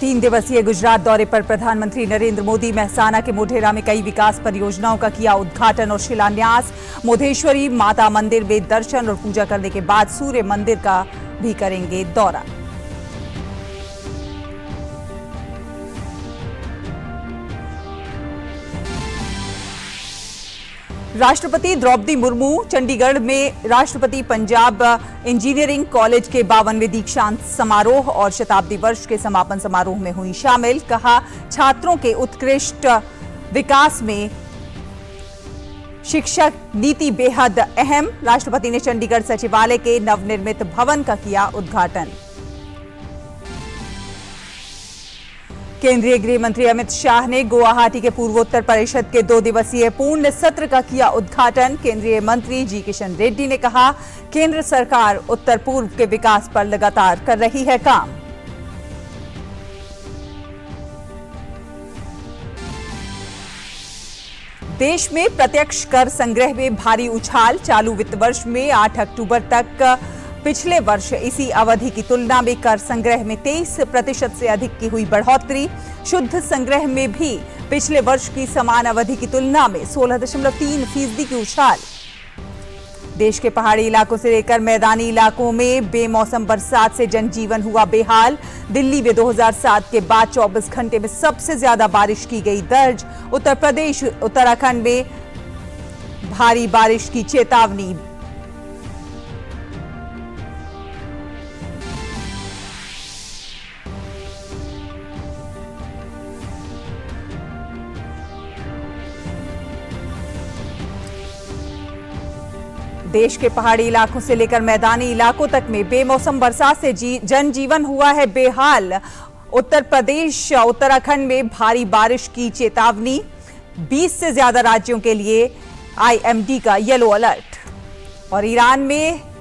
तीन दिवसीय गुजरात दौरे पर प्रधानमंत्री नरेंद्र मोदी मेहसाना के मोढेरा में कई विकास परियोजनाओं का किया उद्घाटन और शिलान्यास। मोधेश्वरी माता मंदिर में दर्शन और पूजा करने के बाद सूर्य मंदिर का भी करेंगे दौरा। राष्ट्रपति द्रौपदी मुर्मू चंडीगढ़ में राष्ट्रपति पंजाब इंजीनियरिंग कॉलेज के 52वें दीक्षांत समारोह और शताब्दी वर्ष के समापन समारोह में हुई शामिल। कहा, छात्रों के उत्कृष्ट विकास में शिक्षक नीति बेहद अहम। राष्ट्रपति ने चंडीगढ़ सचिवालय के नवनिर्मित भवन का किया उद्घाटन। केंद्रीय गृह मंत्री अमित शाह ने गुवाहाटी के पूर्वोत्तर परिषद के 2 दिवसीय पूर्ण सत्र का किया उद्घाटन। केंद्रीय मंत्री जी किशन रेड्डी ने कहा, केंद्र सरकार उत्तर पूर्व के विकास पर लगातार कर रही है काम। देश में प्रत्यक्ष कर संग्रह में भारी उछाल। चालू वित्त वर्ष में 8 अक्टूबर तक पिछले वर्ष इसी अवधि की तुलना में कर संग्रह में 23% से अधिक की हुई बढ़ोतरी। शुद्ध संग्रह में भी पिछले वर्ष की समान अवधि की तुलना में 16.3% की उछाल। देश के पहाड़ी इलाकों से लेकर मैदानी इलाकों में बेमौसम बरसात से जनजीवन हुआ बेहाल। दिल्ली में 2007 के बाद 24 घंटे में सबसे ज्यादा बारिश की गई दर्ज। उत्तर प्रदेश उत्तराखंड में भारी बारिश की चेतावनी। देश के पहाड़ी इलाकों से लेकर मैदानी इलाकों तक में बेमौसम बरसात से जनजीवन हुआ है बेहाल। उत्तर प्रदेश उत्तराखंड में भारी बारिश की चेतावनी। 20 से ज्यादा राज्यों के लिए आईएमडी का येलो अलर्ट। और ईरान में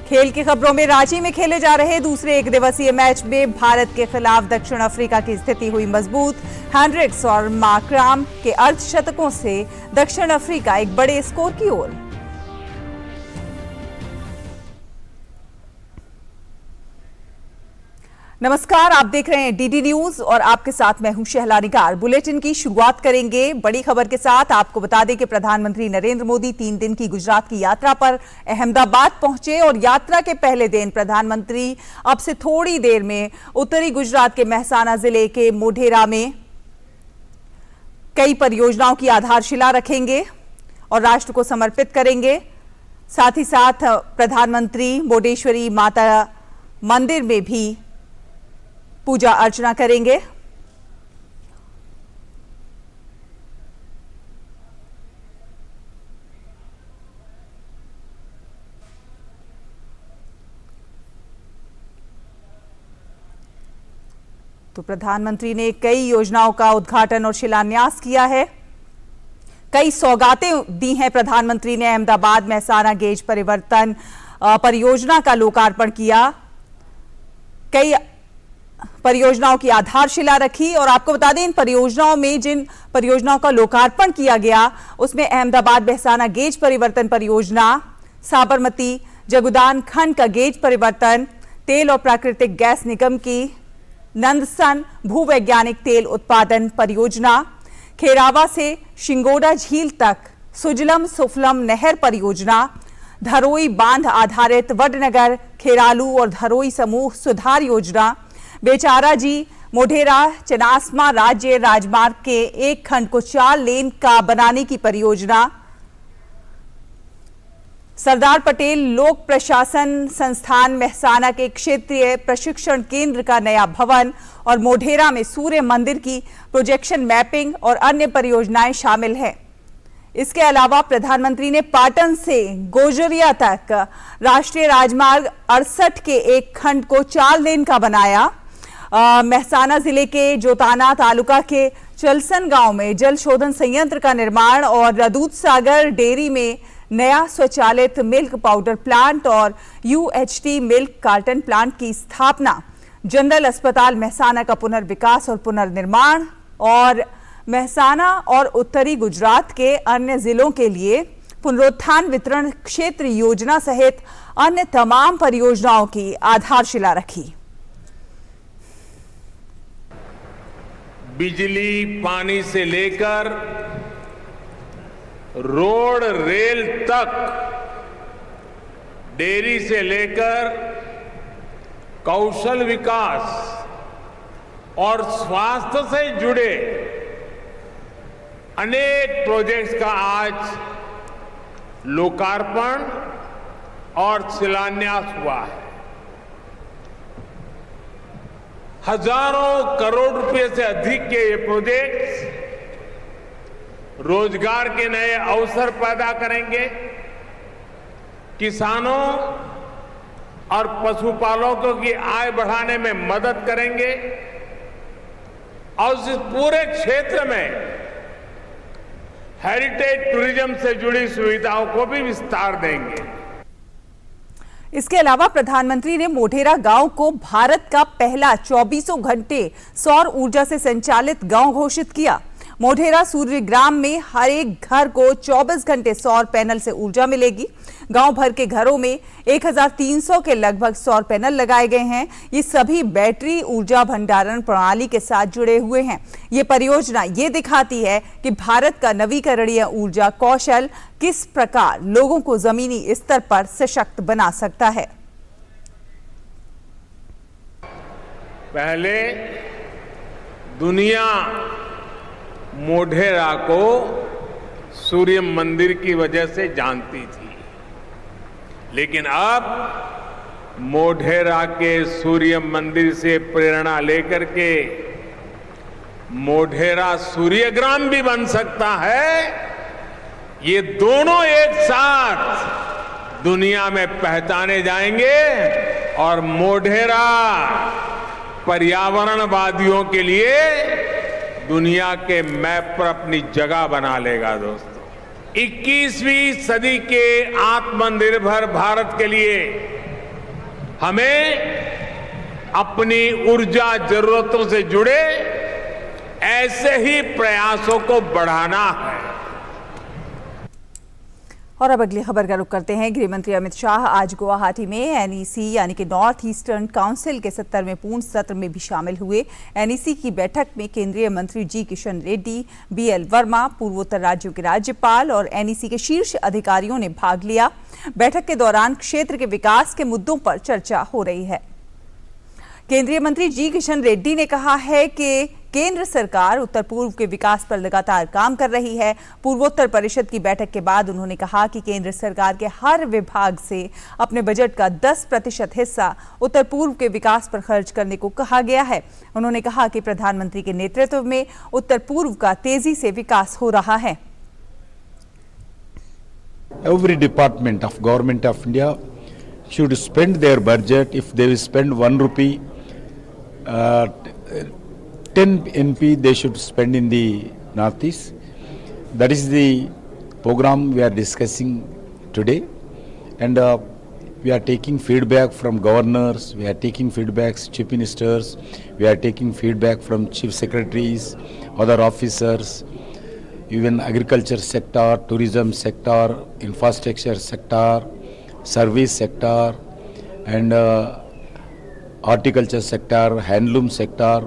खेल की खबरों में रांची में खेले जा रहे दूसरे एक दिवसीय मैच में भारत के खिलाफ दक्षिण अफ्रीका की स्थिति हुई मजबूत। हैंड्रिक्स और मार्कराम के अर्धशतकों से दक्षिण अफ्रीका एक बड़े स्कोर की ओर। नमस्कार, आप देख रहे हैं डीडी न्यूज और आपके साथ मैं हूं शहला निगार। बुलेटिन की शुरुआत करेंगे बड़ी खबर के साथ। आपको बता दें कि प्रधानमंत्री नरेंद्र मोदी 3 दिन की गुजरात की यात्रा पर अहमदाबाद पहुंचे और यात्रा के पहले दिन प्रधानमंत्री अब से थोड़ी देर में उत्तरी गुजरात के मेहसाना जिले के मोढेरा में कई परियोजनाओं की आधारशिला रखेंगे और राष्ट्र को समर्पित करेंगे। साथ ही साथ प्रधानमंत्री मोढेश्वरी माता मंदिर में भी पूजा अर्चना करेंगे। तो प्रधानमंत्री ने कई योजनाओं का उद्घाटन और शिलान्यास किया है। कई सौगातें दी हैं प्रधानमंत्री ने। अहमदाबाद मेहसाना गेज परिवर्तन परियोजना का लोकार्पण किया। कई परियोजनाओं की आधारशिला रखी और आपको बता दें इन परियोजनाओं में जिन परियोजनाओं का लोकार्पण किया गया उसमें अहमदाबाद मेहसाना गेज परिवर्तन परियोजना, साबरमती जगुदान खंड का गेज परिवर्तन, तेल और प्राकृतिक गैस निगम की नंदसन भूवैज्ञानिक तेल उत्पादन परियोजना, खेरावा से शिंगोड़ा झील तक सुजलम सुफलम नहर परियोजना, धरोई बांध आधारित वडनगर खेरालू और धरोई समूह सुधार योजना, बेचारा जी मोढेरा चनासमा राज्य राजमार्ग के एक खंड को 4 लेन का बनाने की परियोजना, सरदार पटेल लोक प्रशासन संस्थान मेहसाना के क्षेत्रीय प्रशिक्षण केंद्र का नया भवन और मोढेरा में सूर्य मंदिर की प्रोजेक्शन मैपिंग और अन्य परियोजनाएं शामिल हैं। इसके अलावा प्रधानमंत्री ने पाटन से गोजरिया तक राष्ट्रीय राजमार्ग 68 के एक खंड को 4 लेन का बनाया। मेहसाना जिले के जोताना तालुका के चलसन गांव में जल शोधन संयंत्र का निर्माण और दूधसागर डेयरी में नया स्वचालित मिल्क पाउडर प्लांट और यूएचटी मिल्क कार्टन प्लांट की स्थापना। जनरल अस्पताल मेहसाना का पुनर्विकास और पुनर्निर्माण और मेहसाना और उत्तरी गुजरात के अन्य जिलों के लिए पुनरुत्थान वितरण क्षेत्र योजना सहित अन्य तमाम परियोजनाओं की आधारशिला रखी। बिजली, पानी से लेकर रोड, रेल तक, डेयरी से लेकर कौशल विकास और स्वास्थ्य से जुड़े अनेक प्रोजेक्ट्स का आज लोकार्पण और शिलान्यास हुआ है। हजारों करोड़ रुपए से अधिक के ये प्रोजेक्ट्स रोजगार के नए अवसर पैदा करेंगे, किसानों और पशुपालकों की आय बढ़ाने में मदद करेंगे और इस पूरे क्षेत्र में हेरिटेज टूरिज्म से जुड़ी सुविधाओं को भी विस्तार देंगे। इसके अलावा प्रधानमंत्री ने मोढेरा गांव को भारत का पहला 24 घंटे सौर ऊर्जा से संचालित गांव घोषित किया। मोढेरा सूर्य ग्राम में हर एक घर को 24 घंटे सौर पैनल से ऊर्जा मिलेगी। गांव भर के घरों में 1300 के लगभग सौर पैनल लगाए गए हैं। ये सभी बैटरी ऊर्जा भंडारण प्रणाली के साथ जुड़े हुए हैं। ये परियोजना ये दिखाती है कि भारत का नवीकरणीय ऊर्जा कौशल किस प्रकार लोगों को जमीनी स्तर पर सशक्त बना सकता है। पहले दुनिया मोढेरा को सूर्य मंदिर की वजह से जानती थी, लेकिन अब मोढेरा के सूर्य मंदिर से प्रेरणा लेकर के मोढेरा सूर्यग्राम भी बन सकता है। ये दोनों एक साथ दुनिया में पहचाने जाएंगे और मोढेरा पर्यावरणवादियों के लिए दुनिया के मैप पर अपनी जगह बना लेगा। दोस्तों, 21वीं सदी के आत्मनिर्भर भारत के लिए हमें अपनी ऊर्जा जरूरतों से जुड़े ऐसे ही प्रयासों को बढ़ाना है। और अब अगली खबर का रुख करते हैं। गृह मंत्री अमित शाह आज गुवाहाटी में एनईसी यानी कि नॉर्थ ईस्टर्न काउंसिल के 70वें पूर्ण सत्र में भी शामिल हुए। एनईसी की बैठक में केंद्रीय मंत्री जी किशन रेड्डी, बीएल वर्मा, पूर्वोत्तर राज्यों के राज्यपाल और एनईसी के शीर्ष अधिकारियों ने भाग लिया। बैठक के दौरान क्षेत्र के विकास के मुद्दों पर चर्चा हो रही है। केंद्रीय मंत्री जी किशन रेड्डी ने कहा है कि केंद्र सरकार उत्तर पूर्व के विकास पर लगातार काम कर रही है। पूर्वोत्तर परिषद की बैठक के बाद उन्होंने कहा कि केंद्र सरकार के हर विभाग से अपने बजट का 10% हिस्सा उत्तर पूर्व के विकास पर खर्च करने को कहा गया है। उन्होंने कहा कि प्रधानमंत्री के नेतृत्व में उत्तर पूर्व का तेजी से विकास हो रहा है। Every department of government of India should spend their budget. If they will spend 1 rupee, 10 NP they should spend in the Northeast. That is the program we are discussing today, and we are taking feedback from governors, we are taking feedbacks chief ministers, we are taking feedback from chief secretaries, other officers, even agriculture sector, tourism sector, infrastructure sector, service sector, and horticulture sector, handloom sector.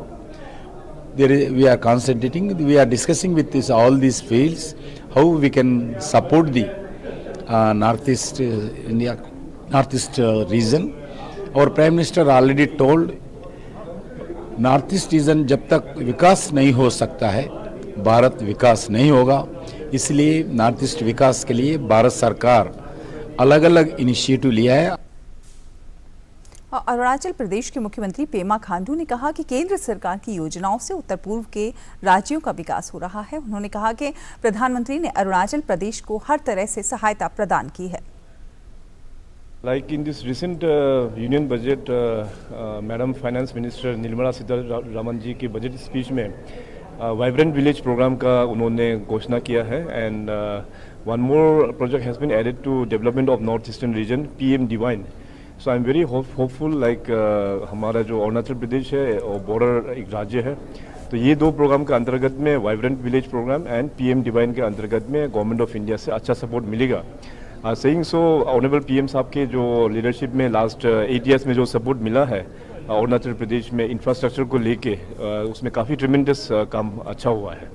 We are concentrating, we are discussing with all these fields how we can support the Northeast India, Northeast region. Our Prime Minister already told, Northeast region जब तक विकास नहीं हो सकता है, भारत विकास नहीं होगा। इसलिए north east विकास के लिए भारत सरकार अलग अलग इनिशिएटिव लिया है। अरुणाचल प्रदेश के मुख्यमंत्री पेमा खांडू ने कहा कि केंद्र सरकार की योजनाओं से उत्तर पूर्व के राज्यों का विकास हो रहा है। उन्होंने कहा कि प्रधानमंत्री ने अरुणाचल प्रदेश को हर तरह से सहायता प्रदान की है। Like in this recent union budget, Madam Finance Minister Nirmala Sitharaman ji के बजट स्पीच में वाइब्रेंट विलेज प्रोग्राम का उन्होंने घोषणा किया है। And one more project has been added to development of north eastern region, PM divine. So I am very hopeful, like हमारा जो अरुणाचल प्रदेश है और बॉर्डर एक राज्य है, तो ये दो प्रोग्राम के अंतर्गत में vibrant village programme and PM divine के अंतर्गत में गवर्नमेंट ऑफ इंडिया से अच्छा सपोर्ट मिलेगा। सेइंग सो ऑनरेबल पीएम साहब के जो लीडरशिप में लास्ट 8 ईयर्स में जो सपोर्ट मिला है अरुणाचल प्रदेश में इंफ्रास्ट्रक्चर को लेके, उसमें काफ़ी ट्रिमेंडस काम अच्छा हुआ है।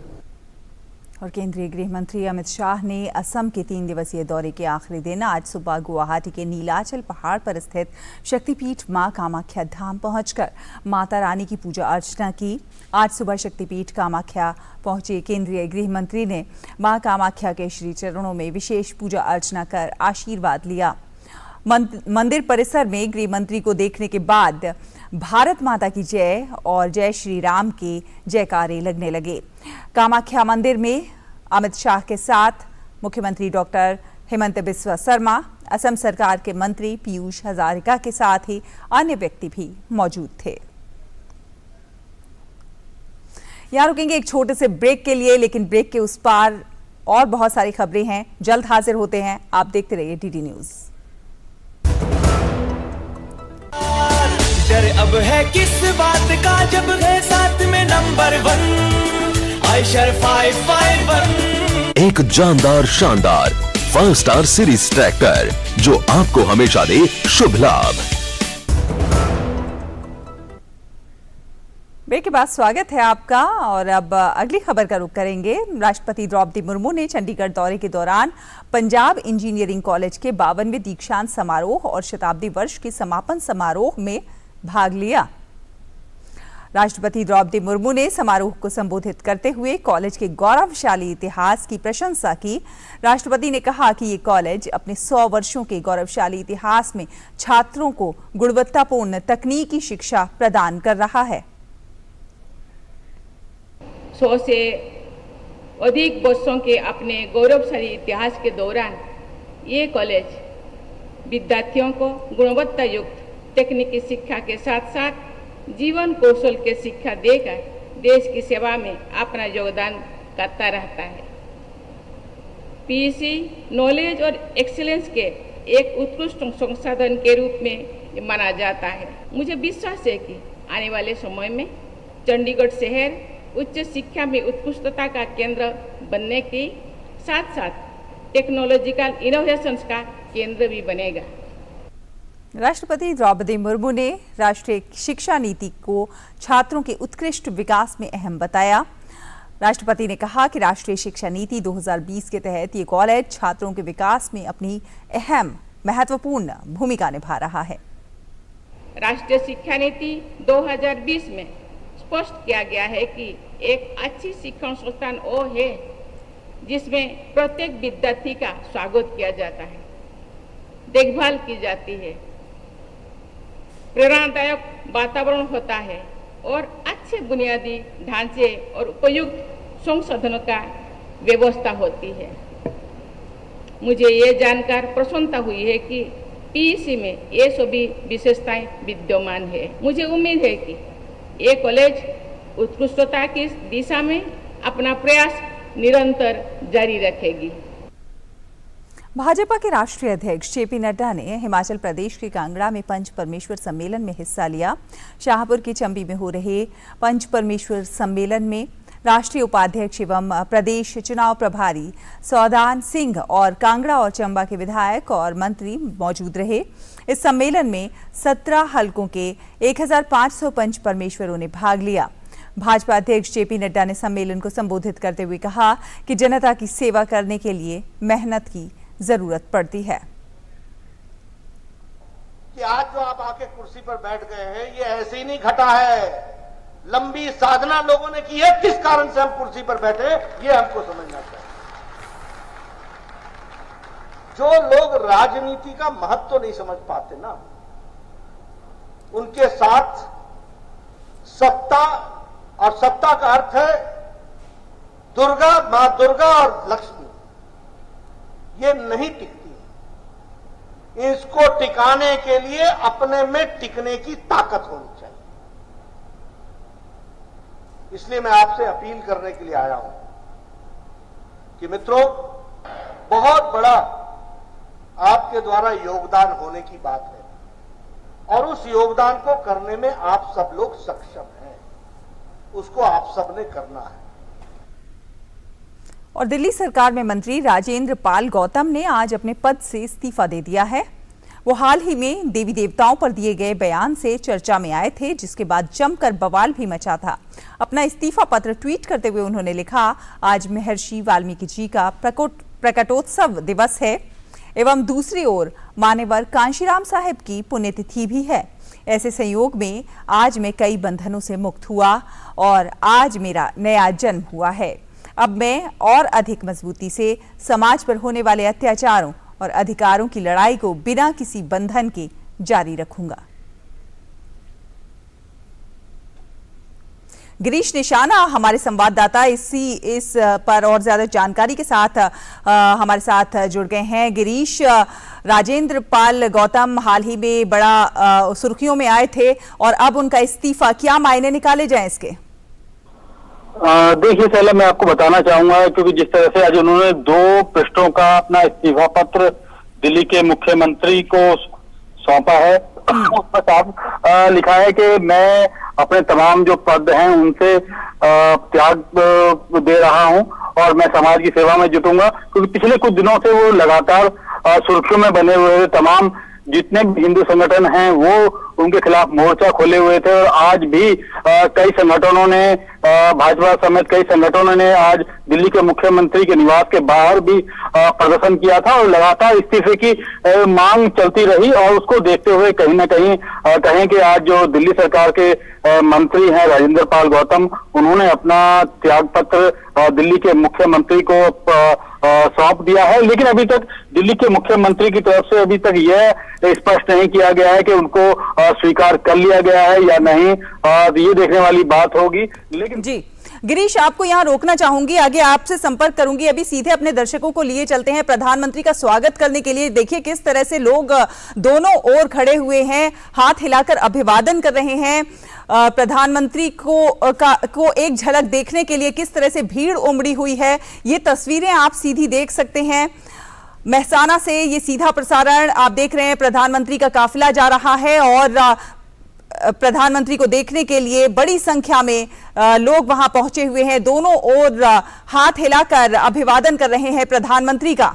और केंद्रीय गृह मंत्री अमित शाह ने असम के 3 दिवसीय दौरे के आखिरी दिन आज सुबह गुवाहाटी के नीलाचल पहाड़ पर स्थित शक्तिपीठ मां कामाख्या धाम पहुंचकर माता रानी की पूजा अर्चना की। आज सुबह शक्तिपीठ कामाख्या पहुंचे केंद्रीय गृह मंत्री ने मां कामाख्या के श्री चरणों में विशेष पूजा अर्चना कर आशीर्वाद लिया। मंदिर परिसर में गृह मंत्री को देखने के बाद भारत माता की जय और जय श्री राम के जयकारे लगने लगे। कामाख्या मंदिर में अमित शाह के साथ मुख्यमंत्री डॉक्टर हेमंत बिस्वा शर्मा, असम सरकार के मंत्री पीयूष हजारिका के साथ ही अन्य व्यक्ति भी मौजूद थे। यहां रुकेंगे एक छोटे से ब्रेक के लिए, लेकिन ब्रेक के उस पार और बहुत सारी खबरें हैं। जल्द हाजिर होते हैं, आप देखते रहिए डीडी न्यूज। डर अब है किस बात का जब है साथ में नंबर 1 आयशर 551। एक जानदार शानदार 5 स्टार सीरीज ट्रैक्टर जो आपको हमेशा दे शुभ लाभ। ब्रेक के बाद स्वागत है आपका और अब अगली खबर का रुख करेंगे। राष्ट्रपति द्रौपदी मुर्मू ने चंडीगढ़ दौरे के दौरान पंजाब इंजीनियरिंग कॉलेज के 52वें दीक्षांत समारोह और शताब्दी वर्ष के समापन समारोह में भाग लिया। राष्ट्रपति द्रौपदी मुर्मू ने समारोह को संबोधित करते हुए कॉलेज के गौरवशाली इतिहास की प्रशंसा की। राष्ट्रपति ने कहा कि ये कॉलेज अपने 100 वर्षों के गौरवशाली इतिहास में छात्रों को गुणवत्तापूर्ण तकनीकी शिक्षा प्रदान कर रहा है। 100 से अधिक वर्षों के अपने गौरवशाली इतिहास के दौरान ये कॉलेज विद्यार्थियों को गुणवत्ता युक्त तकनीकी शिक्षा के साथ साथ जीवन कौशल के शिक्षा देकर देश की सेवा में अपना योगदान करता रहता है। पीईसी नॉलेज और एक्सीलेंस के एक उत्कृष्ट संसाधन के रूप में माना जाता है। मुझे विश्वास है कि आने वाले समय में चंडीगढ़ शहर उच्च शिक्षा में उत्कृष्टता का केंद्र बनने के साथ साथ टेक्नोलॉजिकल इनोवेशंस का केंद्र भी बनेगा। राष्ट्रपति द्रौपदी मुर्मू ने राष्ट्रीय शिक्षा नीति को छात्रों के उत्कृष्ट विकास में अहम बताया। राष्ट्रपति ने कहा कि राष्ट्रीय शिक्षा नीति 2020 के तहत ये कॉलेज छात्रों के विकास में अपनी अहम महत्वपूर्ण भूमिका निभा रहा है। राष्ट्रीय शिक्षा नीति 2020 में स्पष्ट किया गया है कि एक अच्छी शिक्षण संस्थान वो है जिसमें प्रत्येक विद्यार्थी का स्वागत किया जाता है, देखभाल की जाती है, प्रेरणादायक वातावरण होता है और अच्छे बुनियादी ढांचे और उपयुक्त संसाधनों का व्यवस्था होती है। मुझे ये जानकर प्रसन्नता हुई है कि पीईसी में ये सभी विशेषताएं विद्यमान है। मुझे उम्मीद है कि ये कॉलेज उत्कृष्टता की दिशा में अपना प्रयास निरंतर जारी रखेगी। भाजपा के राष्ट्रीय अध्यक्ष जेपी नड्डा ने हिमाचल प्रदेश के कांगड़ा में पंच परमेश्वर सम्मेलन में हिस्सा लिया। शाहपुर के चंबी में हो रहे पंच परमेश्वर सम्मेलन में राष्ट्रीय उपाध्यक्ष एवं प्रदेश चुनाव प्रभारी सौदान सिंह और कांगड़ा और चंबा के विधायक और मंत्री मौजूद रहे। इस सम्मेलन में 17 हलकों के 1500 पंच परमेश्वरों ने भाग लिया। भाजपा अध्यक्ष जेपी नड्डा ने सम्मेलन को संबोधित करते हुए कहा कि जनता की सेवा करने के लिए मेहनत की जरूरत पड़ती है। कि आज जो आप आके कुर्सी पर बैठ गए हैं ये ऐसे ही नहीं घटा है, लंबी साधना लोगों ने की है। किस कारण से हम कुर्सी पर बैठे ये हमको समझना चाहिए। जो लोग राजनीति का महत्व तो नहीं समझ पाते ना, उनके साथ सत्ता, और सत्ता का अर्थ है दुर्गा, मां दुर्गा और लक्ष्मी, ये नहीं टिकती। इसको टिकाने के लिए अपने में टिकने की ताकत होनी चाहिए। इसलिए मैं आपसे अपील करने के लिए आया हूं कि मित्रों, बहुत बड़ा आपके द्वारा योगदान होने की बात है और उस योगदान को करने में आप सब लोग सक्षम हैं। उसको आप सबने करना है। और दिल्ली सरकार में मंत्री राजेंद्र पाल गौतम ने आज अपने पद से इस्तीफा दे दिया है। वो हाल ही में देवी देवताओं पर दिए गए बयान से चर्चा में आए थे, जिसके बाद जमकर बवाल भी मचा था। अपना इस्तीफा पत्र ट्वीट करते हुए उन्होंने लिखा, आज महर्षि वाल्मीकि जी का प्रकटोत्सव दिवस है एवं दूसरी ओर मान्यवर कांशीराम साहिब की पुण्यतिथि भी है। ऐसे संयोग में आज मैं कई बंधनों से मुक्त हुआ और आज मेरा नया जन्म हुआ है। अब मैं और अधिक मजबूती से समाज पर होने वाले अत्याचारों और अधिकारों की लड़ाई को बिना किसी बंधन के जारी रखूंगा। गिरीश निशाना हमारे संवाददाता इस पर और ज्यादा जानकारी के साथ हमारे साथ जुड़ गए हैं। गिरीश, राजेंद्र पाल गौतम हाल ही में बड़ा सुर्खियों में आए थे और अब उनका इस्तीफा, क्या मायने निकाले जाएं इसके? देखिए शैला, मैं आपको बताना चाहूंगा, क्योंकि जिस तरह से आज उन्होंने 2 पृष्ठों का अपना इस्तीफा पत्र दिल्ली के मुख्यमंत्री को सौंपा है, उसमें साफ लिखा है कि मैं अपने तमाम जो पद हैं उनसे त्याग दे रहा हूं और मैं समाज की सेवा में जुटूंगा। क्योंकि पिछले कुछ दिनों से वो लगातार सुर्खियों में बने हुए तमाम जितने भी हिंदू संगठन हैं वो उनके खिलाफ मोर्चा खोले हुए थे और आज भी कई संगठनों ने, भाजपा समेत कई संगठनों ने आज दिल्ली के मुख्यमंत्री के निवास के बाहर भी प्रदर्शन किया था और लगातार इस्तीफे की मांग चलती रही। और उसको देखते हुए कहीं ना कहीं कहें कि आज जो दिल्ली सरकार के मंत्री हैं राजेंद्र पाल गौतम, उन्होंने अपना त्याग पत्र दिल्ली के मुख्यमंत्री को सौंप दिया है। लेकिन अभी तक दिल्ली के मुख्यमंत्री की तरफ से अभी तक यह स्पष्ट नहीं किया गया है कि उनको स्वीकार कर लिया गया है या नहीं, ये देखने वाली बात होगी। लेकिन जी गिरीश, आपको यहाँ रोकना चाहूंगी, आगे आपसे संपर्क करूंगी। अभी सीधे अपने दर्शकों को लिए चलते हैं प्रधानमंत्री का स्वागत करने के लिए। देखिए किस तरह से लोग दोनों ओर खड़े हुए हैं, हाथ हिलाकर अभिवादन कर रहे हैं। प्रधानमंत्री को एक झलक देखने के लिए किस तरह से भीड़ उमड़ी हुई है, ये तस्वीरें आप सीधी देख सकते हैं। मेहसाना से ये सीधा प्रसारण आप देख रहे हैं। प्रधानमंत्री का काफिला जा रहा है और प्रधानमंत्री को देखने के लिए बड़ी संख्या में लोग वहां पहुंचे हुए हैं। दोनों ओर हाथ हिलाकर अभिवादन कर रहे हैं प्रधानमंत्री का।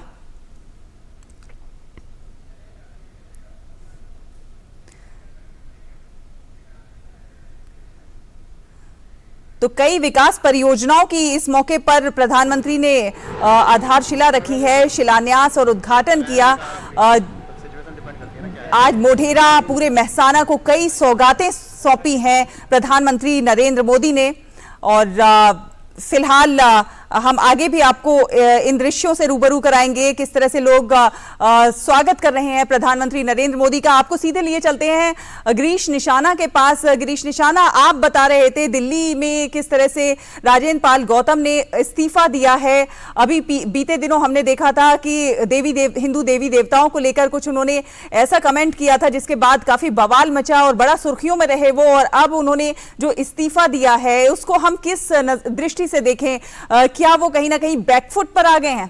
तो कई विकास परियोजनाओं की इस मौके पर प्रधानमंत्री ने आधारशिला रखी है, शिलान्यास और उद्घाटन किया। आज मोढेरा, पूरे मेहसाना को कई सौगातें सौंपी हैं प्रधानमंत्री नरेंद्र मोदी ने। और फिलहाल हम आगे भी आपको इन दृश्यों से रूबरू कराएंगे किस तरह से लोग स्वागत कर रहे हैं प्रधानमंत्री नरेंद्र मोदी का। आपको सीधे लिए चलते हैं गिरीश निशाना के पास। गिरीश निशाना, आप बता रहे थे दिल्ली में किस तरह से राजेंद्र पाल गौतम ने इस्तीफा दिया है। अभी बीते दिनों हमने देखा था कि हिंदू देवी देवताओं को लेकर कुछ उन्होंने ऐसा कमेंट किया था जिसके बाद काफी बवाल मचा और बड़ा सुर्खियों में रहे वो। और अब उन्होंने जो इस्तीफा दिया है उसको हम किस दृष्टि से देखें, क्या वो कहीं ना कहीं बैकफुट पर आ गए हैं?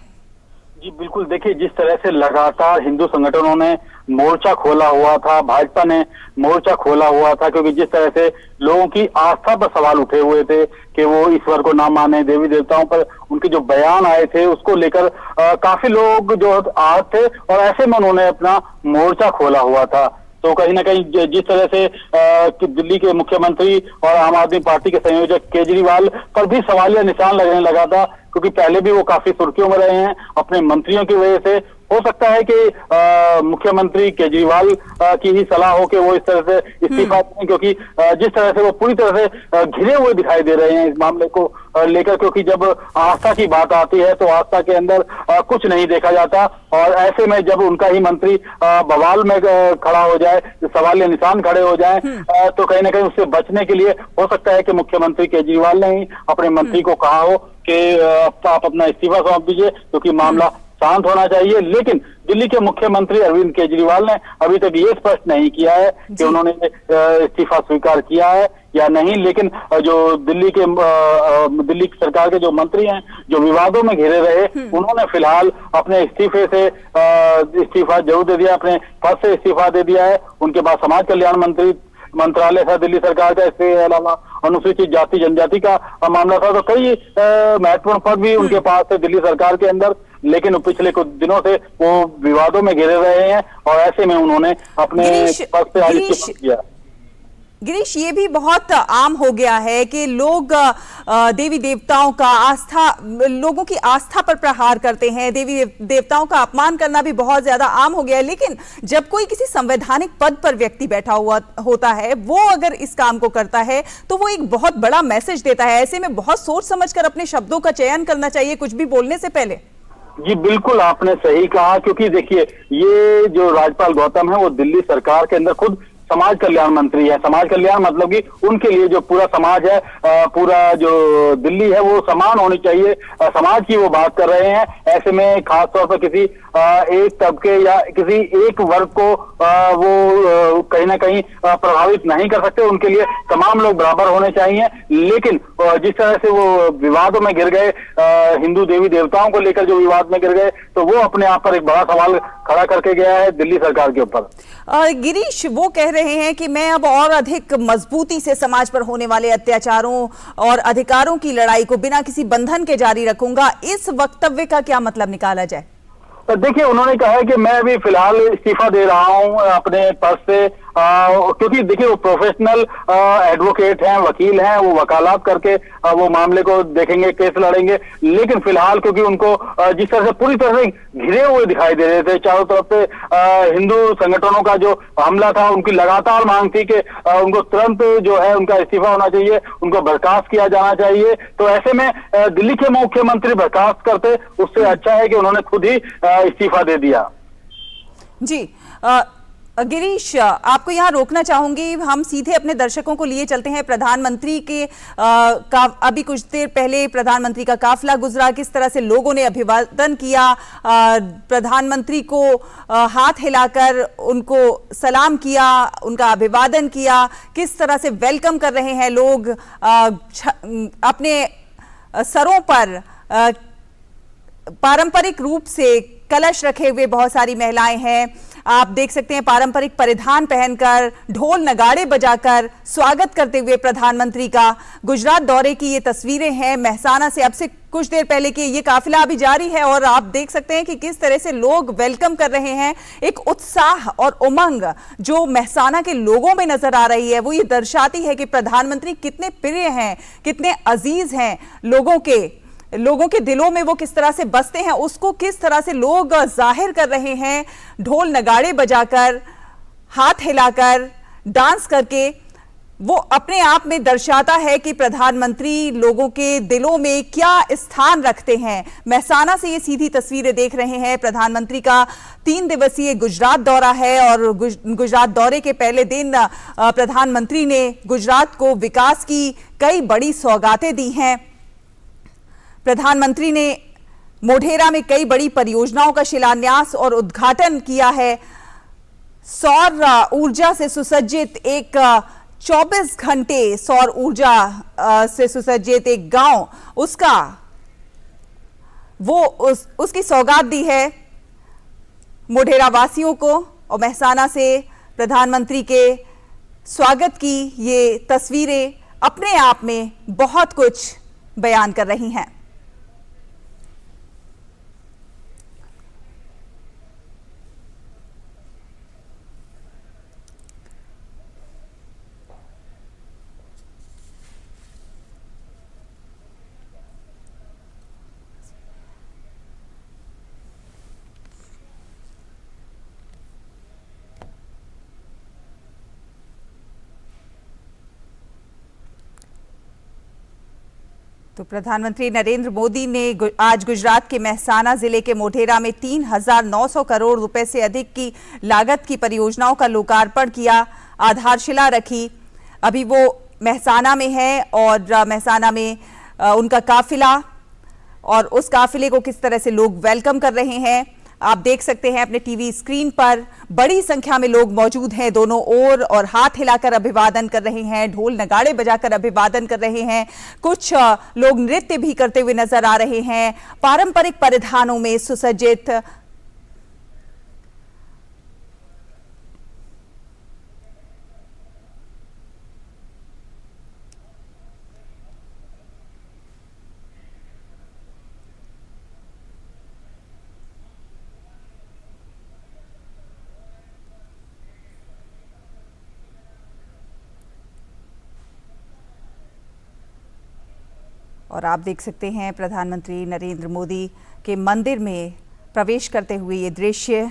जी बिल्कुल, देखिए जिस तरह से लगातार हिंदू संगठनों ने मोर्चा खोला हुआ था, भाजपा ने मोर्चा खोला हुआ था, क्योंकि जिस तरह से लोगों की आस्था पर सवाल उठे हुए थे कि वो ईश्वर को ना माने, देवी देवताओं पर उनके जो बयान आए थे उसको लेकर काफी लोग जो आहत थे और ऐसे में उन्होंने अपना मोर्चा खोला हुआ था। तो कहीं ना कहीं जिस तरह से दिल्ली के मुख्यमंत्री और आम आदमी पार्टी के संयोजक केजरीवाल पर भी सवालिया निशान लगने लगा था, क्योंकि पहले भी वो काफी सुर्खियों में रहे हैं अपने मंत्रियों की वजह से। हो सकता है कि मुख्यमंत्री केजरीवाल की ही सलाह हो कि वो इस तरह से इस्तीफा दें, क्योंकि जिस तरह से वो पूरी तरह से घिरे हुए दिखाई दे रहे हैं इस मामले को लेकर। क्योंकि जब आस्था की बात आती है तो आस्था के अंदर कुछ नहीं देखा जाता, और ऐसे में जब उनका ही मंत्री बवाल में खड़ा हो जाए, सवालिया निशान खड़े हो जाए, तो कहीं ना कहीं उससे बचने के लिए हो सकता है कि मुख्यमंत्री केजरीवाल ने ही अपने मंत्री को कहा हो कि आप अपना इस्तीफा सौंप दीजिए, क्योंकि मामला शांत होना चाहिए। लेकिन दिल्ली के मुख्यमंत्री अरविंद केजरीवाल ने अभी तक ये स्पष्ट नहीं किया है कि उन्होंने इस्तीफा स्वीकार किया है या नहीं। लेकिन जो दिल्ली सरकार के जो मंत्री हैं जो विवादों में घिरे रहे, उन्होंने फिलहाल अपने इस्तीफे से इस्तीफा जरूर दे दिया, अपने पद से इस्तीफा दे दिया है। उनके पास समाज कल्याण मंत्रालय था दिल्ली सरकार का, इसके अलावा अनुसूचित जाति जनजाति का मामला था। तो कई महत्वपूर्ण पद भी उनके पास थे दिल्ली सरकार के अंदर, लेकिन पिछले कुछ दिनों से वो विवादों में घिरे रहे हैं और ऐसे में उन्होंने अपने पद से आज इस्तीफा दिया। गिरीश, ये भी बहुत आम हो गया है कि लोग देवी देवताओं का लोगों की आस्था पर प्रहार करते हैं, देवी देवताओं का अपमान करना भी बहुत ज्यादा आम हो गया है। लेकिन जब कोई किसी संवैधानिक पद पर व्यक्ति बैठा हुआ होता है, वो अगर इस काम को करता है तो वो एक बहुत बड़ा मैसेज देता है। ऐसे में बहुत सोच समझकर अपने शब्दों का चयन करना चाहिए कुछ भी बोलने से पहले। जी बिल्कुल, आपने सही कहा, क्योंकि देखिए ये जो राज्यपाल गौतम है वो दिल्ली सरकार के अंदर खुद समाज कल्याण मंत्री है। समाज कल्याण मतलब कि उनके लिए जो पूरा समाज है, पूरा जो दिल्ली है वो समान होनी चाहिए, समाज की वो बात कर रहे हैं। ऐसे में खासतौर पर किसी एक तबके या किसी एक वर्ग को वो कहीं ना कहीं प्रभावित नहीं कर सकते। उनके लिए तमाम लोग बराबर होने चाहिए। लेकिन जिस तरह से वो विवादों में गिर गए, हिंदू देवी देवताओं को लेकर जो विवाद में गिर गए, तो वो अपने आप पर एक बड़ा सवाल खड़ा करके गया है दिल्ली सरकार के ऊपर। गिरीश, वो कह रहे हैं कि मैं अब और अधिक मजबूती से समाज पर होने वाले अत्याचारों और अधिकारों की लड़ाई को बिना किसी बंधन के जारी रखूंगा। इस वक्तव्य का क्या मतलब निकाला जाए? देखिए, उन्होंने कहा है कि मैं अभी फिलहाल इस्तीफा दे रहा हूं अपने पद से, क्योंकि देखिए वो प्रोफेशनल एडवोकेट हैं, वकील हैं, वो वकालत करके वो मामले को देखेंगे, केस लड़ेंगे। लेकिन फिलहाल क्योंकि उनको जिस तरह से पूरी तरह से घिरे हुए दिखाई दे रहे थे, चारों तरफ से हिंदू संगठनों का जो हमला था, उनकी लगातार मांग थी कि उनको तुरंत जो है उनका इस्तीफा होना चाहिए, उनको बर्खास्त किया जाना चाहिए। तो ऐसे में दिल्ली के मुख्यमंत्री बर्खास्त करते, उससे अच्छा है कि उन्होंने खुद ही इस्तीफा दे दिया। जी गिरीश, आपको यहाँ रोकना चाहूंगी। हम सीधे अपने दर्शकों को लिए चलते हैं प्रधानमंत्री के अभी कुछ देर पहले प्रधानमंत्री का काफिला गुजरा, किस तरह से लोगों ने अभिवादन किया, प्रधानमंत्री को हाथ हिलाकर उनको सलाम किया, उनका अभिवादन किया, किस तरह से वेलकम कर रहे हैं लोग। अपने सरों पर पारंपरिक रूप से कलश रखे हुए बहुत सारी महिलाएं हैं। आप देख सकते हैं पारंपरिक परिधान पहनकर, ढोल नगाड़े बजाकर स्वागत करते हुए प्रधानमंत्री का। गुजरात दौरे की ये तस्वीरें हैं मेहसाना से अब से कुछ देर पहले की। ये काफिला अभी जारी है और आप देख सकते हैं कि किस तरह से लोग वेलकम कर रहे हैं। एक उत्साह और उमंग जो मेहसाना के लोगों में नजर आ रही है, वो ये दर्शाती है कि प्रधानमंत्री कितने प्रिय हैं, कितने अजीज हैं लोगों के दिलों में। वो किस तरह से बसते हैं, उसको किस तरह से लोग जाहिर कर रहे हैं, ढोल नगाड़े बजाकर, हाथ हिलाकर, डांस करके। वो अपने आप में दर्शाता है कि प्रधानमंत्री लोगों के दिलों में क्या स्थान रखते हैं। मेहसाना से ये सीधी तस्वीरें देख रहे हैं। प्रधानमंत्री का 3 दिवसीय गुजरात दौरा है और गुजरात दौरे के पहले दिन प्रधानमंत्री ने गुजरात को विकास की कई बड़ी सौगातें दी हैं। प्रधानमंत्री ने मोढेरा में कई बड़ी परियोजनाओं का शिलान्यास और उद्घाटन किया है। सौर ऊर्जा से सुसज्जित एक 24 घंटे सौर ऊर्जा से सुसज्जित एक गांव, उसकी सौगात दी है मोढेरा वासियों को। और मेहसाना से प्रधानमंत्री के स्वागत की ये तस्वीरें अपने आप में बहुत कुछ बयान कर रही हैं। तो प्रधानमंत्री नरेंद्र मोदी ने आज गुजरात के मेहसाना जिले के मोढेरा में 3,900 करोड़ रुपए से अधिक की लागत की परियोजनाओं का लोकार्पण किया, आधारशिला रखी। अभी वो मेहसाना में है और मेहसाना में उनका काफिला और उस काफिले को किस तरह से लोग वेलकम कर रहे हैं आप देख सकते हैं अपने टीवी स्क्रीन पर। बड़ी संख्या में लोग मौजूद हैं दोनों ओर और हाथ हिलाकर अभिवादन कर रहे हैं, ढोल नगाड़े बजाकर अभिवादन कर रहे हैं। कुछ लोग नृत्य भी करते हुए नजर आ रहे हैं पारंपरिक परिधानों में सुसज्जित। और आप देख सकते हैं प्रधानमंत्री नरेंद्र मोदी के मंदिर में प्रवेश करते हुए ये दृश्य।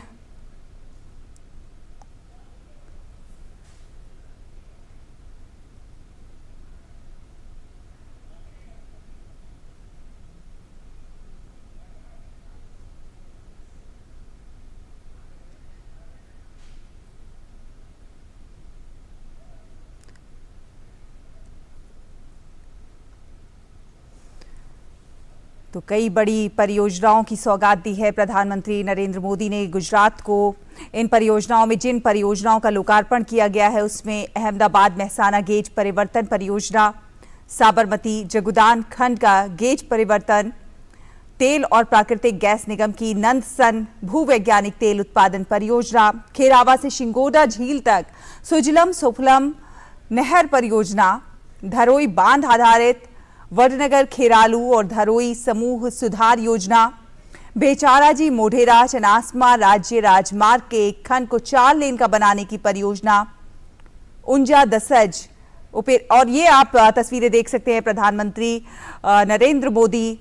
तो कई बड़ी परियोजनाओं की सौगात दी है प्रधानमंत्री नरेंद्र मोदी ने गुजरात को। इन परियोजनाओं में जिन परियोजनाओं का लोकार्पण किया गया है उसमें अहमदाबाद मेहसाना गेज परिवर्तन परियोजना, साबरमती जगुदान खंड का गेज परिवर्तन, तेल और प्राकृतिक गैस निगम की नंदसन भूवैज्ञानिक तेल उत्पादन परियोजना, खेरावा से शिंगोड़ा झील तक सुजलम सुफलम नहर परियोजना, धरोई बांध आधारित वडनगर खेरालू और धरोई समूह सुधार योजना, बेचाराजी मोढेरा चनासमा राज्य राजमार्ग के एक खंड को 4 लेन का बनाने की परियोजना, उंजा दसज और ये आप तस्वीरें देख सकते हैं प्रधानमंत्री नरेंद्र मोदी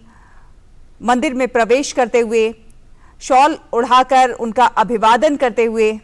मंदिर में प्रवेश करते हुए, शॉल उड़ाकर उनका अभिवादन करते हुए।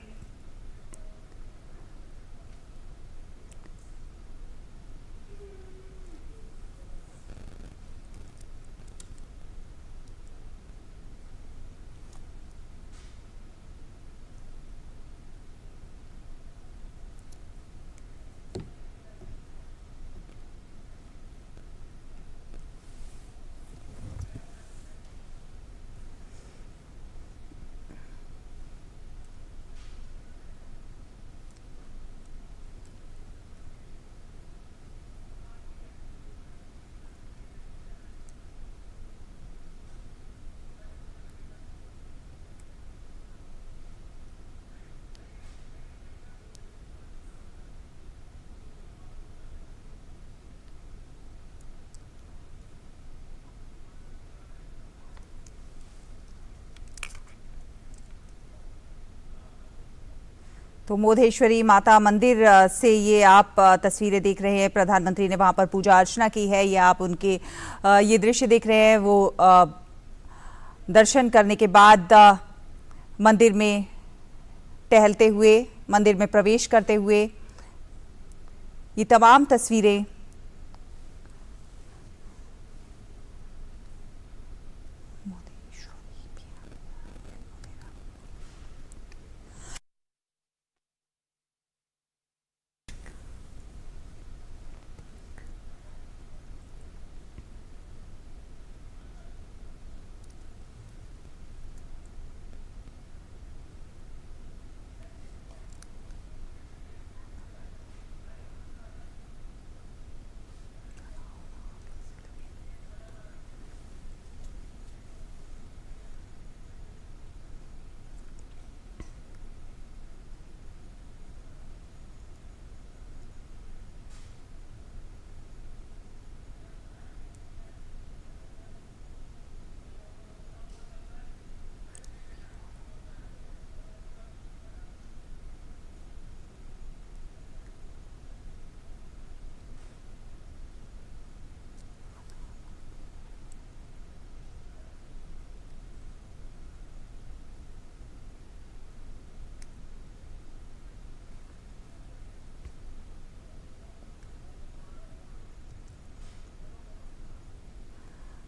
तो मोधेश्वरी माता मंदिर से ये आप तस्वीरें देख रहे हैं। प्रधानमंत्री ने वहां पर पूजा अर्चना की है। ये आप उनके ये दृश्य देख रहे हैं। वो दर्शन करने के बाद मंदिर में टहलते हुए, मंदिर में प्रवेश करते हुए, ये तमाम तस्वीरें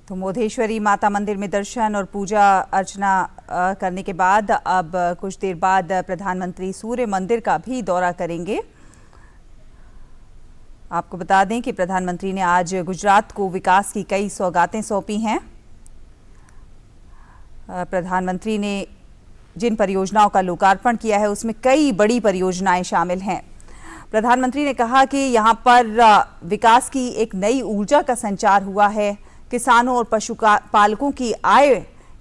तो मोधेश्वरी माता मंदिर में दर्शन और पूजा अर्चना करने के बाद अब कुछ देर बाद प्रधानमंत्री सूर्य मंदिर का भी दौरा करेंगे। आपको बता दें कि प्रधानमंत्री ने आज गुजरात को विकास की कई सौगातें सौंपी हैं। प्रधानमंत्री ने जिन परियोजनाओं का लोकार्पण किया है उसमें कई बड़ी परियोजनाएं शामिल हैं। प्रधानमंत्री ने कहा कि यहां पर विकास की एक नई ऊर्जा का संचार हुआ है। किसानों और पशुपालकों की आय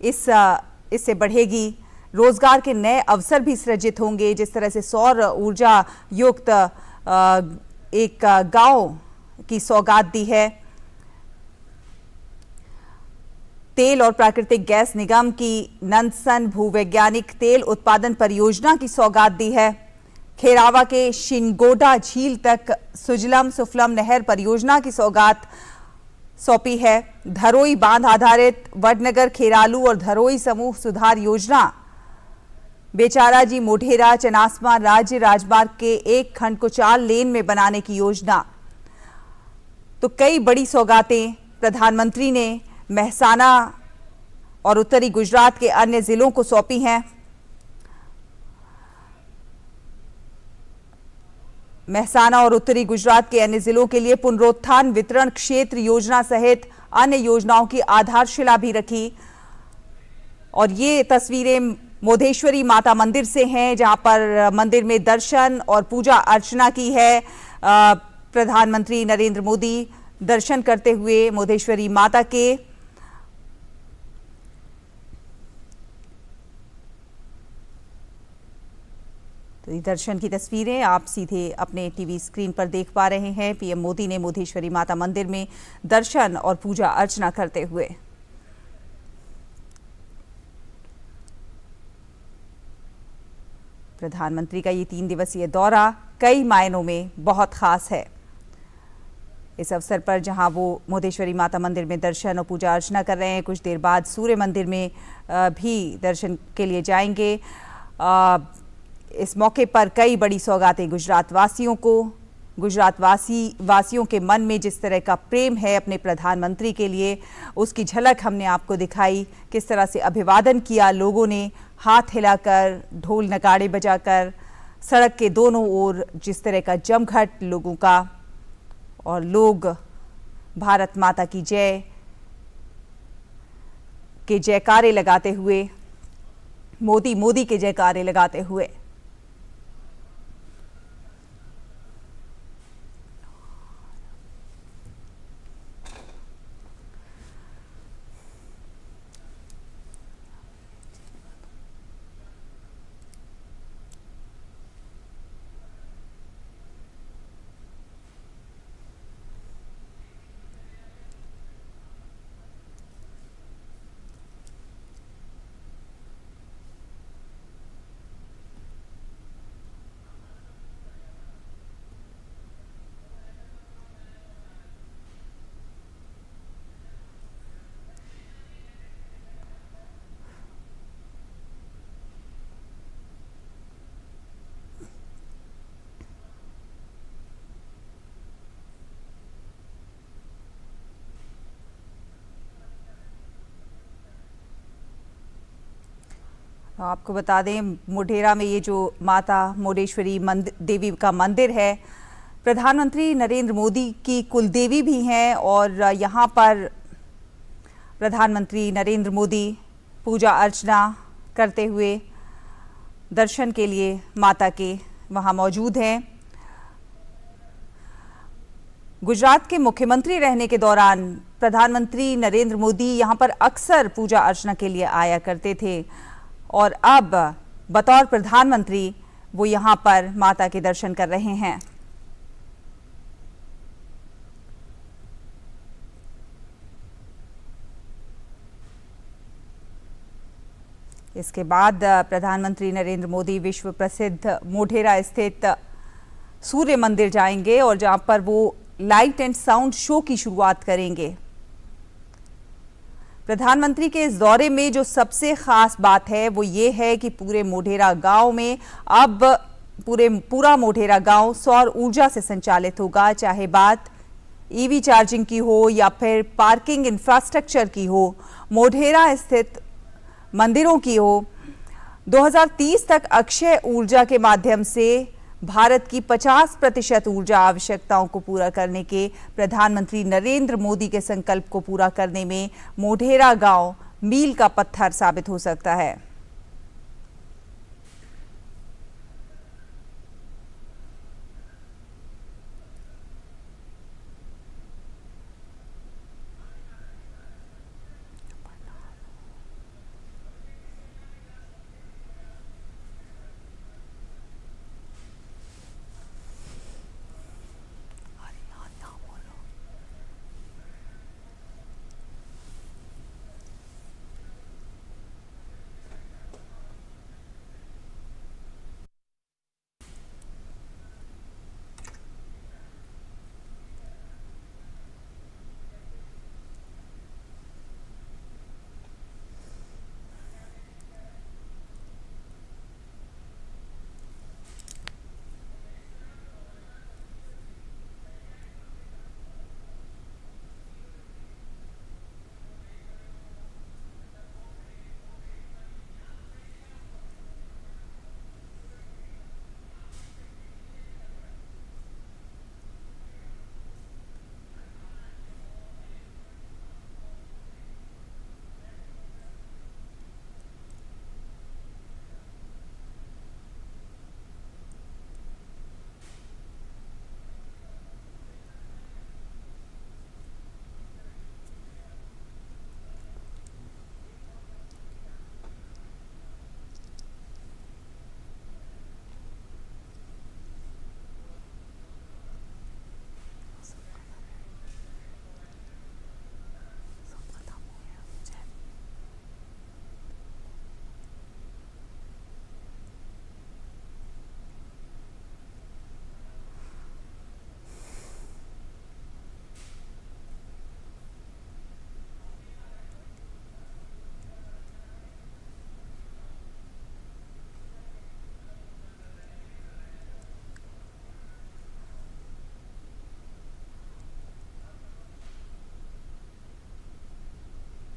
इससे बढ़ेगी। रोजगार के नए अवसर भी सृजित होंगे। जिस तरह से सौर ऊर्जा युक्त एक गांव की सौगात दी है। तेल और प्राकृतिक गैस निगम की नंदसन भूवैज्ञानिक तेल उत्पादन परियोजना की सौगात दी है। खेरावा के शिंगोड़ा झील तक सुजलम सुफलम नहर परियोजना की सौगात, सौंपी है। धरोई बांध आधारित वडनगर खेरालू और धरोई समूह सुधार योजना, बेचाराजी मोढेरा चनासमा राज्य राजमार्ग के एक खंड को 4 लेन में बनाने की योजना। तो कई बड़ी सौगातें प्रधानमंत्री ने मेहसाना और उत्तरी गुजरात के अन्य जिलों को सौंपी हैं। मेहसाना और उत्तरी गुजरात के अन्य जिलों के लिए पुनरुत्थान वितरण क्षेत्र योजना सहित अन्य योजनाओं की आधारशिला भी रखी। और ये तस्वीरें मोधेश्वरी माता मंदिर से हैं, जहां पर मंदिर में दर्शन और पूजा अर्चना की है। प्रधानमंत्री नरेंद्र मोदी दर्शन करते हुए मोधेश्वरी माता के। तो ये दर्शन की तस्वीरें आप सीधे अपने टीवी स्क्रीन पर देख पा रहे हैं। पीएम मोदी ने मोधेश्वरी माता मंदिर में दर्शन और पूजा अर्चना करते हुए। प्रधानमंत्री का ये 3 दिवसीय दौरा कई मायनों में बहुत खास है। इस अवसर पर जहां वो मोधेश्वरी माता मंदिर में दर्शन और पूजा अर्चना कर रहे हैं, कुछ देर बाद सूर्य मंदिर में भी दर्शन के लिए जाएंगे। इस मौके पर कई बड़ी सौगातें गुजरात वासियों को, गुजरात वासियों के मन में जिस तरह का प्रेम है अपने प्रधानमंत्री के लिए, उसकी झलक हमने आपको दिखाई। किस तरह से अभिवादन किया लोगों ने, हाथ हिलाकर, ढोल नगाड़े बजाकर, सड़क के दोनों ओर जिस तरह का जमघट लोगों का, और लोग भारत माता की जय के जयकारे लगाते हुए, मोदी मोदी के जयकारे लगाते हुए। आपको बता दें, मोढेरा में ये जो माता मोडेश्वरी देवी का मंदिर है, प्रधानमंत्री नरेंद्र मोदी की कुलदेवी भी हैं। और यहाँ पर प्रधानमंत्री नरेंद्र मोदी पूजा अर्चना करते हुए दर्शन के लिए माता के वहाँ मौजूद हैं। गुजरात के मुख्यमंत्री रहने के दौरान प्रधानमंत्री नरेंद्र मोदी यहाँ पर अक्सर पूजा अर्चना के लिए आया करते थे, और अब बतौर प्रधानमंत्री वो यहाँ पर माता के दर्शन कर रहे हैं। इसके बाद प्रधानमंत्री नरेंद्र मोदी विश्व प्रसिद्ध मोढेरा स्थित सूर्य मंदिर जाएंगे, और जहां पर वो लाइट एंड साउंड शो की शुरुआत करेंगे। प्रधानमंत्री के इस दौरे में जो सबसे खास बात है वो ये है कि पूरे मोढेरा गांव में अब पूरा मोढेरा गांव सौर ऊर्जा से संचालित होगा। चाहे बात ईवी चार्जिंग की हो या फिर पार्किंग इंफ्रास्ट्रक्चर की हो, मोढेरा स्थित मंदिरों की हो। 2030 तक अक्षय ऊर्जा के माध्यम से भारत की 50% ऊर्जा आवश्यकताओं को पूरा करने के प्रधानमंत्री नरेंद्र मोदी के संकल्प को पूरा करने में मोढेरा गांव मील का पत्थर साबित हो सकता है।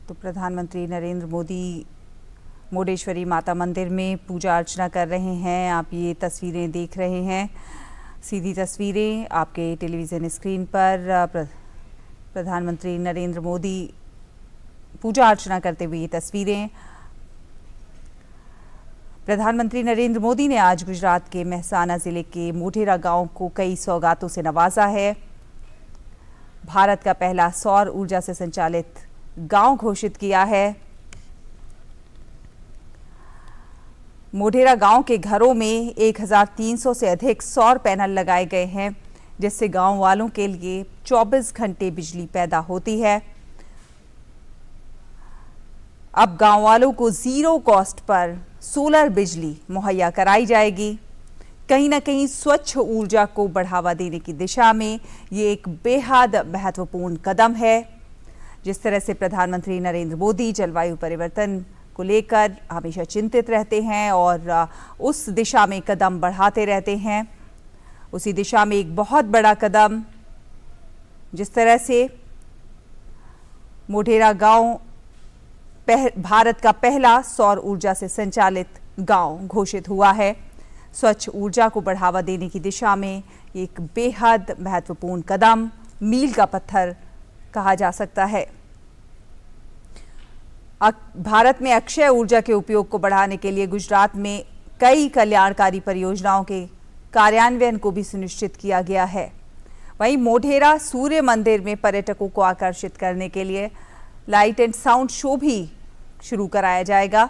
तो प्रधानमंत्री नरेंद्र मोदी मुंडेश्वरी माता मंदिर में पूजा अर्चना कर रहे हैं। आप ये तस्वीरें देख रहे हैं, सीधी तस्वीरें आपके टेलीविज़न स्क्रीन पर प्रधानमंत्री नरेंद्र मोदी पूजा अर्चना करते हुए ये तस्वीरें। प्रधानमंत्री नरेंद्र मोदी ने आज गुजरात के मेहसाना जिले के मोढेरा गांव को कई सौगातों से नवाजा है। भारत का पहला सौर ऊर्जा से संचालित गांव घोषित किया है। मोढेरा गांव के घरों में 1300 से अधिक सौर पैनल लगाए गए हैं, जिससे गांव वालों के लिए 24 घंटे बिजली पैदा होती है। अब गांव वालों को जीरो कॉस्ट पर सोलर बिजली मुहैया कराई जाएगी। कहीं ना कहीं स्वच्छ ऊर्जा को बढ़ावा देने की दिशा में ये एक बेहद महत्वपूर्ण कदम है। जिस तरह से प्रधानमंत्री नरेंद्र मोदी जलवायु परिवर्तन को लेकर हमेशा चिंतित रहते हैं और उस दिशा में कदम बढ़ाते रहते हैं, उसी दिशा में एक बहुत बड़ा कदम जिस तरह से मोढेरा गांव भारत का पहला सौर ऊर्जा से संचालित गांव घोषित हुआ है। स्वच्छ ऊर्जा को बढ़ावा देने की दिशा में एक बेहद महत्वपूर्ण कदम, मील का पत्थर कहा जा सकता है। भारत में अक्षय ऊर्जा के उपयोग को बढ़ाने के लिए गुजरात में कई कल्याणकारी परियोजनाओं के कार्यान्वयन को भी सुनिश्चित किया गया है। वहीं मोढेरा सूर्य मंदिर में पर्यटकों को आकर्षित करने के लिए लाइट एंड साउंड शो भी शुरू कराया जाएगा।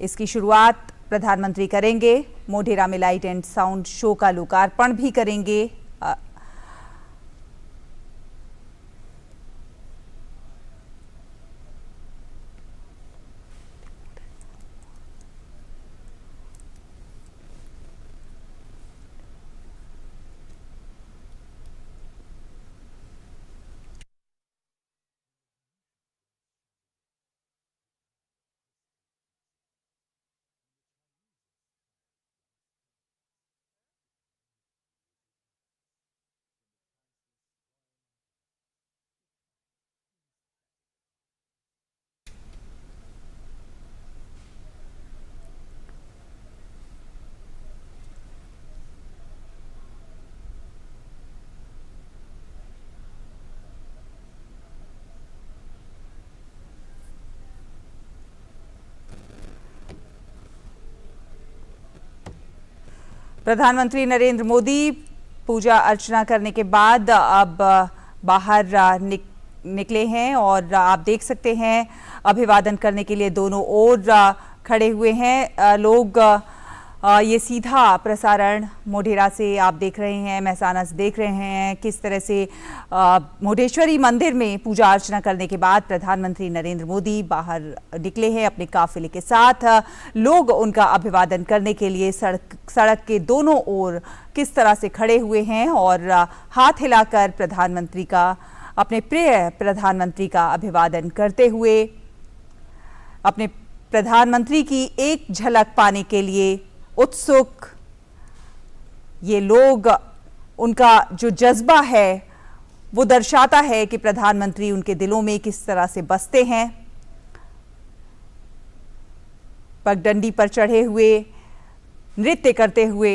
इसकी शुरुआत प्रधानमंत्री करेंगे। मोढेरा में लाइट एंड साउंड शो का लोकार्पण भी करेंगे। प्रधानमंत्री नरेंद्र मोदी पूजा अर्चना करने के बाद अब बाहर निकले हैं और आप देख सकते हैं अभिवादन करने के लिए दोनों ओर खड़े हुए हैं लोग। ये सीधा प्रसारण मोढेरा से आप देख रहे हैं, मेहसाना से देख रहे हैं किस तरह से मुंडेश्वरी मंदिर में पूजा अर्चना करने के बाद प्रधानमंत्री नरेंद्र मोदी बाहर निकले हैं अपने काफिले के साथ। लोग उनका अभिवादन करने के लिए सड़क के दोनों ओर किस तरह से खड़े हुए हैं और हाथ हिलाकर प्रधानमंत्री का, अपने प्रिय प्रधानमंत्री का अभिवादन करते हुए अपने प्रधानमंत्री की एक झलक पाने के लिए उत्सुक ये लोग। उनका जो जज्बा है वो दर्शाता है कि प्रधानमंत्री उनके दिलों में किस तरह से बसते हैं। पगडंडी पर चढ़े हुए, नृत्य करते हुए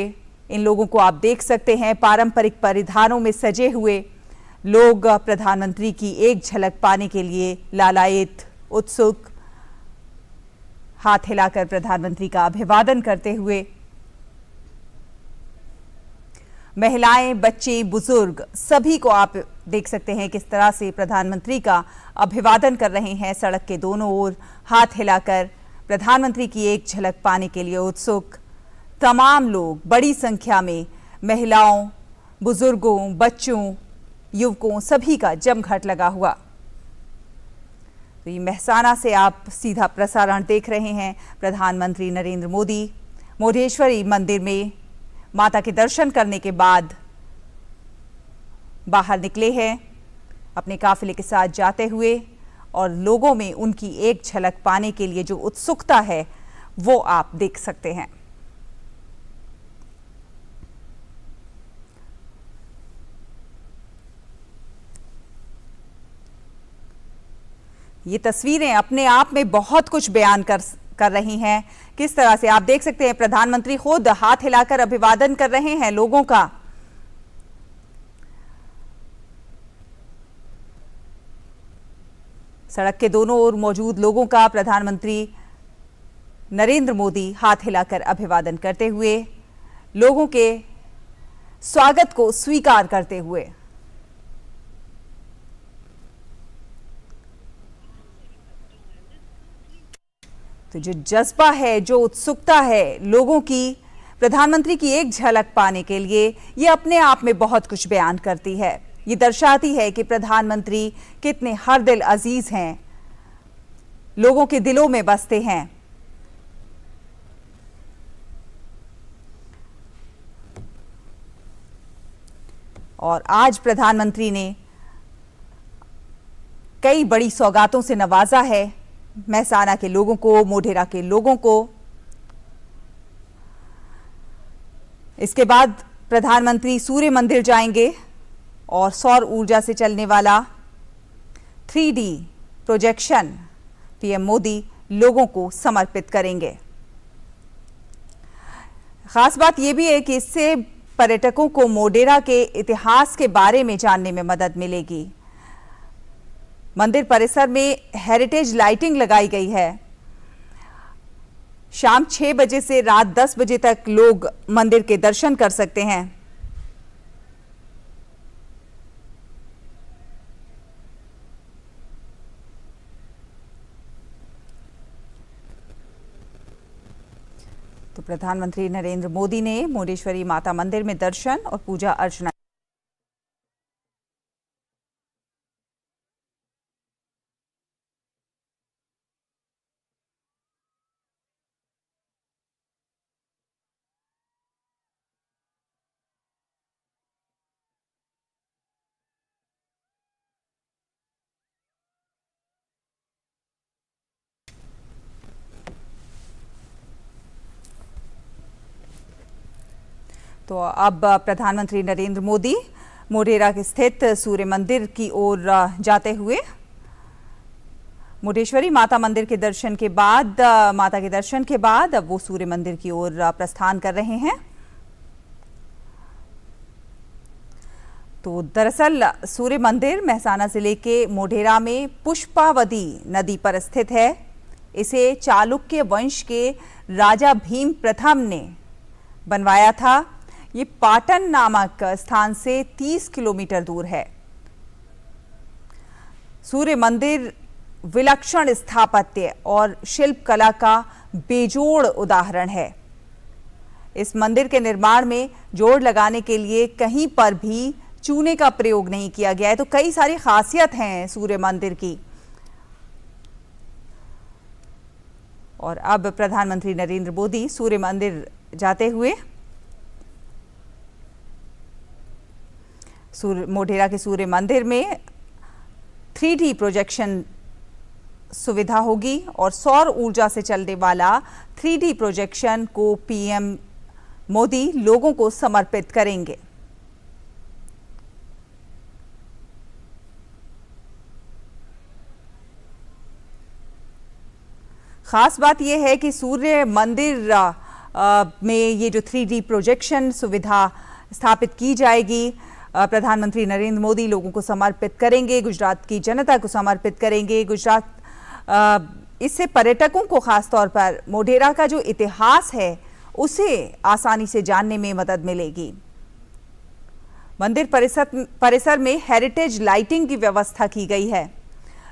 इन लोगों को आप देख सकते हैं। पारंपरिक परिधानों में सजे हुए लोग प्रधानमंत्री की एक झलक पाने के लिए लालायित, उत्सुक, हाथ हिलाकर प्रधानमंत्री का अभिवादन करते हुए। महिलाएं, बच्चे, बुजुर्ग सभी को आप देख सकते हैं किस तरह से प्रधानमंत्री का अभिवादन कर रहे हैं। सड़क के दोनों ओर हाथ हिलाकर प्रधानमंत्री की एक झलक पाने के लिए उत्सुक तमाम लोग, बड़ी संख्या में महिलाओं, बुजुर्गों, बच्चों, युवकों सभी का जमघट लगा हुआ। तो ये मेहसाना से आप सीधा प्रसारण देख रहे हैं। प्रधानमंत्री नरेंद्र मोदी मुंडेश्वरी मंदिर में माता के दर्शन करने के बाद बाहर निकले हैं अपने काफिले के साथ जाते हुए, और लोगों में उनकी एक झलक पाने के लिए जो उत्सुकता है वो आप देख सकते हैं। ये तस्वीरें अपने आप में बहुत कुछ बयान कर रही हैं। किस तरह से आप देख सकते हैं प्रधानमंत्री खुद हाथ हिलाकर अभिवादन कर रहे हैं लोगों का। सड़क के दोनों ओर मौजूद लोगों का प्रधानमंत्री नरेंद्र मोदी हाथ हिलाकर अभिवादन करते हुए, लोगों के स्वागत को स्वीकार करते हुए। तो जो जज्बा है, जो उत्सुकता है लोगों की प्रधानमंत्री की एक झलक पाने के लिए, ये अपने आप में बहुत कुछ बयान करती है। ये दर्शाती है कि प्रधानमंत्री कितने हर दिल अजीज हैं, लोगों के दिलों में बसते हैं। और आज प्रधानमंत्री ने कई बड़ी सौगातों से नवाजा है मेहसाना के लोगों को, मोढेरा के लोगों को। इसके बाद प्रधानमंत्री सूर्य मंदिर जाएंगे और सौर ऊर्जा से चलने वाला 3D प्रोजेक्शन पीएम मोदी लोगों को समर्पित करेंगे। खास बात यह भी है कि इससे पर्यटकों को मोढेरा के इतिहास के बारे में जानने में मदद मिलेगी। मंदिर परिसर में हेरिटेज लाइटिंग लगाई गई है। शाम 6 बजे से रात 10 बजे तक लोग मंदिर के दर्शन कर सकते हैं। तो प्रधानमंत्री नरेंद्र मोदी ने मुंडेश्वरी माता मंदिर में दर्शन और पूजा अर्चना। तो अब प्रधानमंत्री नरेंद्र मोदी मोढेरा के स्थित सूर्य मंदिर की ओर जाते हुए मुंडेश्वरी माता मंदिर के दर्शन के बाद, माता के दर्शन के बाद अब वो सूर्य मंदिर की ओर प्रस्थान कर रहे हैं। तो दरअसल सूर्य मंदिर मेहसाना जिले के मोढेरा में पुष्पावती नदी पर स्थित है। इसे चालुक्य वंश के राजा भीम प्रथम ने बनवाया था। ये पाटन नामक स्थान से 30 किलोमीटर दूर है। सूर्य मंदिर विलक्षण स्थापत्य और शिल्प कला का बेजोड़ उदाहरण है। इस मंदिर के निर्माण में जोड़ लगाने के लिए कहीं पर भी चूने का प्रयोग नहीं किया गया है। तो कई सारी खासियत हैं सूर्य मंदिर की। और अब प्रधानमंत्री नरेंद्र मोदी सूर्य मंदिर जाते हुए मोढेरा के सूर्य मंदिर में 3D प्रोजेक्शन सुविधा होगी और सौर ऊर्जा से चलने वाला 3D प्रोजेक्शन को पीएम मोदी लोगों को समर्पित करेंगे। खास बात यह है कि सूर्य मंदिर में ये जो 3D प्रोजेक्शन सुविधा स्थापित की जाएगी, प्रधानमंत्री नरेंद्र मोदी लोगों को समर्पित करेंगे, गुजरात की जनता को समर्पित करेंगे। गुजरात इससे पर्यटकों को खास तौर पर मोढेरा का जो इतिहास है उसे आसानी से जानने में मदद मिलेगी। मंदिर परिसर में हेरिटेज लाइटिंग की व्यवस्था की गई है।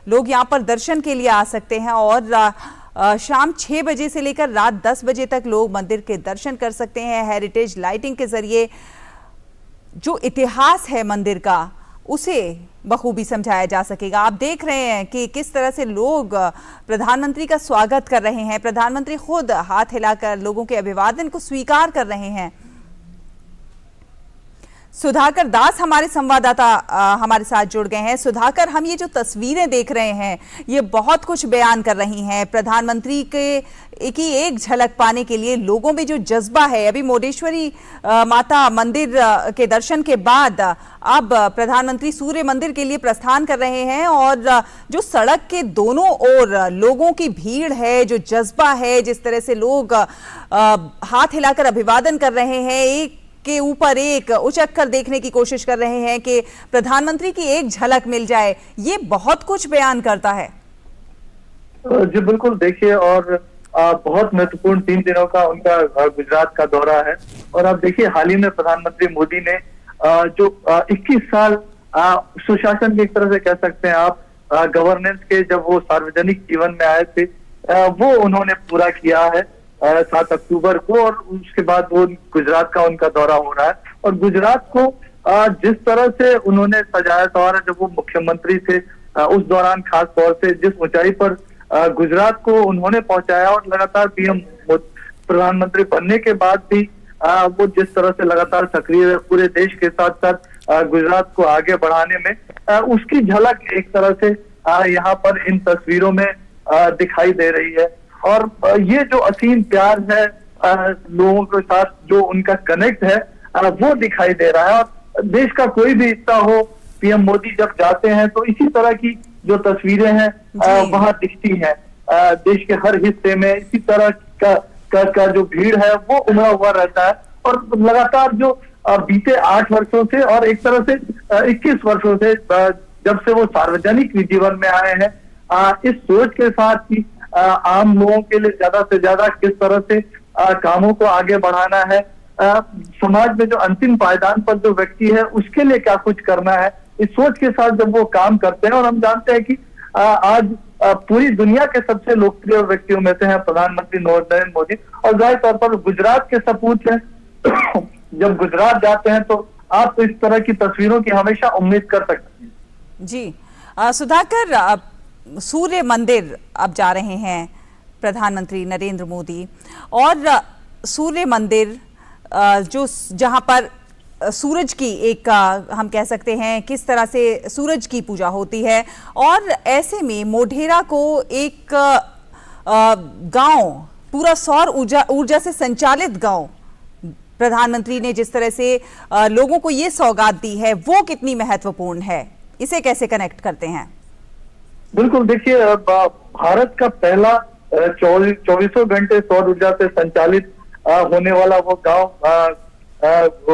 लोग यहां पर दर्शन के लिए आ सकते हैं और शाम 6 बजे से लेकर रात 10 बजे तक लोग मंदिर के दर्शन कर सकते हैं। हेरिटेज लाइटिंग के जरिए जो इतिहास है मंदिर का उसे बखूबी समझाया जा सकेगा। आप देख रहे हैं कि किस तरह से लोग प्रधानमंत्री का स्वागत कर रहे हैं। प्रधानमंत्री खुद हाथ हिलाकर लोगों के अभिवादन को स्वीकार कर रहे हैं। सुधाकर दास हमारे संवाददाता हमारे साथ जुड़ गए हैं। सुधाकर, हम ये जो तस्वीरें देख रहे हैं ये बहुत कुछ बयान कर रही हैं। प्रधानमंत्री की एक झलक पाने के लिए लोगों में जो जज्बा है, अभी मोडेश्वरी माता मंदिर के दर्शन के बाद अब प्रधानमंत्री सूर्य मंदिर के लिए प्रस्थान कर रहे हैं और जो सड़क के दोनों ओर लोगों की भीड़ है, जो जज्बा है, जिस तरह से लोग हाथ हिलाकर अभिवादन कर रहे हैं, एक के ऊपर एक उचक कर देखने की कोशिश कर रहे हैं कि प्रधानमंत्री की एक झलक मिल जाए, ये बहुत कुछ बयान करता है। जी बिल्कुल, देखिए, और बहुत महत्वपूर्ण 3 दिनों का उनका गुजरात का दौरा है। और आप देखिए, हाल ही में प्रधानमंत्री मोदी ने जो 21 साल सुशासन की एक तरह से कह सकते हैं आप, गवर्नेंस के, जब वो सार्वजनिक जीवन में आए थे, वो उन्होंने पूरा किया है 7 अक्टूबर को। और उसके बाद वो गुजरात का उनका दौरा हो रहा है। और गुजरात को जिस तरह से उन्होंने सजाया सवारा जब वो मुख्यमंत्री थे, उस दौरान खास तौर से जिस ऊंचाई पर गुजरात को उन्होंने पहुंचाया, और लगातार पीएम प्रधानमंत्री बनने के बाद भी वो जिस तरह से लगातार सक्रिय पूरे देश के साथ साथ गुजरात को आगे बढ़ाने में, उसकी झलक एक तरह से यहाँ पर इन तस्वीरों में दिखाई दे रही है। और ये जो असीम प्यार है लोगों के साथ, जो उनका कनेक्ट है, वो दिखाई दे रहा है। और देश का कोई भी हिस्सा हो, पीएम मोदी जब जाते हैं तो इसी तरह की जो तस्वीरें हैं वहां दिखती हैं। देश के हर हिस्से में इसी तरह का जो भीड़ है वो उमड़ा हुआ रहता है। और लगातार जो बीते 8 वर्षों से और एक तरह से 21 वर्षों से, जब से वो सार्वजनिक जीवन में आए हैं, इस सोच के साथ कि आम लोगों के लिए ज्यादा से ज्यादा किस तरह से कामों को आगे बढ़ाना है, समाज में जो अंतिम पायदान पर जो व्यक्ति है उसके लिए क्या कुछ करना है, इस सोच के साथ जब वो काम करते हैं। और हम जानते हैं कि आज पूरी दुनिया के सबसे लोकप्रिय व्यक्तियों में से हैं प्रधानमंत्री नरेंद्र मोदी, और जाहिर तौर पर गुजरात के सपूत हैं। जब गुजरात जाते हैं तो आप इस तरह की तस्वीरों की हमेशा उम्मीद कर सकते हैं। जी सुधाकर, सूर्य मंदिर अब जा रहे हैं प्रधानमंत्री नरेंद्र मोदी, और सूर्य मंदिर जो जहां पर सूरज की एक हम कह सकते हैं किस तरह से सूरज की पूजा होती है, और ऐसे में मोढेरा को एक गांव, पूरा सौर ऊर्जा से संचालित गांव, प्रधानमंत्री ने जिस तरह से लोगों को ये सौगात दी है, वो कितनी महत्वपूर्ण है, इसे कैसे कनेक्ट करते हैं? बिल्कुल, देखिए, भारत का पहला 24 घंटे सौर ऊर्जा से संचालित होने वाला वो गांव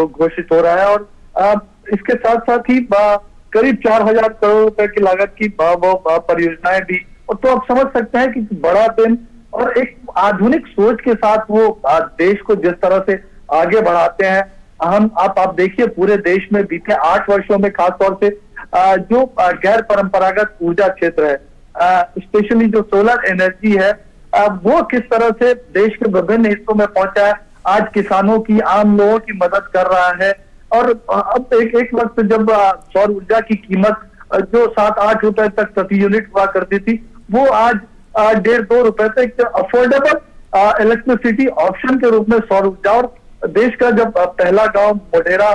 घोषित हो रहा है। और इसके साथ साथ ही करीब 4000 करोड़ रुपए की लागत की परियोजनाएं भी। और तो आप समझ सकते हैं कि बड़ा दिन और एक आधुनिक सोच के साथ वो देश को जिस तरह से आगे बढ़ाते हैं। आप देखिए, पूरे देश में बीते 8 वर्षों में खासतौर से जो गैर परंपरागत ऊर्जा क्षेत्र है, स्पेशली जो सोलर एनर्जी है, वो किस तरह से देश के विभिन्न हिस्सों में पहुंचा है, आज किसानों की, आम लोगों की मदद कर रहा है। और अब एक वक्त जब सौर ऊर्जा की कीमत जो 7-8 रुपए तक प्रति यूनिट हुआ करती थी, वो आज 1.5-2 रुपए तक अफोर्डेबल इलेक्ट्रिसिटी ऑप्शन के रूप में सौर ऊर्जा। और देश का जब पहला गांव मोढेरा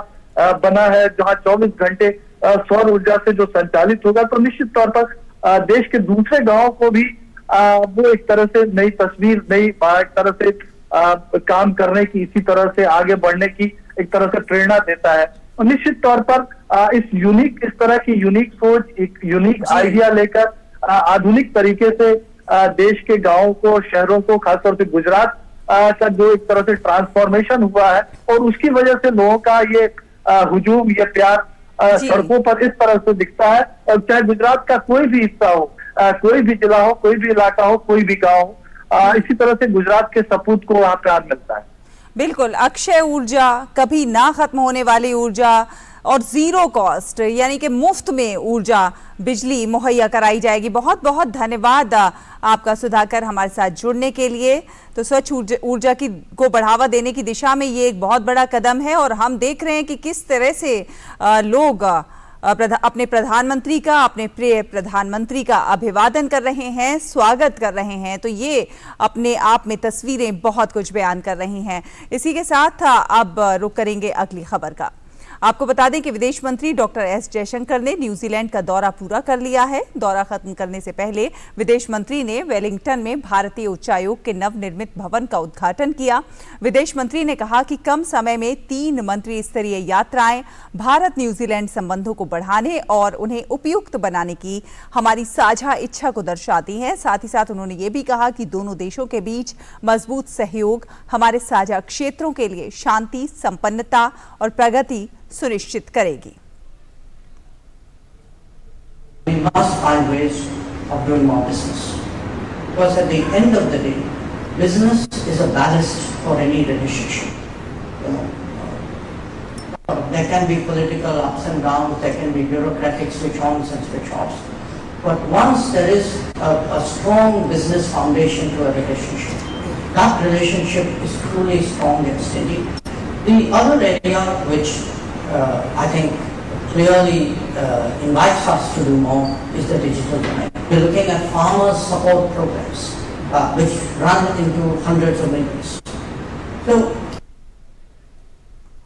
बना है जहां 24 घंटे सौर ऊर्जा से जो संचालित होगा, तो निश्चित तौर पर देश के दूसरे गांवों को भी वो एक तरह से नई तस्वीर, नई एक तरह से काम करने की, इसी तरह से आगे बढ़ने की एक तरह से प्रेरणा देता है। और निश्चित तौर पर इस तरह की यूनिक सोच, एक यूनिक आइडिया लेकर आधुनिक तरीके से देश के गांवों को, शहरों को, खासतौर से गुजरात का जो एक तरह से ट्रांसफॉर्मेशन हुआ है, और उसकी वजह से लोगों का ये हुजूम, ये प्यार सड़कों पर इस तरह से दिखता है। और चाहे गुजरात का कोई भी हिस्सा हो, कोई भी जिला हो, कोई भी इलाका हो, कोई भी गांव हो, इसी तरह से गुजरात के सपूत को वहां प्यार मिलता है। बिल्कुल, अक्षय ऊर्जा, कभी ना खत्म होने वाली ऊर्जा, और जीरो कॉस्ट यानी कि मुफ्त में ऊर्जा, बिजली मुहैया कराई जाएगी। बहुत बहुत धन्यवाद आपका सुधाकर, हमारे साथ जुड़ने के लिए। तो स्वच्छ ऊर्जा को बढ़ावा देने की दिशा में ये एक बहुत बड़ा कदम है, और हम देख रहे हैं कि किस तरह से लोग अपने प्रधानमंत्री का, अपने प्रिय प्रधानमंत्री का अभिवादन कर रहे हैं, स्वागत कर रहे हैं। तो ये अपने आप में तस्वीरें बहुत कुछ बयान कर रही हैं। इसी के साथ अब रुख करेंगे अगली खबर का। आपको बता दें कि विदेश मंत्री डॉक्टर एस जयशंकर ने न्यूजीलैंड का दौरा पूरा कर लिया है। दौरा खत्म करने से पहले विदेश मंत्री ने वेलिंगटन में भारतीय उच्चायोग के नवनिर्मित भवन का उद्घाटन किया। विदेश मंत्री ने कहा कि कम समय में 3 मंत्री स्तरीय यात्राएं भारत न्यूजीलैंड संबंधों को बढ़ाने और उन्हें उपयुक्त बनाने की हमारी साझा इच्छा को दर्शाती हैं। साथ ही साथ उन्होंने ये भी कहा कि दोनों देशों के बीच मजबूत सहयोग हमारे साझा क्षेत्रों के लिए शांति, संपन्नता और प्रगति सुनिश्चित करेगी। We must find ways of doing more business, because at the end of the day, business is a ballast for any relationship. You know, there can be political ups and downs, there can be bureaucratic switch-ons and switch-offs, but once there is a strong business foundation to a relationship, that relationship is truly strong and steady. The other area which I think clearly invites us to do more is the digital domain. We're looking at farmers support programs which run into hundreds of millions. So,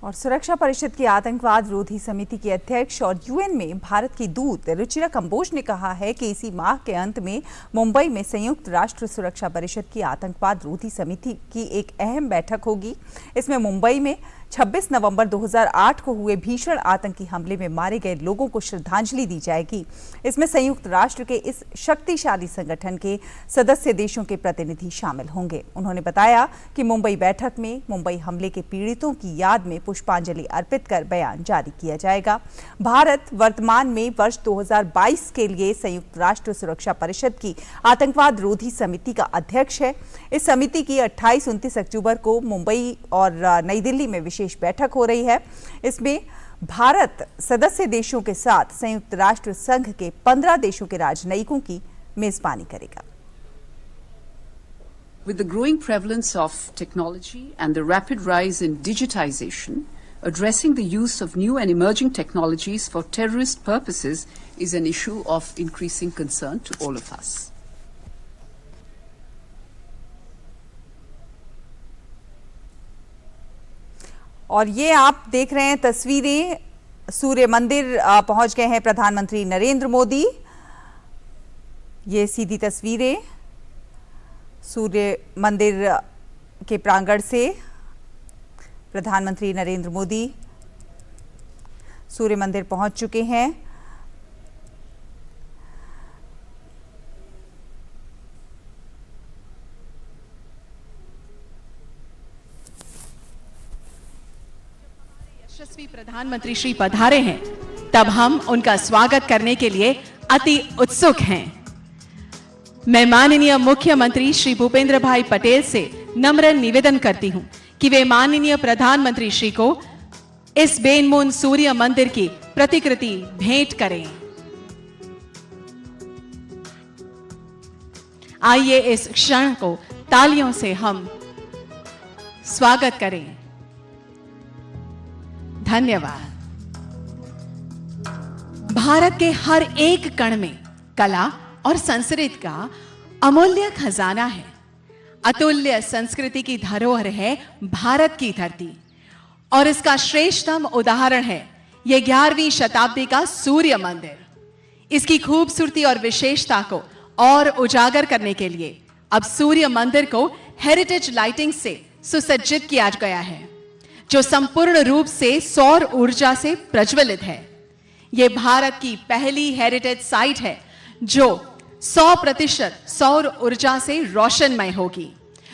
और सुरक्षा परिषद की आतंकवाद विरोधी समिति की अध्यक्ष और यूएन में भारत की दूत रुचिरा कंबोज ने कहा है कि इसी माह के अंत में मुंबई में संयुक्त राष्ट्र सुरक्षा परिषद की आतंकवाद विरोधी समिति की एक अहम बैठक होगी। इसमें मुंबई में 26 नवंबर 2008 को हुए भीषण आतंकी हमले में मारे गए लोगों को श्रद्धांजलि दी जाएगी। इसमें संयुक्त राष्ट्र के इस शक्तिशाली संगठन के सदस्य देशों के प्रतिनिधि शामिल होंगे। उन्होंने बताया कि मुंबई बैठक में मुंबई हमले के पीड़ितों की याद में पुष्पांजलि अर्पित कर बयान जारी किया जाएगा। भारत वर्तमान में वर्ष 2022 के लिए संयुक्त राष्ट्र सुरक्षा परिषद की आतंकवाद विरोधी समिति का अध्यक्ष है। इस समिति की 28-29 अक्टूबर को मुंबई और नई दिल्ली में विशेष बैठक हो रही है। इसमें भारत सदस्य देशों के साथ संयुक्त राष्ट्र संघ के 15 देशों के राजनयिकों की मेजबानी करेगा। With the growing prevalence of technology and the rapid rise in digitization, addressing the use of new and emerging technologies for terrorist purposes is an issue of increasing concern to all of us. और ये आप देख रहे हैं तस्वीरें, सूर्य मंदिर पहुंच गए हैं प्रधानमंत्री नरेंद्र मोदी। ये सीधी तस्वीरें सूर्य मंदिर के प्रांगण से प्रधानमंत्री नरेंद्र मोदी सूर्य मंदिर पहुंच चुके हैं। यशस्वी प्रधानमंत्री श्री पधारे हैं, तब हम उनका स्वागत करने के लिए अति उत्सुक हैं। मैं माननीय मुख्यमंत्री श्री भूपेंद्र भाई पटेल से नम्र निवेदन करती हूं कि वे माननीय प्रधानमंत्री श्री को इस बेनमून सूर्य मंदिर की प्रतिकृति भेंट करें। आइए इस क्षण को तालियों से हम स्वागत करें। धन्यवाद। भारत के हर एक कण में कला और संस्कृति का अमूल्य खजाना है। अतुल्य संस्कृति की धरोहर है भारत की धरती, और इसका श्रेष्ठतम उदाहरण है यह 11वीं शताब्दी का सूर्य मंदिर। इसकी खूबसूरती और विशेषता को और उजागर करने के लिए अब सूर्य मंदिर को हेरिटेज लाइटिंग से सुसज्जित किया गया है, जो संपूर्ण रूप से सौर ऊर्जा से प्रज्वलित है। यह भारत की पहली हेरिटेज साइट है जो 100% सौर ऊर्जा से रोशनमय होगी।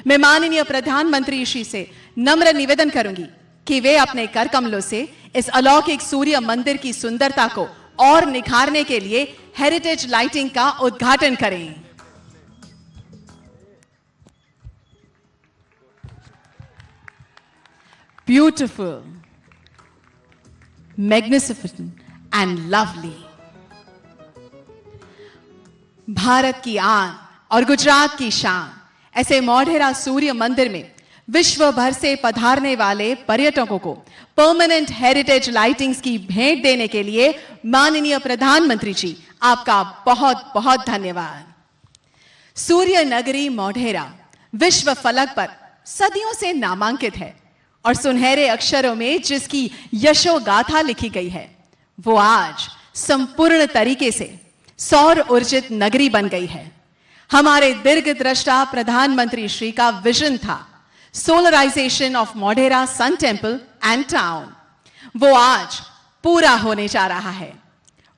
मैं माननीय प्रधानमंत्री श्री से नम्र निवेदन करूंगी कि वे अपने कर कमलों से इस अलौकिक सूर्य मंदिर की सुंदरता को और निखारने के लिए हेरिटेज लाइटिंग का उद्घाटन करें। Beautiful, magnificent and lovely. Bharat की आन और गुजरात की शान, ऐसे मोढेरा सूर्य मंदिर में विश्व भर से पधारने वाले पर्यटकों को परमानेंट हेरिटेज लाइटिंग्स की भेंट देने के लिए माननीय प्रधानमंत्री जी आपका बहुत बहुत धन्यवाद। सूर्य नगरी मोढेरा विश्व फलक पर सदियों से नामांकित है और सुनहरे अक्षरों में जिसकी यशोगाथा लिखी गई है, वो आज संपूर्ण तरीके से सौर ऊर्जित नगरी बन गई है। हमारे दीर्घदृष्टा प्रधानमंत्री श्री का विजन था solarisation of Modhera sun temple and town. वो आज पूरा होने जा रहा है।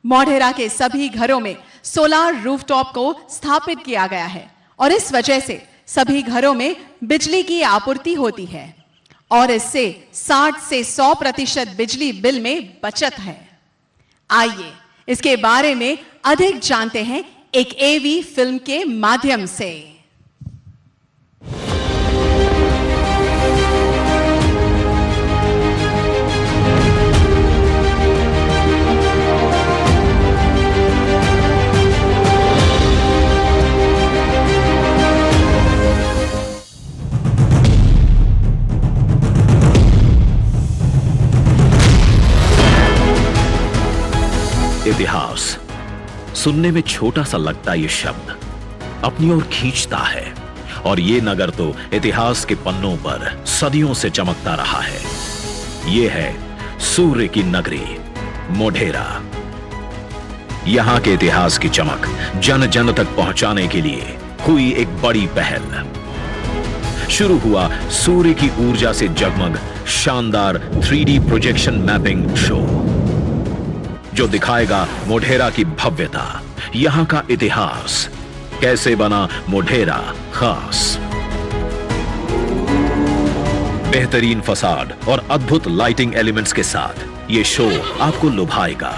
मोढेरा के सभी घरों में सोलार रूफटॉप को स्थापित किया गया है और इस वजह से सभी घरों में बिजली की आपूर्ति होती है और इससे 60 से 100% बिजली बिल में बचत है। आइए इसके बारे में अधिक जानते हैं एक एवी फिल्म के माध्यम से। इतिहास सुनने में छोटा सा लगता ये शब्द अपनी ओर खींचता है और ये नगर तो इतिहास के पन्नों पर सदियों से चमकता रहा है। ये है सूर्य की नगरी मोढेरा। यहां के इतिहास की चमक जन जन तक पहुंचाने के लिए हुई एक बड़ी पहल। शुरू हुआ सूर्य की ऊर्जा से जगमग शानदार 3D प्रोजेक्शन मैपिंग शो जो दिखाएगा मोढेरा की भव्यता, यहां का इतिहास, कैसे बना मोढेरा खास। बेहतरीन फसाड और अद्भुत लाइटिंग एलिमेंट्स के साथ यह शो आपको लुभाएगा।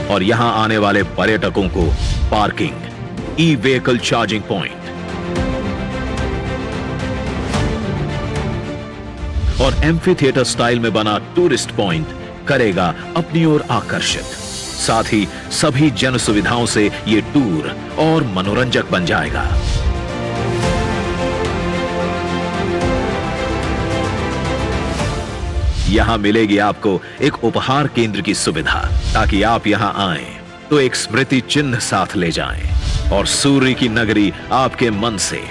और यहां आने वाले पर्यटकों को parking, e vehicle charging point और एम्फी थिएटर स्टाइल में बना टूरिस्ट पॉइंट करेगा अपनी ओर आकर्षित। साथ ही सभी जन सुविधाओं से यह टूर और मनोरंजक बन जाएगा। यहां मिलेगी आपको एक उपहार केंद्र की सुविधा ताकि आप यहां आएं तो एक स्मृति चिन्ह साथ ले जाएं और सूर्य की नगरी आपके मन से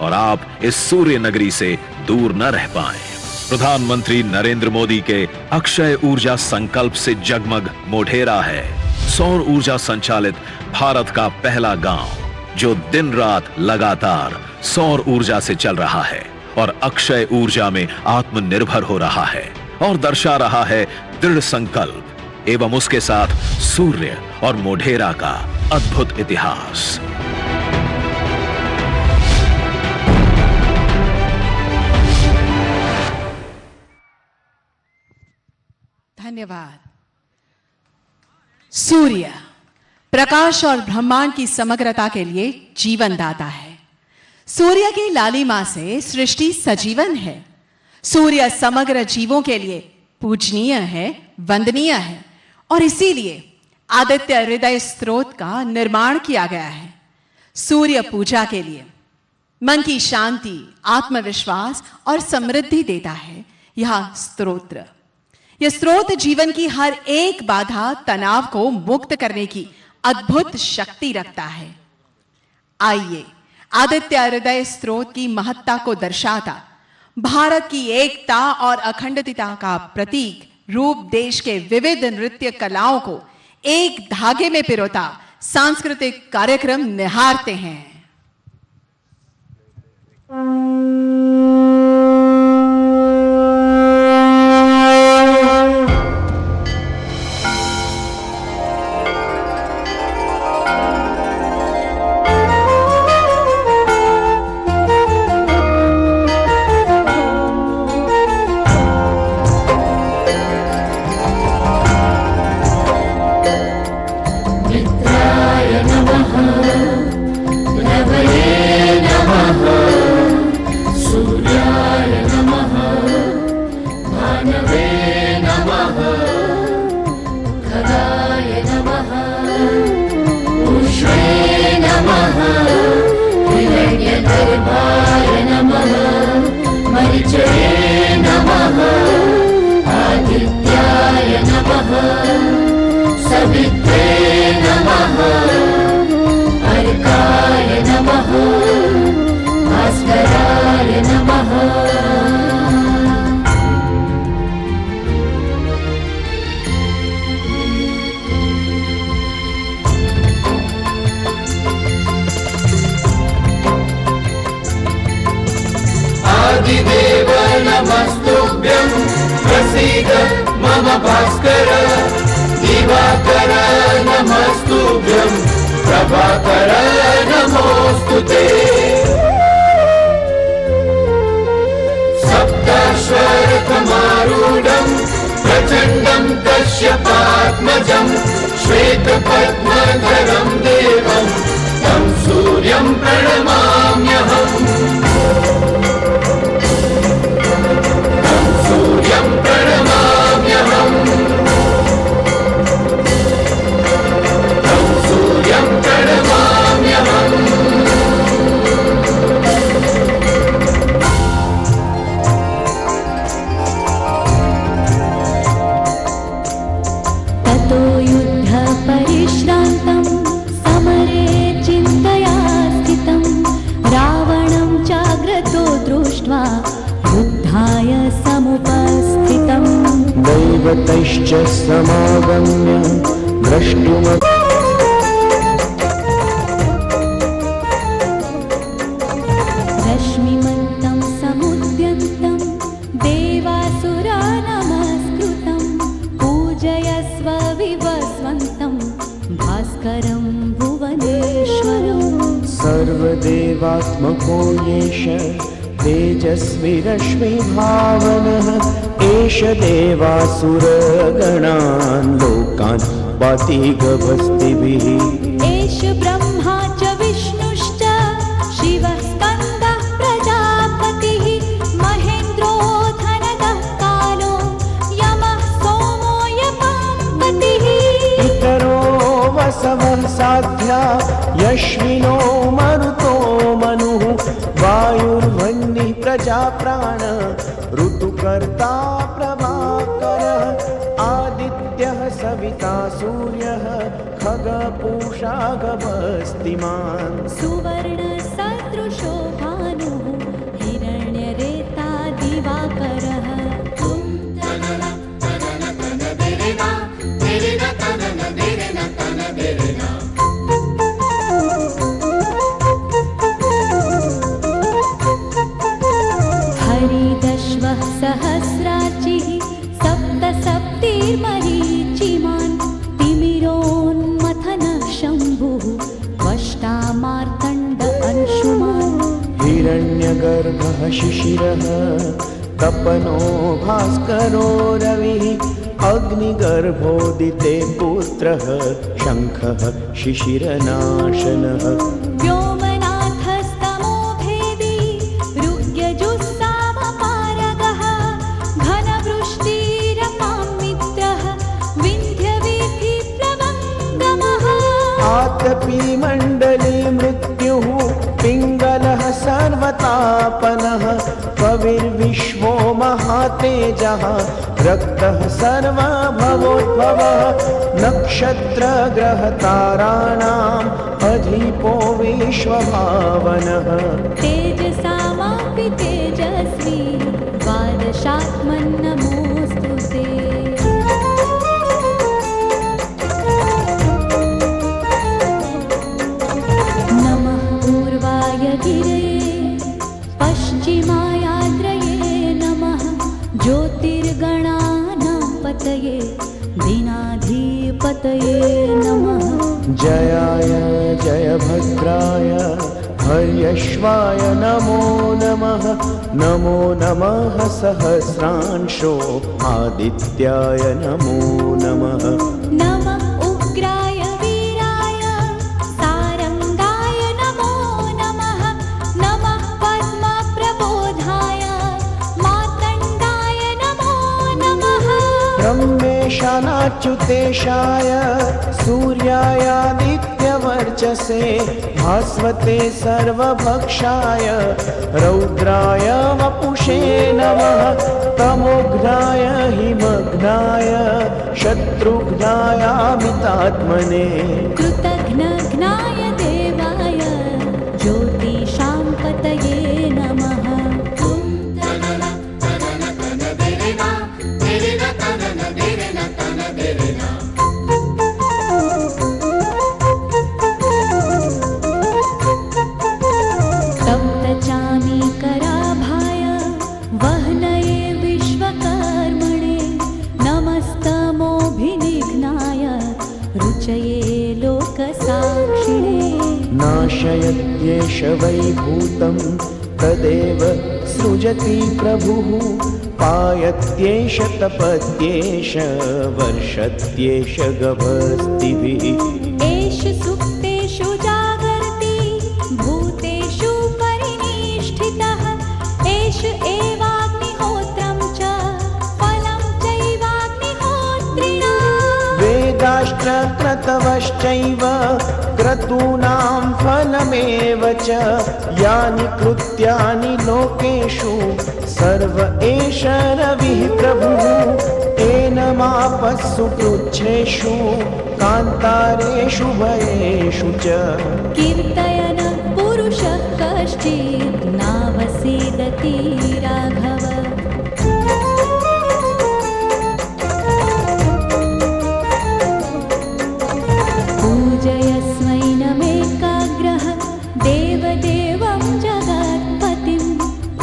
और आप इस सूर्य नगरी से दूर न रह पाएं। प्रधानमंत्री नरेंद्र मोदी के अक्षय ऊर्जा संकल्प से जगमग मोढेरा है सौर ऊर्जा संचालित भारत का पहला गांव जो दिन रात लगातार सौर ऊर्जा से चल रहा है और अक्षय ऊर्जा में आत्मनिर्भर हो रहा है और दर्शा रहा है दृढ़ संकल्प एवं उसके साथ सूर्य और मोढेरा का अद्भुत इतिहास। धन्यवाद। सूर्य प्रकाश और ब्रह्मांड की समग्रता के लिए जीवन दाता है। सूर्य की लालिमा से सृष्टि सजीवन है। सूर्य समग्र जीवों के लिए पूजनीय है, वंदनीय है और इसीलिए आदित्य हृदय स्त्रोत का निर्माण किया गया है। सूर्य पूजा के लिए मन की शांति, आत्मविश्वास और समृद्धि देता है यह स्तोत्र। यह स्रोत जीवन की हर एक बाधा, तनाव को मुक्त करने की अद्भुत शक्ति रखता है। आइए आदित्य हृदय स्रोत की महत्ता को दर्शाता भारत की एकता और अखंडता का प्रतीक रूप देश के विविध नृत्य कलाओं को एक धागे में पिरोता सांस्कृतिक कार्यक्रम निहारते हैं। भास्कराय नमः। आदिदेव नमस्तुभ्यं प्रसीद मम भास्कर। दिवाकर नमस्तुभ्यं प्रभाकर नमोस्तुते। सप्ताश्वरथमारूढं प्रचण्डं कश्यपात्मजं श्वेतपद्मधरं देवं तं सूर्यं प्रणमाम्यहम्। सूर्यं प्रणमाम्यहम्। सूर्यं प्रणमाम्यहम्। ततो युद्ध परिश्रान्तं समरे चिन्तया स्थितं रावणं चाग्रतो दृष्ट्वा युद्धाय समुपस्थितम्। दैवतैश्च समागम्य द्रष्टुम रश्मिमन्तं समुद्यन्तं देवासुरा नमस्कृतं पूजयस्व विवस्वन्तं भास्करं भुवनेश्वरम्। सर्वदेवात्मको येष तेजस्वी रश्मिभावनः एष देवासुरगणान् लोकान् पाति गभस्तिभिः। एष ब्रह्मा च विष्णुश्च शिवः स्कन्दः प्रजापतिः महेन्द्रो धनदः कालो यमः सोमो यमापतिः। पितरो वसवः साध्या यश्विनो मरुतो मनुः वायुर्वह्निः प्रजाप्राण ऋतुकर्ता प्रभाकरः आदित्यः सविता सूर्यः खगपूषा गभस्तिमान्। सुवर्णसदृशो भानुः हिरण्यरेता दिवाकरः। हरिदश्वः सहस्राचिः सप्तसप्तिर्मरीचिमान् तिमिरोन्मथनः शम्भुः त्वष्टामार्तण्ड अंशुमान्। हिरण्यगर्भः शिशिरः तपनो भास्करो रविः अग्निगर्भोदिते पुत्रः शङ्खः शिशिरनाशनः। व्योमनाथस्तमो भेदी ऋग्यजुस्सामपारगः घनवृष्टिरपां मित्रः विन्ध्यवीथिप्लवङ्गमः। आतपी मण्डली मृत्युः पिङ्गलः सर्वतापनः कविर्विश्वो महातेजः रक्तः सर्वभवोद्भवः नक्षत्रग्रहताराणाम् अधिपो विश्वभावनः। तेजसामापि तेजस्वी द्वादशात्मन्नमोऽस्तु ते। नमः पूर्वाय गिरये पश्चिमायाद्रये नमः ज्योतिर्गणानां पतये दीनाधिपतये नमः। जयाय जयभद्राय हर्यश्वाय नमो नमः। नमो नमः सहस्रांशो आदित्याय नमो नमः। नमः उग्राय वीराय सारंगाय नमो नमः। नमः पद्मप्रबोधाय मार्तण्डाय नमो नमः। ब्रह्मेशानाच्युतेशाय सूर्यायादित्यवर्चसे भास्वते सर्वभक्षाय रौद्राय वपुषे नमः। तमोघ्नाय हिमघ्नाय शत्रुघ्नायामितात्मने कृतघ्नघ्नाय देवाय ज्योतिषां पतये नमः। तदेव सृजति प्रभुः पायत्येष तपत्येष वर्षत्येष गभस्तिभिः एष सुप्तेषु जागर्ति भूतेषु परिनिष्ठितः एष एवाग्निहोत्रं च फलं चैवाग्निहोत्रिणा वेदाश्च क्रतवश्चैव क्रतूनां फलमेव च यानि कृत्यानि लोकेषु सर्व एष रविः प्रभुः एनमापस्सु पृच्छेषु कान्तारेषु भयेषु च कीर्तयन् पुरुषः कश्चित् नावसेदति राघव पूजयस्वैनमेकाग्रः देवदेवं जगत्पतिम्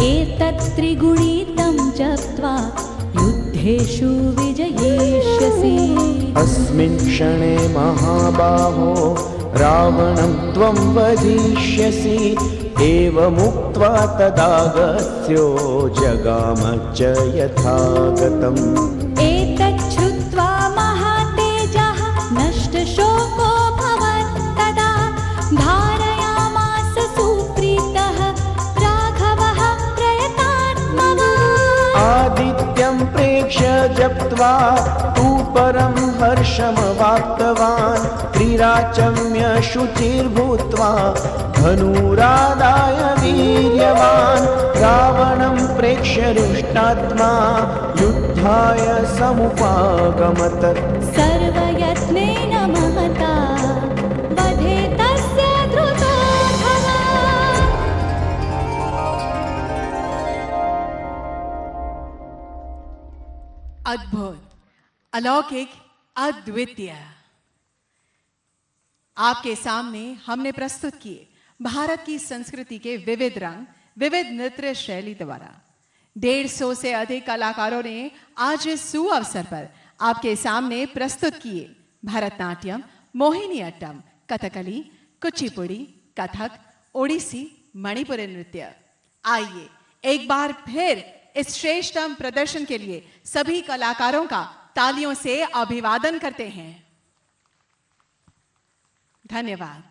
एतत् त्रिगुणितं जप्त्वा युद्धेषु विजयिष्यसि अस्मिन् क्षणे महाबाहो रावणं त्वं वधिष्यसि एवमुक्त्वा तदागत्यो जगाम च यथागतम् एतत् श्रुत्वा महातेजः नष्टशोको भवत्तदा धारयामास सुप्रीतः राघवः प्रयतात्मवान् आदित्यं प्रेक्ष्य जप्त्वा तु परं हर्षमवाप्तवान् त्रिराचम्य शुचिर्भूत्वा धनुरादाय वीर्यवान् रावणं प्रेक्ष्य रुष्टात्मा युद्धाय समुपागमत् सर्वयत्नेन महता वधे तस्य द्रुतो भवान् अद्भुत, अलौकिक, अद्वितीय। आपके सामने हमने प्रस्तुत किए भारत की संस्कृति के विविध रंग, विविध नृत्य शैली द्वारा 150 से अधिक कलाकारों ने आज इस सुअवसर पर आपके सामने प्रस्तुत किए भरतनाट्यम, मोहिनीअट्टम, कथकली, कुचिपुड़ी, कथक, ओडिसी, मणिपुरी नृत्य। आइए एक बार फिर इस श्रेष्ठतम प्रदर्शन के लिए सभी कलाकारों का तालियों से अभिवादन करते हैं। धन्यवाद।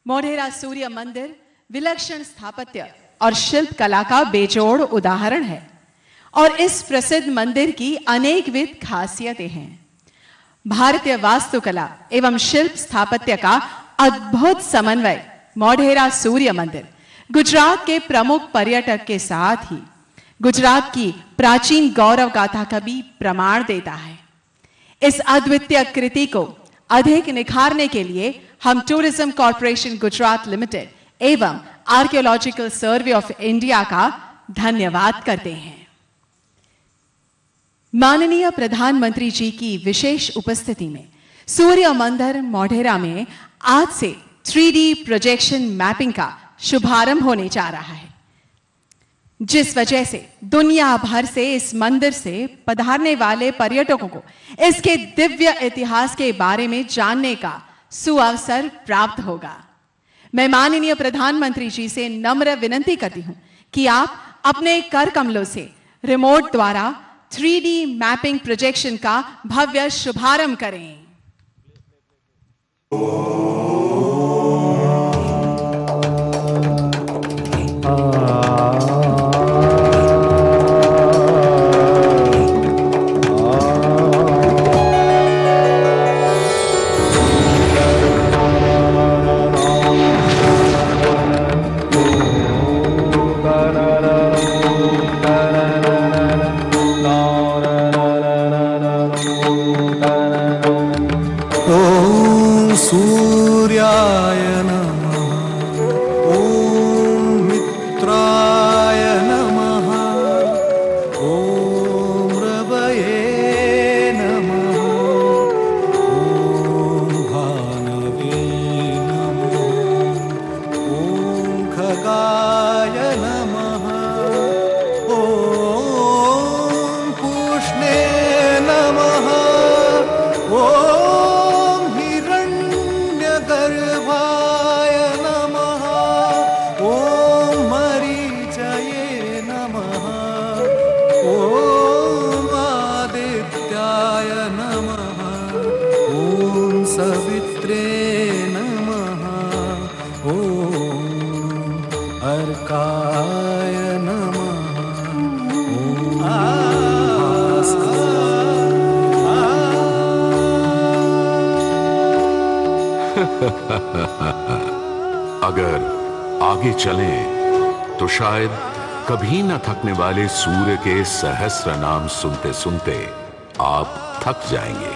मोढेरा सूर्य मंदिर विलक्षण स्थापत्य और शिल्प कला का बेजोड़ उदाहरण है और इस प्रसिद्ध मंदिर की अनेकविध खासियतें हैं। भारतीय वास्तुकला एवं शिल्प स्थापत्य का अद्भुत समन्वय मोढेरा सूर्य मंदिर गुजरात के प्रमुख पर्यटक के साथ ही गुजरात की प्राचीन गौरव गाथा का भी प्रमाण देता है। इस अद्वितीय कृति को अधिक निखारने के लिए हम टूरिज्म कॉर्पोरेशन गुजरात लिमिटेड एवं आर्कियोलॉजिकल सर्वे ऑफ इंडिया का धन्यवाद करते हैं। माननीय प्रधानमंत्री जी की विशेष उपस्थिति में सूर्य मंदिर मोढेरा में आज से 3D प्रोजेक्शन मैपिंग का शुभारंभ होने जा रहा है, जिस वजह से दुनिया भर से इस मंदिर से पधारने वाले पर्यटकों को इसके दिव्य इतिहास के बारे में जानने का सुअवसर प्राप्त होगा। मैं माननीय प्रधानमंत्री जी से नम्र विनती करती हूं कि आप अपने कर कमलों से रिमोट द्वारा 3D मैपिंग प्रोजेक्शन का भव्य शुभारंभ करें। सूर्याय नमः, ॐ मित्राय अर्काय नमः। अगर आगे चलें तो शायद कभी न थकने वाले सूर्य के सहस्र नाम सुनते सुनते आप थक जाएंगे।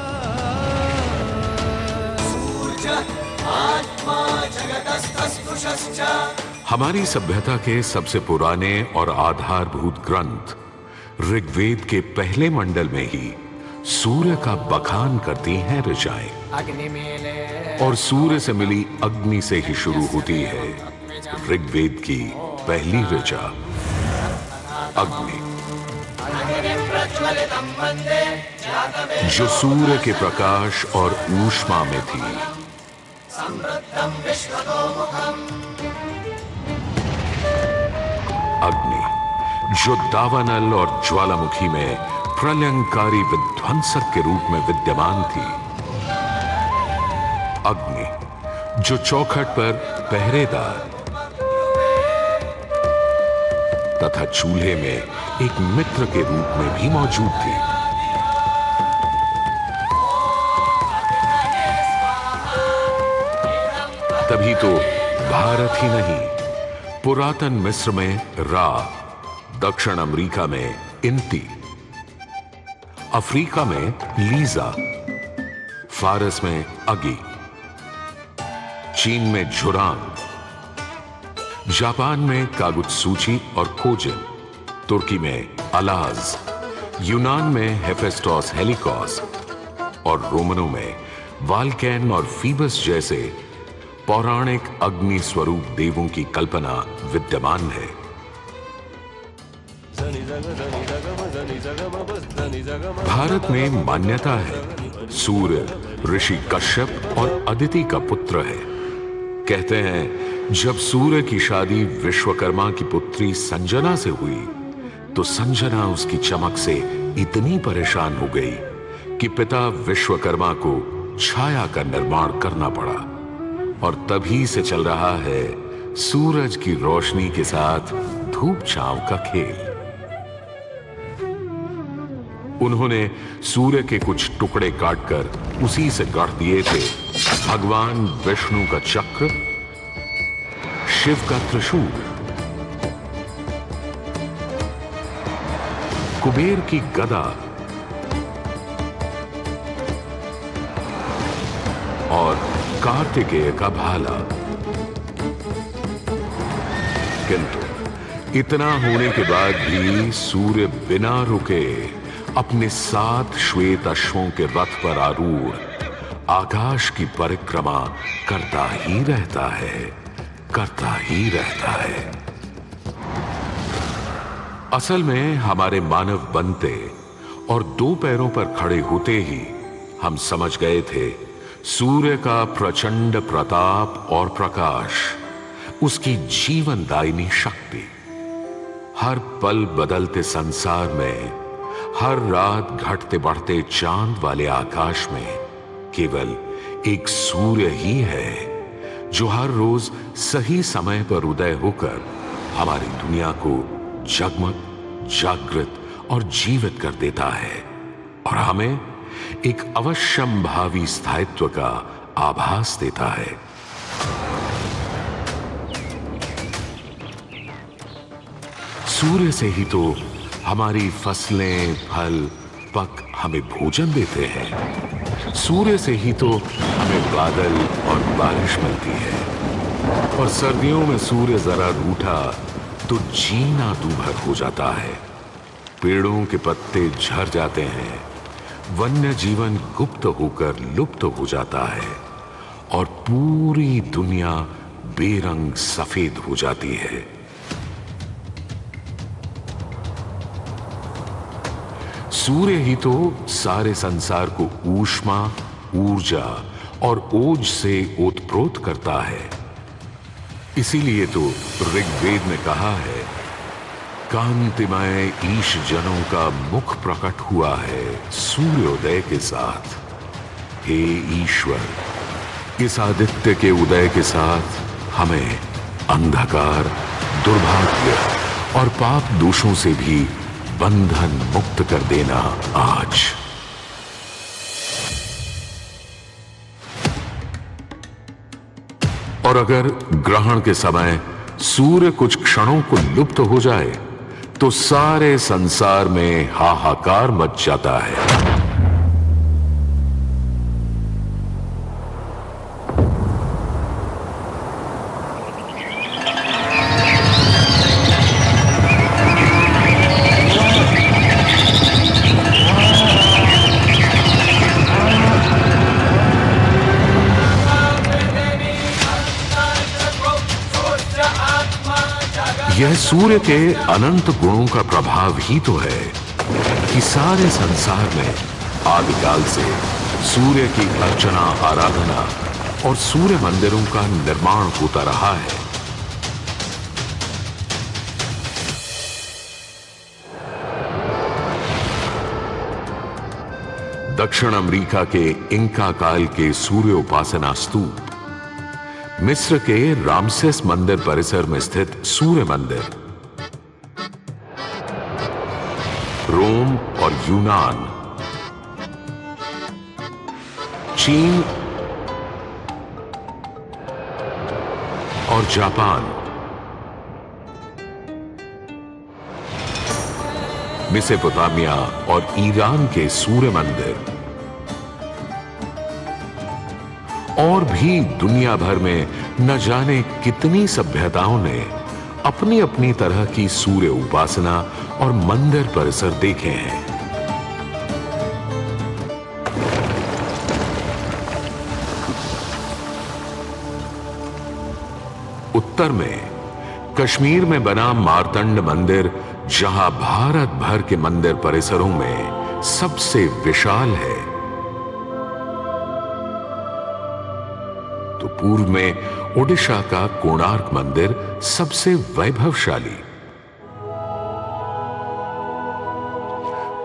हमारी सभ्यता के सबसे पुराने और आधारभूत ग्रंथ ऋग्वेद के पहले मंडल में ही सूर्य का बखान करती हैं ऋचाएं, और सूर्य से मिली अग्नि से ही शुरू होती है ऋग्वेद की पहली ऋचा अग्नि, जो सूर्य के प्रकाश और ऊष्मा में थी। अग्नि जो दावानल और ज्वालामुखी में प्रलयंकारी विध्वंसक के रूप में विद्यमान थी। अग्नि जो चौखट पर पहरेदार तथा चूल्हे में एक मित्र के रूप में भी मौजूद थी। तभी तो भारत ही नहीं, पुरातन मिस्र में रा, दक्षिण अमेरिका में इंती, अफ्रीका में लीजा, फारस में अगी, चीन में झुरांग, जापान में कागुत्सूची और खोजिन, तुर्की में अलाज, यूनान में हेफेस्टोस हेलिकोस और रोमनों में वाल्कैन और फीबस जैसे पौराणिक अग्नि स्वरूप देवों की कल्पना विद्यमान है। भारत में मान्यता है सूर्य ऋषि कश्यप और अदिति का पुत्र है। कहते हैं जब सूर्य की शादी विश्वकर्मा की पुत्री संजना से हुई तो संजना उसकी चमक से इतनी परेशान हो गई कि पिता विश्वकर्मा को छाया का निर्माण करना पड़ा, और तभी से चल रहा है सूरज की रोशनी के साथ धूप छांव का खेल। उन्होंने सूर्य के कुछ टुकड़े काटकर उसी से गढ़ दिए थे भगवान विष्णु का चक्र, शिव का त्रिशूल, कुबेर की गदा और कार्तिकेय का भाला। किंतु इतना होने के बाद भी सूर्य बिना रुके अपने 7 श्वेत अश्वों के रथ पर आरूढ़ आकाश की परिक्रमा करता ही रहता है, करता ही रहता है। असल में हमारे मानव बनते और 2 पैरों पर खड़े होते ही हम समझ गए थे सूर्य का प्रचंड प्रताप और प्रकाश, उसकी जीवनदायिनी शक्ति हर पल बदलते संसार में, हर रात घटते बढ़ते चांद वाले आकाश में केवल एक सूर्य ही है जो हर रोज सही समय पर उदय होकर हमारी दुनिया को जगमग, जागृत और जीवित कर देता है और हमें एक अवश्यंभावी स्थायित्व का आभास देता है। सूर्य से ही तो हमारी फसलें, फल, पक हमें भोजन देते हैं। सूर्य से ही तो हमें बादल और बारिश मिलती है, और सर्दियों में सूर्य जरा रूठा तो जीना दूभर हो जाता है। पेड़ों के पत्ते झड़ जाते हैं, वन्य जीवन गुप्त होकर लुप्त हो जाता है और पूरी दुनिया बेरंग सफेद हो जाती है। सूर्य ही तो सारे संसार को ऊष्मा, ऊर्जा और ओज से ओतप्रोत करता है। इसीलिए तो ऋग्वेद में कहा है, कांतिमय ईश जनों का मुख प्रकट हुआ है सूर्योदय के साथ। हे ईश्वर, इस आदित्य के उदय के साथ हमें अंधकार दुर्भाग्य और पाप दोषों से भी बंधन मुक्त कर देना आज। और अगर ग्रहण के समय सूर्य कुछ क्षणों को लुप्त हो जाए तो सारे संसार में हाहाकार मच जाता है। यह सूर्य के अनंत गुणों का प्रभाव ही तो है कि सारे संसार में आदिकाल से सूर्य की अर्चना, आराधना और सूर्य मंदिरों का निर्माण होता रहा है। दक्षिण अमेरिका के इंका काल के सूर्य उपासना स्तूप, मिस्र के रामसेस मंदिर परिसर में स्थित सूर्य मंदिर, रोम और यूनान, चीन और जापान, मेसोपोटामिया और ईरान के सूर्य मंदिर और भी दुनिया भर में न जाने कितनी सभ्यताओं ने अपनी अपनी तरह की सूर्य उपासना और मंदिर परिसर देखे हैं। उत्तर में कश्मीर में बना मार्तंड मंदिर, जहां भारत भर के मंदिर परिसरों में सबसे विशाल है, तो पूर्व में ओडिशा का कोणार्क मंदिर सबसे वैभवशाली,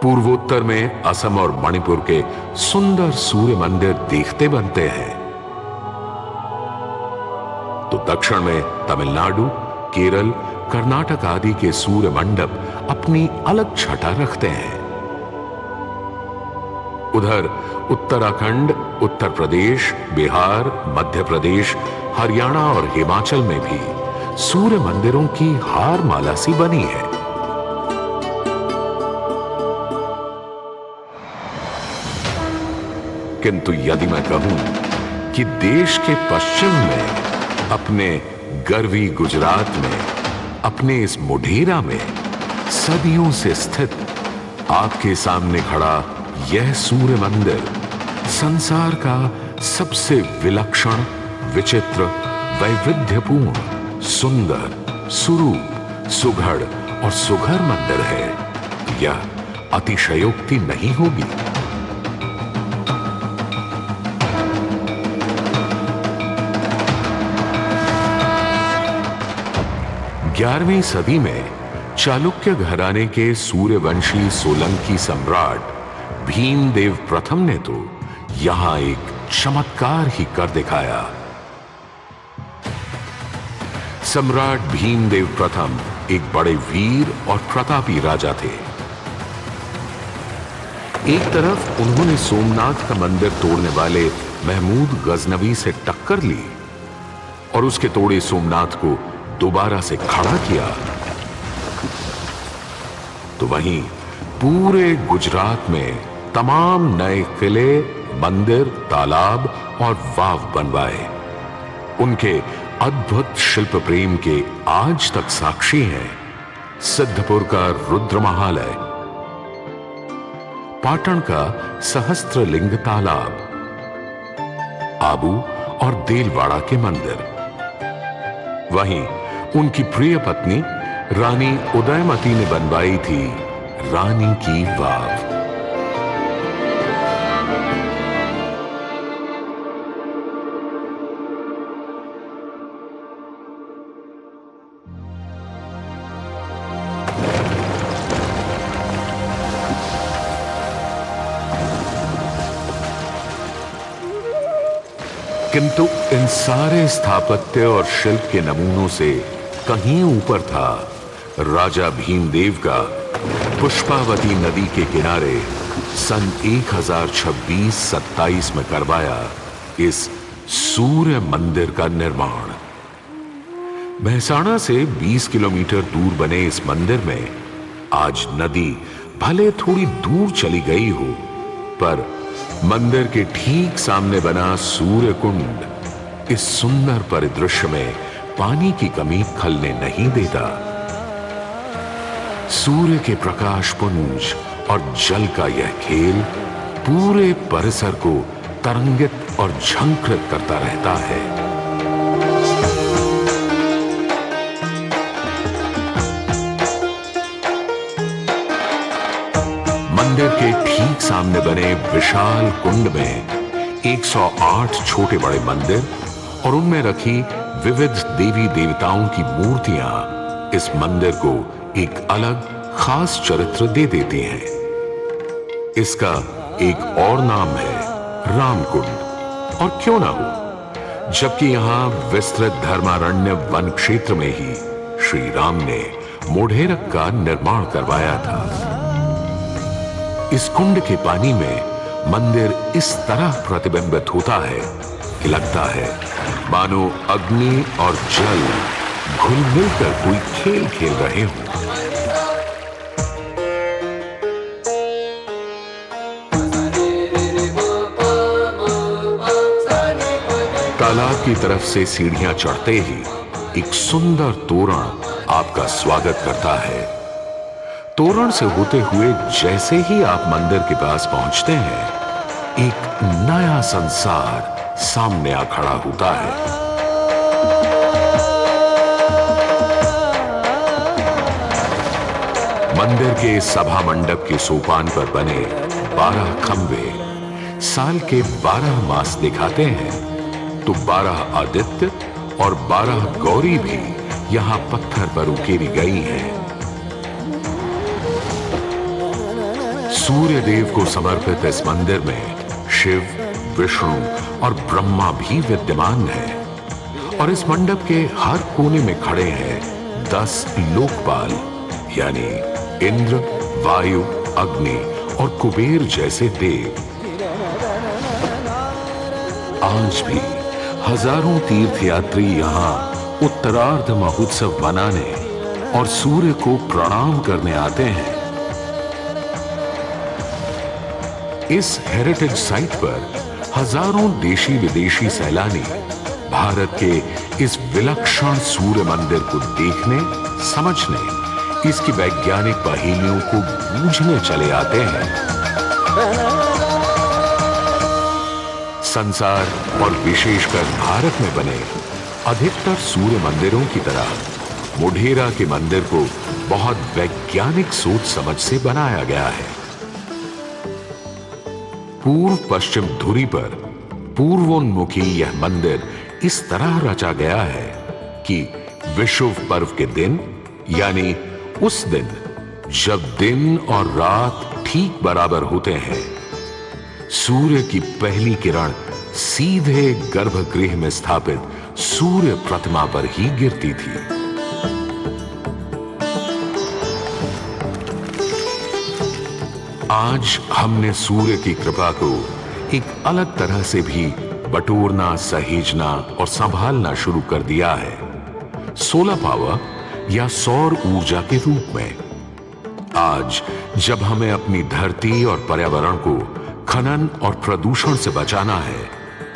पूर्वोत्तर में असम और मणिपुर के सुंदर सूर्य मंदिर देखते बनते हैं, तो दक्षिण में तमिलनाडु, केरल, कर्नाटक आदि के सूर्य मंडप अपनी अलग छटा रखते हैं। उधर उत्तराखंड, उत्तर प्रदेश, बिहार, मध्य प्रदेश, हरियाणा और हिमाचल में भी सूर्य मंदिरों की हार माला सी बनी है। किंतु यदि मैं कहूं कि देश के पश्चिम में अपने गर्वी गुजरात में, अपने इस मोढेरा में सदियों से स्थित आपके सामने खड़ा यह सूर्य मंदिर संसार का सबसे विलक्षण, विचित्र, वैविध्यपूर्ण, सुंदर, सुरूप, सुघड़ और सुघर मंदिर है, यह अतिशयोक्ति नहीं होगी। ग्यारहवीं सदी में चालुक्य घराने के सूर्यवंशी सोलंकी सम्राट भीमदेव प्रथम ने तो यहां एक चमत्कार ही कर दिखाया। सम्राट भीमदेव प्रथम एक बड़े वीर और प्रतापी राजा थे। एक तरफ उन्होंने सोमनाथ का मंदिर तोड़ने वाले महमूद गजनवी से टक्कर ली और उसके तोड़े सोमनाथ को दोबारा से खड़ा किया, तो वहीं पूरे गुजरात में तमाम नए किले, मंदिर, तालाब और वाव बनवाए। उनके अद्भुत शिल्प प्रेम के आज तक साक्षी हैं सिद्धपुर का रुद्रमहालय, पाटन का सहस्त्रलिंग तालाब, आबू और देलवाड़ा के मंदिर। वहीं उनकी प्रिय पत्नी रानी उदयमती ने बनवाई थी रानी की वाव। किंतु इन सारे स्थापत्य और शिल्प के नमूनों से कहीं ऊपर था राजा भीमदेव का पुष्पावती नदी के किनारे सन 1026-27 में करवाया इस सूर्य मंदिर का निर्माण। मेहसाणा से 20 किलोमीटर दूर बने इस मंदिर में आज नदी भले थोड़ी दूर चली गई हो, पर मंदिर के ठीक सामने बना सूर्य कुंड इस सुंदर परिदृश्य में पानी की कमी खलने नहीं देता। सूर्य के प्रकाश पुंज और जल का यह खेल पूरे परिसर को तरंगित और झंकृत करता रहता है। मंदिर के ठीक सामने बने विशाल कुंड में 108 छोटे बड़े मंदिर और उनमें रखी विविध देवी देवताओं की मूर्तियां इस मंदिर को एक अलग खास चरित्र दे देती हैं। इसका एक और नाम है रामकुंड, और क्यों ना हो, जबकि यहां विस्तृत धर्मारण्य वन क्षेत्र में ही श्री राम ने मोढेरक का निर्माण करवाया था। इस कुंड के पानी में मंदिर इस तरह प्रतिबिंबित होता है कि लगता है मानो अग्नि और जल घुल मिलकर कोई खेल खेल रहे हों। तालाब की तरफ से सीढ़ियां चढ़ते ही एक सुंदर तोरण आपका स्वागत करता है। तोरण से होते हुए जैसे ही आप मंदिर के पास पहुंचते हैं, एक नया संसार सामने आ खड़ा होता है। मंदिर के सभा मंडप के सोपान पर बने 12 खंबे साल के 12 मास दिखाते हैं, तो 12 आदित्य और 12 गौरी भी यहां पत्थर पर उकेरी गई हैं। सूर्य देव को समर्पित इस मंदिर में शिव, विष्णु और ब्रह्मा भी विद्यमान है, और इस मंडप के हर कोने में खड़े हैं 10 लोकपाल, यानी इंद्र, वायु, अग्नि और कुबेर जैसे देव। आज भी हजारों तीर्थयात्री यहां उत्तरार्ध महोत्सव मनाने और सूर्य को प्रणाम करने आते हैं। इस हेरिटेज साइट पर हजारों देशी विदेशी सैलानी भारत के इस विलक्षण सूर्य मंदिर को देखने, समझने, इसकी वैज्ञानिक पहेलियों को बूझने चले आते हैं। संसार और विशेषकर भारत में बने अधिकतर सूर्य मंदिरों की तरह मोढेरा के मंदिर को बहुत वैज्ञानिक सोच समझ से बनाया गया है। पूर्व पश्चिम धुरी पर पूर्वोन्मुखी यह मंदिर इस तरह रचा गया है कि विषुव पर्व के दिन, यानी उस दिन जब दिन और रात ठीक बराबर होते हैं, सूर्य की पहली किरण सीधे गर्भगृह में स्थापित सूर्य प्रतिमा पर ही गिरती थी। आज हमने सूर्य की कृपा को एक अलग तरह से भी बटोरना, सहेजना और संभालना शुरू कर दिया है। सोलर पावर या सौर ऊर्जा के रूप में आज जब हमें अपनी धरती और पर्यावरण को खनन और प्रदूषण से बचाना है,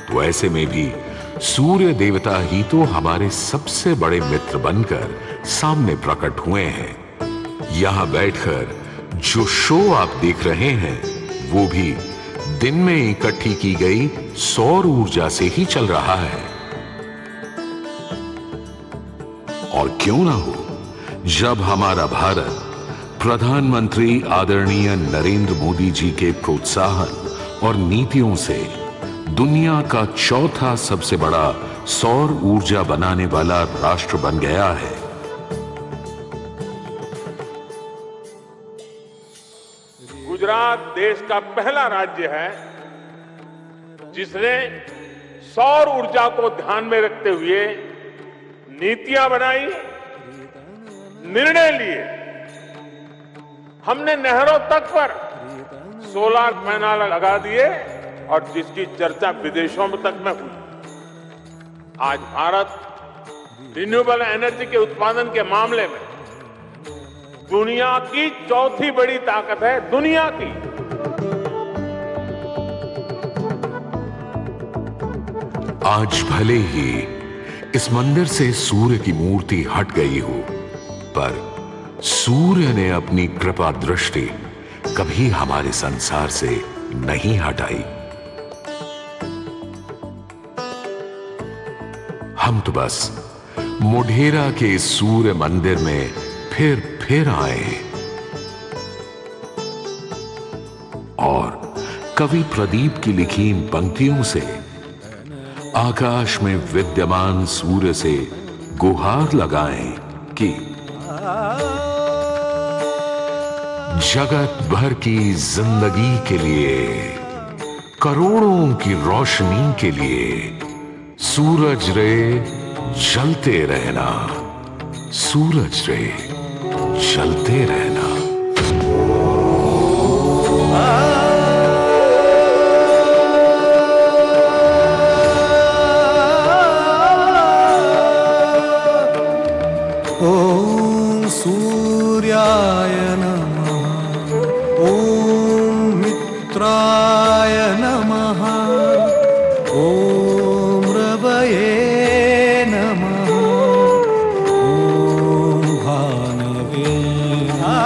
तो ऐसे में भी सूर्य देवता ही तो हमारे सबसे बड़े मित्र बनकर सामने प्रकट हुए हैं। यहां बैठकर जो शो आप देख रहे हैं, वो भी दिन में इकट्ठी की गई सौर ऊर्जा से ही चल रहा है। और क्यों ना हो, जब हमारा भारत प्रधानमंत्री आदरणीय नरेंद्र मोदी जी के प्रोत्साहन और नीतियों से दुनिया का चौथा सबसे बड़ा सौर ऊर्जा बनाने वाला राष्ट्र बन गया है। गुजरात देश का पहला राज्य है जिसने सौर ऊर्जा को ध्यान में रखते हुए नीतियां बनाई निर्णय लिए। हमने नहरों तक पर सोलर पैनल लगा दिए और जिसकी चर्चा विदेशों में तक में हुई। आज भारत रिन्यूएबल एनर्जी के उत्पादन के मामले में दुनिया की चौथी बड़ी ताकत है, दुनिया की। आज भले ही इस मंदिर से सूर्य की मूर्ति हट गई हो, पर सूर्य ने अपनी कृपा दृष्टि कभी हमारे संसार से नहीं हटाई। हम तो बस मोढेरा के सूर्य मंदिर में फिर आए और कवि प्रदीप की लिखी इन पंक्तियों से आकाश में विद्यमान सूर्य से गुहार लगाएं कि जगत भर की जिंदगी के लिए, करोड़ों की रोशनी के लिए सूरज रे जलते रहना, सूरज रे जलते रहना। ॐ सूर्याय नमः, ॐ मित्राय नमः, ॐ रवये नमः, ॐ भानवे नमः।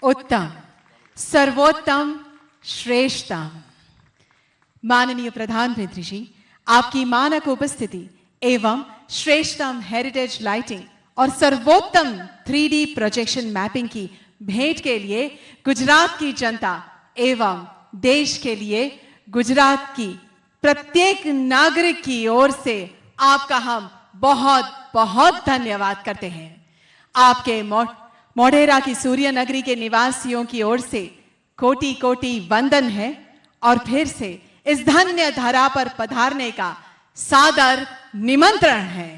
उत्तम, सर्वोत्तम, श्रेष्ठतम। माननीय प्रधानमंत्री जी, आपकी मानक उपस्थिति एवं श्रेष्ठतम हेरिटेज लाइटिंग और सर्वोत्तम 3D प्रोजेक्शन मैपिंग की भेंट के लिए गुजरात की जनता एवं देश के लिए गुजरात की प्रत्येक नागरिक की ओर से आपका हम बहुत बहुत धन्यवाद करते हैं। आपके मोढेरा की सूर्य नगरी के निवासियों की ओर से कोटि कोटि वंदन है और फिर से इस धन्य धरा पर पधारने का सादर निमंत्रण है।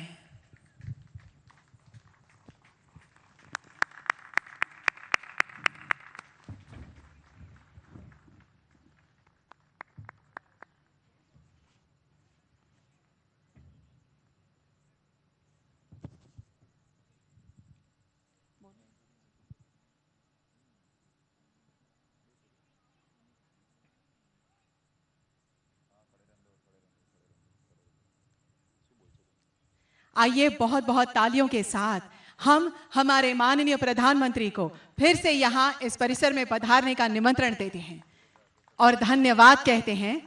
आइए बहुत बहुत तालियों के साथ हम हमारे माननीय प्रधानमंत्री को फिर से यहां इस परिसर में पधारने का निमंत्रण देते हैं और धन्यवाद कहते हैं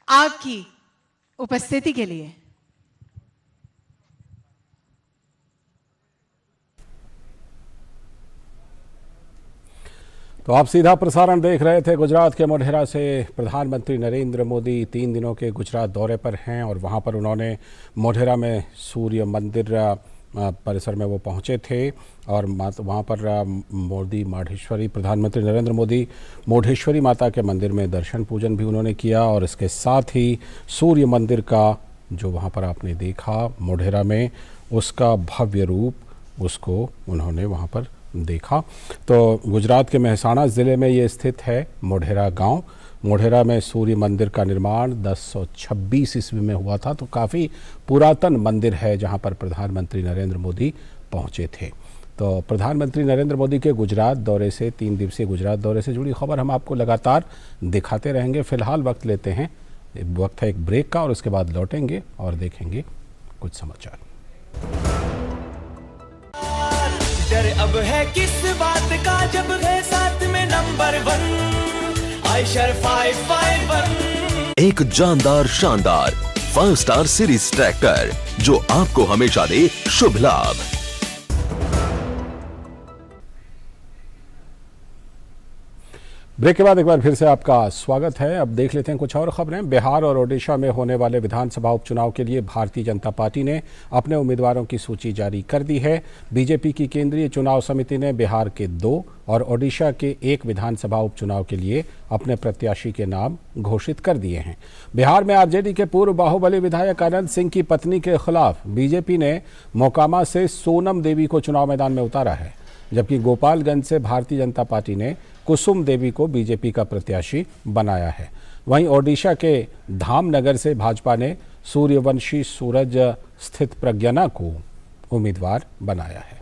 आपकी उपस्थिति के लिए। तो आप सीधा प्रसारण देख रहे थे गुजरात के मोढेरा से। प्रधानमंत्री नरेंद्र मोदी 3 दिनों के गुजरात दौरे पर हैं और वहां पर उन्होंने मोढेरा में सूर्य मंदिर परिसर में वो पहुंचे थे और वहां पर मोदी माढ़ेश्वरी प्रधानमंत्री नरेंद्र मोदी मोढ़ेश्वरी माता के मंदिर में दर्शन पूजन भी उन्होंने किया और इसके साथ ही सूर्य मंदिर का जो वहां पर आपने देखा मोढेरा में, उसका भव्य रूप उसको उन्होंने वहां पर देखा। तो गुजरात के मेहसाणा ज़िले में ये स्थित है मोढेरा गांव। मोढेरा में सूर्य मंदिर का निर्माण 1026 ईस्वी में हुआ था, तो काफ़ी पुरातन मंदिर है जहां पर प्रधानमंत्री नरेंद्र मोदी पहुंचे थे। तो प्रधानमंत्री नरेंद्र मोदी के गुजरात दौरे से 3 दिवसीय गुजरात दौरे से जुड़ी खबर हम आपको लगातार दिखाते रहेंगे। फिलहाल वक्त लेते हैं, वक्त है एक ब्रेक का और उसके बाद लौटेंगे और देखेंगे कुछ समाचार। डर अब है किस बात का जब है साथ में नंबर 1 आयशर 551। एक जानदार शानदार 5 स्टार सीरीज ट्रैक्टर जो आपको हमेशा दे शुभ लाभ। ब्रेक के बाद एक बार फिर से आपका स्वागत है। अब देख लेते हैं कुछ और खबरें। बिहार और ओडिशा में होने वाले विधानसभा उपचुनाव के लिए भारतीय जनता पार्टी ने अपने उम्मीदवारों की सूची जारी कर दी है। बीजेपी की केंद्रीय चुनाव समिति ने बिहार के 2 और ओडिशा के 1 विधानसभा उपचुनाव के लिए अपने प्रत्याशी के नाम घोषित कर दिए हैं। बिहार में आरजेडी के पूर्व बाहुबली विधायक अनंत सिंह की पत्नी के खिलाफ बीजेपी ने मोकामा से सोनम देवी को चुनाव मैदान में उतारा है, जबकि गोपालगंज से भारतीय जनता पार्टी ने कुसुम देवी को बीजेपी का प्रत्याशी बनाया है। वहीं ओडिशा के धामनगर से भाजपा ने सूर्यवंशी सूरज स्थित प्रज्ञाना को उम्मीदवार बनाया है।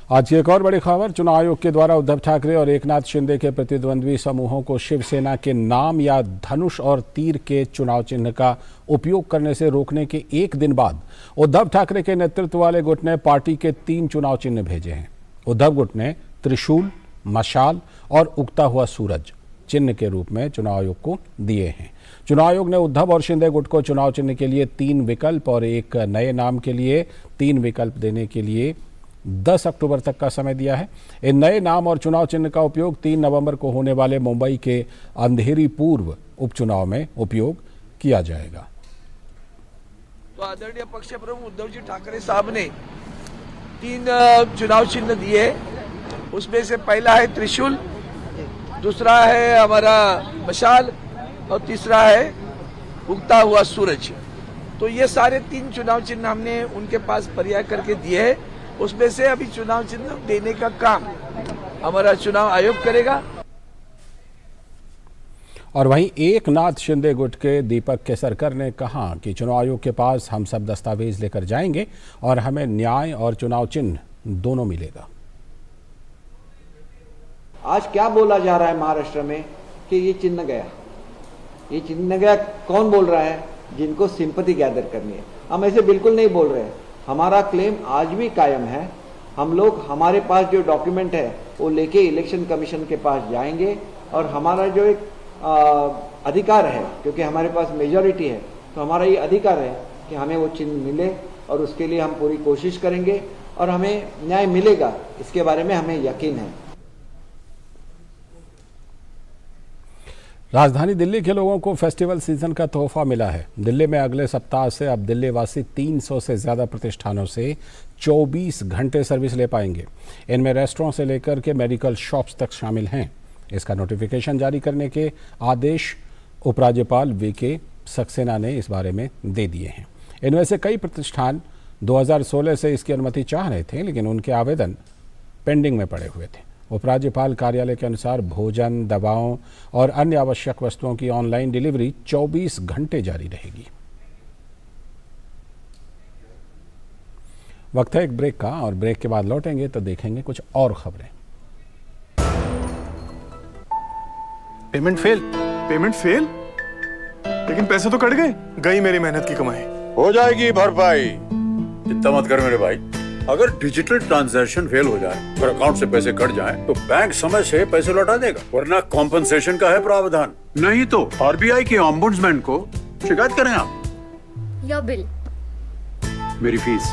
आज की एक और बड़ी खबर, चुनाव आयोग के द्वारा उद्धव ठाकरे और एकनाथ शिंदे के प्रतिद्वंद्वी समूहों को शिवसेना के नाम या धनुष और तीर के चुनाव चिन्ह का उपयोग करने से रोकने के 1 दिन बाद उद्धव ठाकरे के नेतृत्व वाले गुट ने पार्टी के 3 चुनाव चिन्ह भेजे हैं। उद्धव गुट ने त्रिशूल, मशाल और उगता हुआ सूरज चिन्ह के रूप में चुनाव आयोग को दिए हैं। चुनाव आयोग ने उद्धव और शिंदे गुट को चुनाव चिन्ह के लिए 3 विकल्प और एक नए नाम के लिए 3 विकल्प देने के लिए 10 अक्टूबर तक का समय दिया है। इन नए नाम और चुनाव चिन्ह का उपयोग 3 नवंबर को होने वाले मुंबई के अंधेरी पूर्व उपचुनाव में उपयोग किया जाएगा। तो आदरणीय पक्ष प्रमुख उद्धव जी ठाकरे साहब ने 3 चुनाव चिन्ह दिए। उसमें से पहला है त्रिशूल, दूसरा है हमारा मशाल और तीसरा है उगता हुआ सूरज। तो ये सारे 3 चुनाव चिन्ह हमने उनके पास पर्याय करके दिए हैं। उसमें से अभी चुनाव चिन्ह देने का काम हमारा चुनाव आयोग करेगा। और वहीं एकनाथ शिंदे गुट के दीपक केसरकर ने कहा कि चुनाव आयोग के पास हम सब दस्तावेज लेकर जाएंगे और हमें न्याय और चुनाव चिन्ह दोनों मिलेगा। आज क्या बोला जा रहा है महाराष्ट्र में कि ये चिन्ह गया, ये चिन्ह गया, कौन बोल रहा है? जिनको सिंपैथी गैदर करनी है। हम ऐसे बिल्कुल नहीं बोल रहे हैं। हमारा क्लेम आज भी कायम है। हम लोग, हमारे पास जो डॉक्यूमेंट है वो लेके इलेक्शन कमीशन के पास जाएंगे और हमारा जो एक अधिकार है, क्योंकि हमारे पास मेजॉरिटी है, तो हमारा ये अधिकार है कि हमें वो चिन्ह मिले और उसके लिए हम पूरी कोशिश करेंगे और हमें न्याय मिलेगा, इसके बारे में हमें यकीन है। राजधानी दिल्ली के लोगों को फेस्टिवल सीजन का तोहफा मिला है। दिल्ली में अगले सप्ताह से अब दिल्ली वासी 300 से ज़्यादा प्रतिष्ठानों से 24 घंटे सर्विस ले पाएंगे। इनमें रेस्टोरेंट से लेकर के मेडिकल शॉप्स तक शामिल हैं। इसका नोटिफिकेशन जारी करने के आदेश उपराज्यपाल वीके सक्सेना ने इस बारे में दे दिए हैं। इनमें से कई प्रतिष्ठान 2016 से इसकी अनुमति चाह रहे थे, लेकिन उनके आवेदन पेंडिंग में पड़े हुए थे। उपराज्यपाल कार्यालय के अनुसार भोजन, दवाओं और अन्य आवश्यक वस्तुओं की ऑनलाइन डिलीवरी 24 घंटे जारी रहेगी। वक्त है एक ब्रेक का और ब्रेक के बाद लौटेंगे तो देखेंगे कुछ और खबरें। पेमेंट फेल, पेमेंट फेल, लेकिन पैसे तो कट गए। गई मेरी मेहनत की कमाई। हो जाएगी भरपाई, चिंता मत कर मेरे भाई। अगर डिजिटल ट्रांजैक्शन फेल हो जाए और अकाउंट से पैसे कट जाएं, तो बैंक समय से पैसे लौटा देगा, वरना कॉम्पनसेशन का है प्रावधान। नहीं तो आरबीआई के ओम्बुड्समैन को शिकायत करें आप। योर बिल, मेरी फीस।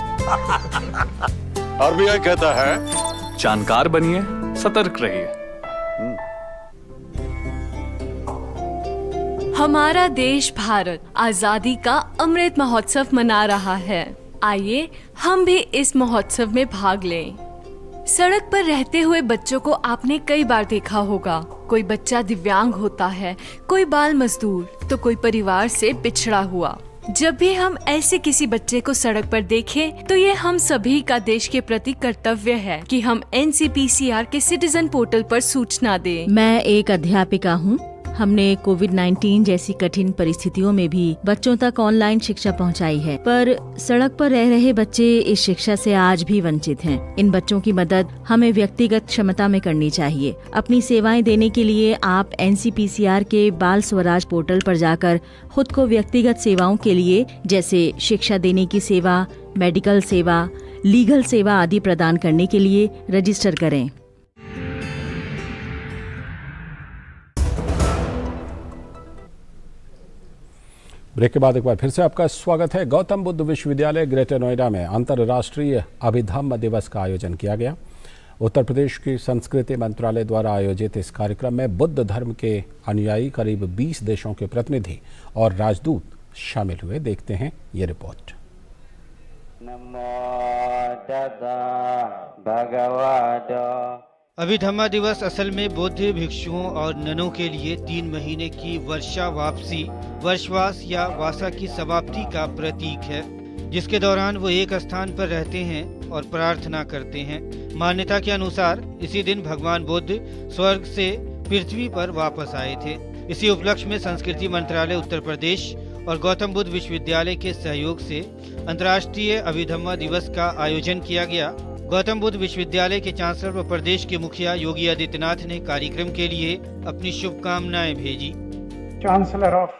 आरबीआई कहता है जानकार बनिए, सतर्क रहिए। हमारा देश भारत आजादी का अमृत महोत्सव मना रहा है। आइए हम भी इस महोत्सव में भाग लें। सड़क पर रहते हुए बच्चों को आपने कई बार देखा होगा। कोई बच्चा दिव्यांग होता है, कोई बाल मजदूर, तो कोई परिवार से पिछड़ा हुआ। जब भी हम ऐसे किसी बच्चे को सड़क पर देखें, तो ये हम सभी का देश के प्रति कर्तव्य है कि हम NCPCR के सिटीजन पोर्टल पर सूचना दें। मैं एक अध्यापिका हूँ। हमने कोविड-19 जैसी कठिन परिस्थितियों में भी बच्चों तक ऑनलाइन शिक्षा पहुंचाई है, पर सड़क पर रह रहे बच्चे इस शिक्षा से आज भी वंचित हैं। इन बच्चों की मदद हमें व्यक्तिगत क्षमता में करनी चाहिए। अपनी सेवाएं देने के लिए आप NCPCR के बाल स्वराज पोर्टल पर जाकर खुद को व्यक्तिगत सेवाओं के लिए जैसे शिक्षा देने की सेवा, मेडिकल सेवा, लीगल सेवा आदि प्रदान करने के लिए रजिस्टर करें। ब्रेक के बाद एक बार फिर से आपका स्वागत है। गौतम बुद्ध विश्वविद्यालय ग्रेटर नोएडा में अंतर्राष्ट्रीय अभिधम्म दिवस का आयोजन किया गया। उत्तर प्रदेश की संस्कृति मंत्रालय द्वारा आयोजित इस कार्यक्रम में बुद्ध धर्म के अनुयायी करीब 20 देशों के प्रतिनिधि और राजदूत शामिल हुए। देखते हैं ये रिपोर्ट। अभिधम्म दिवस असल में बौद्ध भिक्षुओं और ननों के लिए 3 महीने की वर्षा वापसी, वर्षवास या वासा की समाप्ति का प्रतीक है, जिसके दौरान वो एक स्थान पर रहते हैं और प्रार्थना करते हैं। मान्यता के अनुसार इसी दिन भगवान बुद्ध स्वर्ग से पृथ्वी पर वापस आए थे। इसी उपलक्ष्य में संस्कृति मंत्रालय उत्तर प्रदेश और गौतम बुद्ध विश्वविद्यालय के सहयोग से अंतर्राष्ट्रीय अभिधम्म दिवस का आयोजन किया गया। गौतम बुद्ध विश्वविद्यालय के चांसलर व प्रदेश के मुखिया योगी आदित्यनाथ ने कार्यक्रम के लिए अपनी शुभकामनाएं भेजी। Chancellor of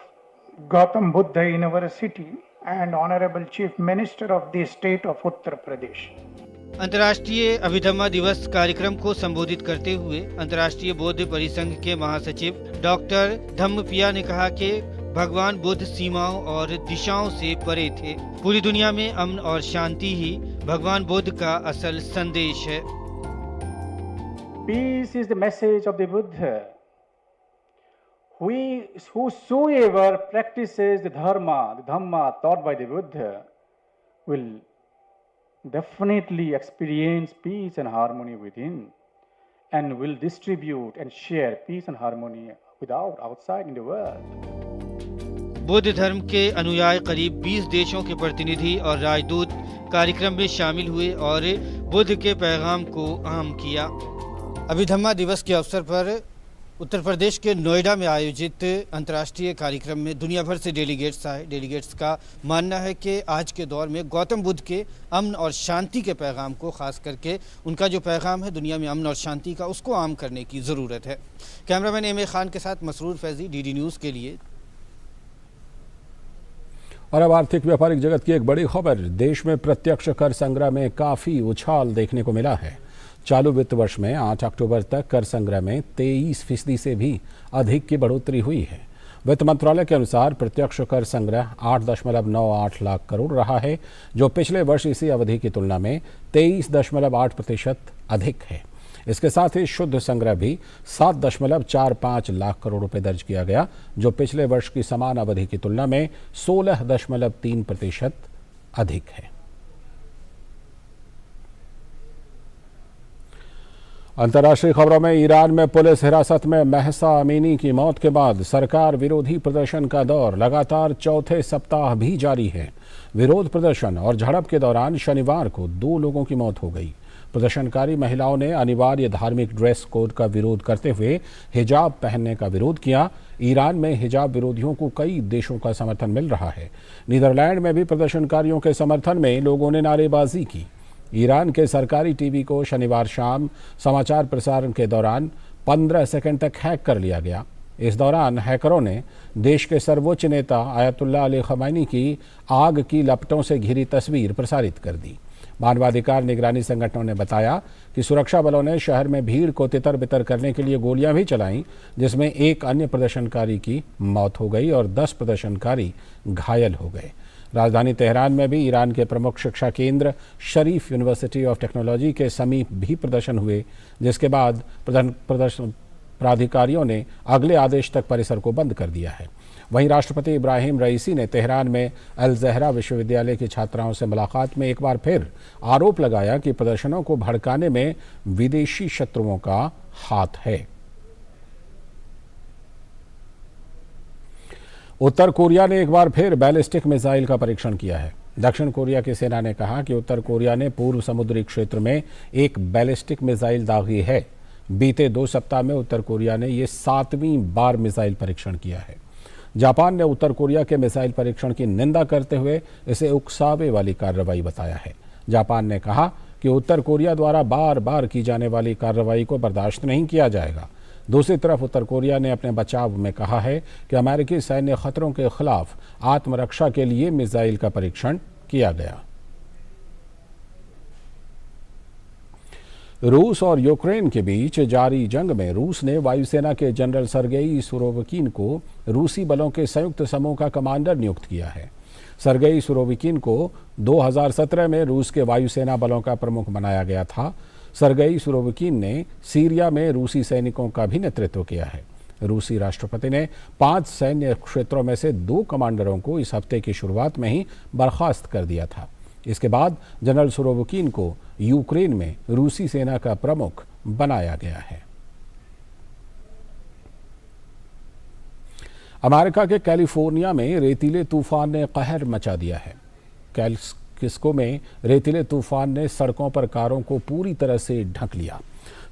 Gautam Buddha university and honourable chief minister of the state of Uttar Pradesh. अंतर्राष्ट्रीय अभिधम्म दिवस कार्यक्रम को संबोधित करते हुए अंतर्राष्ट्रीय बौद्ध परिसंघ के महासचिव डॉक्टर धम्मपिया ने कहा कि भगवान बुद्ध सीमाओं और दिशाओं से परे थे। पूरी दुनिया में अमन और शांति ही भगवान बुद्ध का असल संदेश है। Peace is the message of the Buddha. Whosoever practices the Dhamma taught by the Buddha will definitely experience peace and harmony within, and will distribute and share peace and harmony outside in the world. Buddha धर्म के अनुयायी करीब 20 देशों के प्रतिनिधि और राजदूत कार्यक्रम में शामिल हुए और बुद्ध के पैगाम को आम किया। अभिधम्म दिवस के अवसर पर उत्तर प्रदेश के नोएडा में आयोजित अंतर्राष्ट्रीय कार्यक्रम में दुनिया भर से डेलीगेट्स आए। डेलीगेट्स का मानना है कि आज के दौर में गौतम बुद्ध के अमन और शांति के पैगाम को, खास करके उनका जो पैगाम है दुनिया में अमन और शांति का, उसको आम करने की ज़रूरत है। कैमरामैन एम ए खान के साथ मसरूर फैजी, DD न्यूज़ के लिए। और अब आर्थिक व्यापारिक जगत की एक बड़ी खबर। देश में प्रत्यक्ष कर संग्रह में काफ़ी उछाल देखने को मिला है। चालू वित्त वर्ष में 8 अक्टूबर तक कर संग्रह में 23% से भी अधिक की बढ़ोतरी हुई है। वित्त मंत्रालय के अनुसार प्रत्यक्ष कर संग्रह 8.98 लाख करोड़ रहा है, जो पिछले वर्ष इसी अवधि की तुलना में 23.8% अधिक है। इसके साथ ही शुद्ध संग्रह भी 7.45 लाख करोड़ रुपए दर्ज किया गया, जो पिछले वर्ष की समान अवधि की तुलना में 16.3% अधिक है। अंतर्राष्ट्रीय खबरों में ईरान में पुलिस हिरासत में महसा अमीनी की मौत के बाद सरकार विरोधी प्रदर्शन का दौर लगातार चौथे सप्ताह भी जारी है। विरोध प्रदर्शन और झड़प के दौरान शनिवार को 2 लोगों की मौत हो गई। प्रदर्शनकारी महिलाओं ने अनिवार्य धार्मिक ड्रेस कोड का विरोध करते हुए हिजाब पहनने का विरोध किया। ईरान में हिजाब विरोधियों को कई देशों का समर्थन मिल रहा है। नीदरलैंड में भी प्रदर्शनकारियों के समर्थन में लोगों ने नारेबाजी की। ईरान के सरकारी टीवी को शनिवार शाम समाचार प्रसारण के दौरान 15 सेकंड तक हैक कर लिया गया। इस दौरान हैकरों ने देश के सर्वोच्च नेता आयतुल्लाह अली खमैनी की आग की लपटों से घिरी तस्वीर प्रसारित कर दी। मानवाधिकार निगरानी संगठनों ने बताया कि सुरक्षा बलों ने शहर में भीड़ को तितर बितर करने के लिए गोलियां भी चलाईं, जिसमें एक अन्य प्रदर्शनकारी की मौत हो गई और 10 प्रदर्शनकारी घायल हो गए। राजधानी तेहरान में भी ईरान के प्रमुख शिक्षा केंद्र शरीफ यूनिवर्सिटी ऑफ टेक्नोलॉजी के समीप भी प्रदर्शन हुए, जिसके बाद प्रदर्शन प्राधिकारियों ने अगले आदेश तक परिसर को बंद कर दिया है। वहीं राष्ट्रपति इब्राहिम रईसी ने तेहरान में अल ज़हरा विश्वविद्यालय की छात्राओं से मुलाकात में एक बार फिर आरोप लगाया कि प्रदर्शनों को भड़काने में विदेशी शत्रुओं का हाथ है। उत्तर कोरिया ने एक बार फिर बैलिस्टिक मिसाइल का परीक्षण किया है। दक्षिण कोरिया की सेना ने कहा कि उत्तर कोरिया ने पूर्व समुद्री क्षेत्र में एक बैलिस्टिक मिसाइल दागी है। बीते 2 सप्ताह में उत्तर कोरिया ने ये 7वीं बार मिसाइल परीक्षण किया है। जापान ने उत्तर कोरिया के मिसाइल परीक्षण की निंदा करते हुए इसे उकसावे वाली कार्रवाई बताया है। जापान ने कहा कि उत्तर कोरिया द्वारा बार बार की जाने वाली कार्रवाई को बर्दाश्त नहीं किया जाएगा। दूसरी तरफ उत्तर कोरिया ने अपने बचाव में कहा है कि अमेरिकी सैन्य खतरों के खिलाफ आत्मरक्षा के लिए मिसाइल का परीक्षण किया गया। रूस और यूक्रेन के बीच जारी जंग में रूस ने वायुसेना के जनरल सर्गेई सुरोविकिन को रूसी बलों के संयुक्त समूह का कमांडर नियुक्त किया है। सर्गेई सुरोविकिन को 2017 में रूस के वायुसेना बलों का प्रमुख बनाया गया था। सर्गेई सुरोविकिन ने सीरिया में रूसी सैनिकों का भी नेतृत्व किया है। रूसी राष्ट्रपति ने 5 सैन्य क्षेत्रों में से 2 कमांडरों को इस हफ्ते की शुरुआत में ही बर्खास्त कर दिया था। इसके बाद जनरल सुरोविकिन को यूक्रेन में रूसी सेना का प्रमुख बनाया गया है। अमेरिका के कैलिफोर्निया में रेतीले तूफान ने कहर मचा दिया है। कैलिस्को में रेतीले तूफान ने सड़कों पर कारों को पूरी तरह से ढक लिया।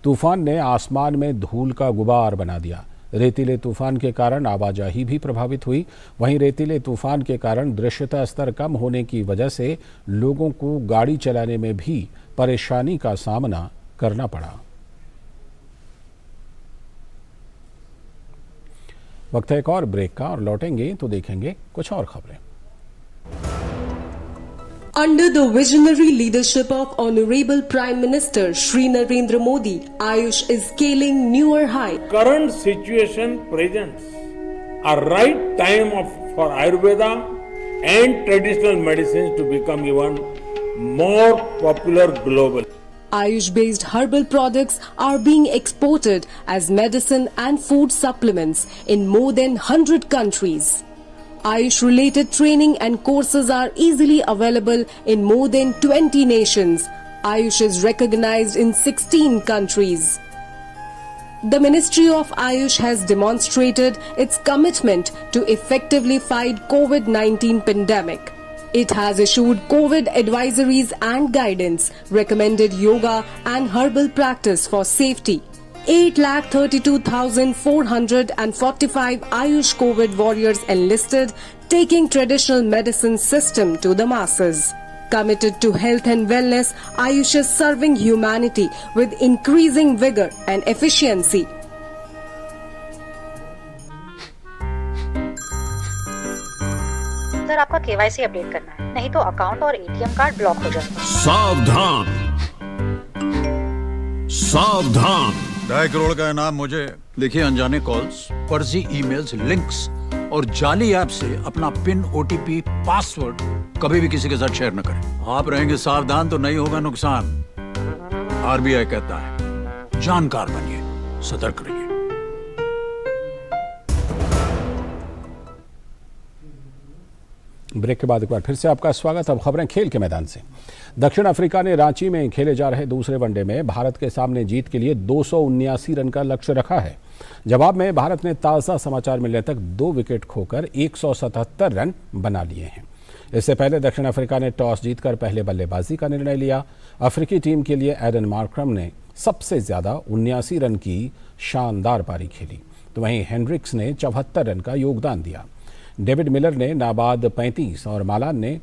तूफान ने आसमान में धूल का गुबार बना दिया। रेतीले तूफान के कारण आवाजाही भी प्रभावित हुई। वहीं रेतीले तूफान के कारण दृश्यता स्तर कम होने की वजह से लोगों को गाड़ी चलाने में भी परेशानी का सामना करना पड़ा। वक्त है एक और ब्रेक का और लौटेंगे तो देखेंगे कुछ और खबरें। Under the visionary leadership of Honorable Prime Minister Shri Narendra Modi, Ayush is scaling newer heights. Current situation presents a right time for Ayurveda and traditional medicines to become even more popular globally. Ayush-based herbal products are being exported as medicine and food supplements in more than 100 countries. Ayush-related training and courses are easily available in more than 20 nations. Ayush is recognized in 16 countries. The Ministry of Ayush has demonstrated its commitment to effectively fight COVID-19 pandemic. It has issued COVID advisories and guidance, recommended yoga and herbal practice for safety. 8,32,445 Ayush COVID warriors enlisted, taking traditional medicine system to the masses. Committed to health and wellness, Ayush is serving humanity with increasing vigor and efficiency. Sir, आपका KYC update करना है, नहीं तो account और ATM card block हो जाएगा। सावधान सावधान। 2.5 करोड़ का इनाम मुझे। देखिए, अनजाने कॉल्स, फर्जी ईमेल्स, लिंक्स और जाली ऐप से अपना पिन, ओटीपी, पासवर्ड कभी भी किसी के साथ शेयर न करें। आप रहेंगे सावधान तो नहीं होगा नुकसान। आरबीआई कहता है, जानकार बनिए, सतर्क रहिए। ब्रेक के बाद एक बार फिर से आपका स्वागत। अब खबरें खेल के मैदान से। दक्षिण अफ्रीका ने रांची में खेले जा रहे दूसरे वनडे में भारत के सामने जीत के लिए 279 रन का लक्ष्य रखा है। जवाब में भारत ने ताज़ा समाचार मिलने तक 2 विकेट खोकर 177 रन बना लिए हैं। इससे पहले दक्षिण अफ्रीका ने टॉस जीतकर पहले बल्लेबाजी का निर्णय लिया। अफ्रीकी टीम के लिए एडन मार्क्रम ने सबसे ज्यादा 79 रन की शानदार पारी खेली, तो वहीं हेनरिक्स ने 74 रन का योगदान दिया। डेविड मिलर ने नाबाद 35 और मालान ने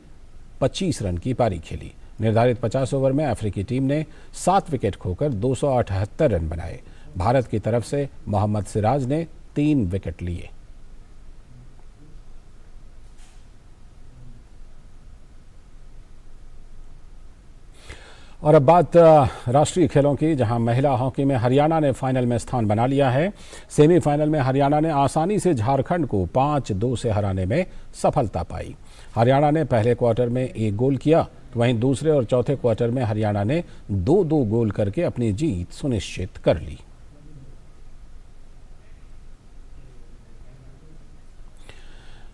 25 रन की पारी खेली। निर्धारित 50 ओवर में अफ्रीकी टीम ने 7 विकेट खोकर 278 रन बनाए। भारत की तरफ से मोहम्मद सिराज ने 3 विकेट लिए। और अब बात राष्ट्रीय खेलों की, जहां महिला हॉकी में हरियाणा ने फाइनल में स्थान बना लिया है। सेमीफाइनल में हरियाणा ने आसानी से झारखंड को 5-2 से हराने में सफलता पाई। हरियाणा ने पहले क्वार्टर में 1 गोल किया, तो वहीं दूसरे और चौथे क्वार्टर में हरियाणा ने 2-2 गोल करके अपनी जीत सुनिश्चित कर ली।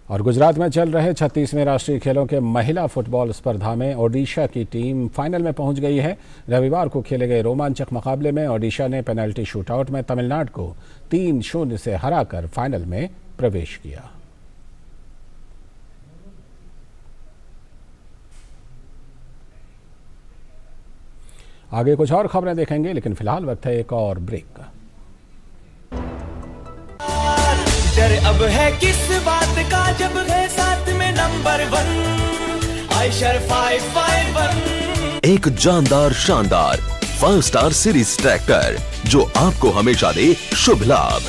और गुजरात में चल रहे 36वें राष्ट्रीय खेलों के महिला फुटबॉल स्पर्धा में ओडिशा की टीम फाइनल में पहुंच गई है। रविवार को खेले गए रोमांचक मुकाबले में ओडिशा ने पेनल्टी शूटआउट में तमिलनाडु को 3-0 से हराकर फाइनल में प्रवेश किया। आगे कुछ और खबरें देखेंगे, लेकिन फिलहाल वक्त है एक और ब्रेक का। डर अब है किस बात का जब है साथ में नंबर 1 आयशर 551। एक जानदार शानदार 5 स्टार सीरीज ट्रैक्टर जो आपको हमेशा दे शुभ लाभ।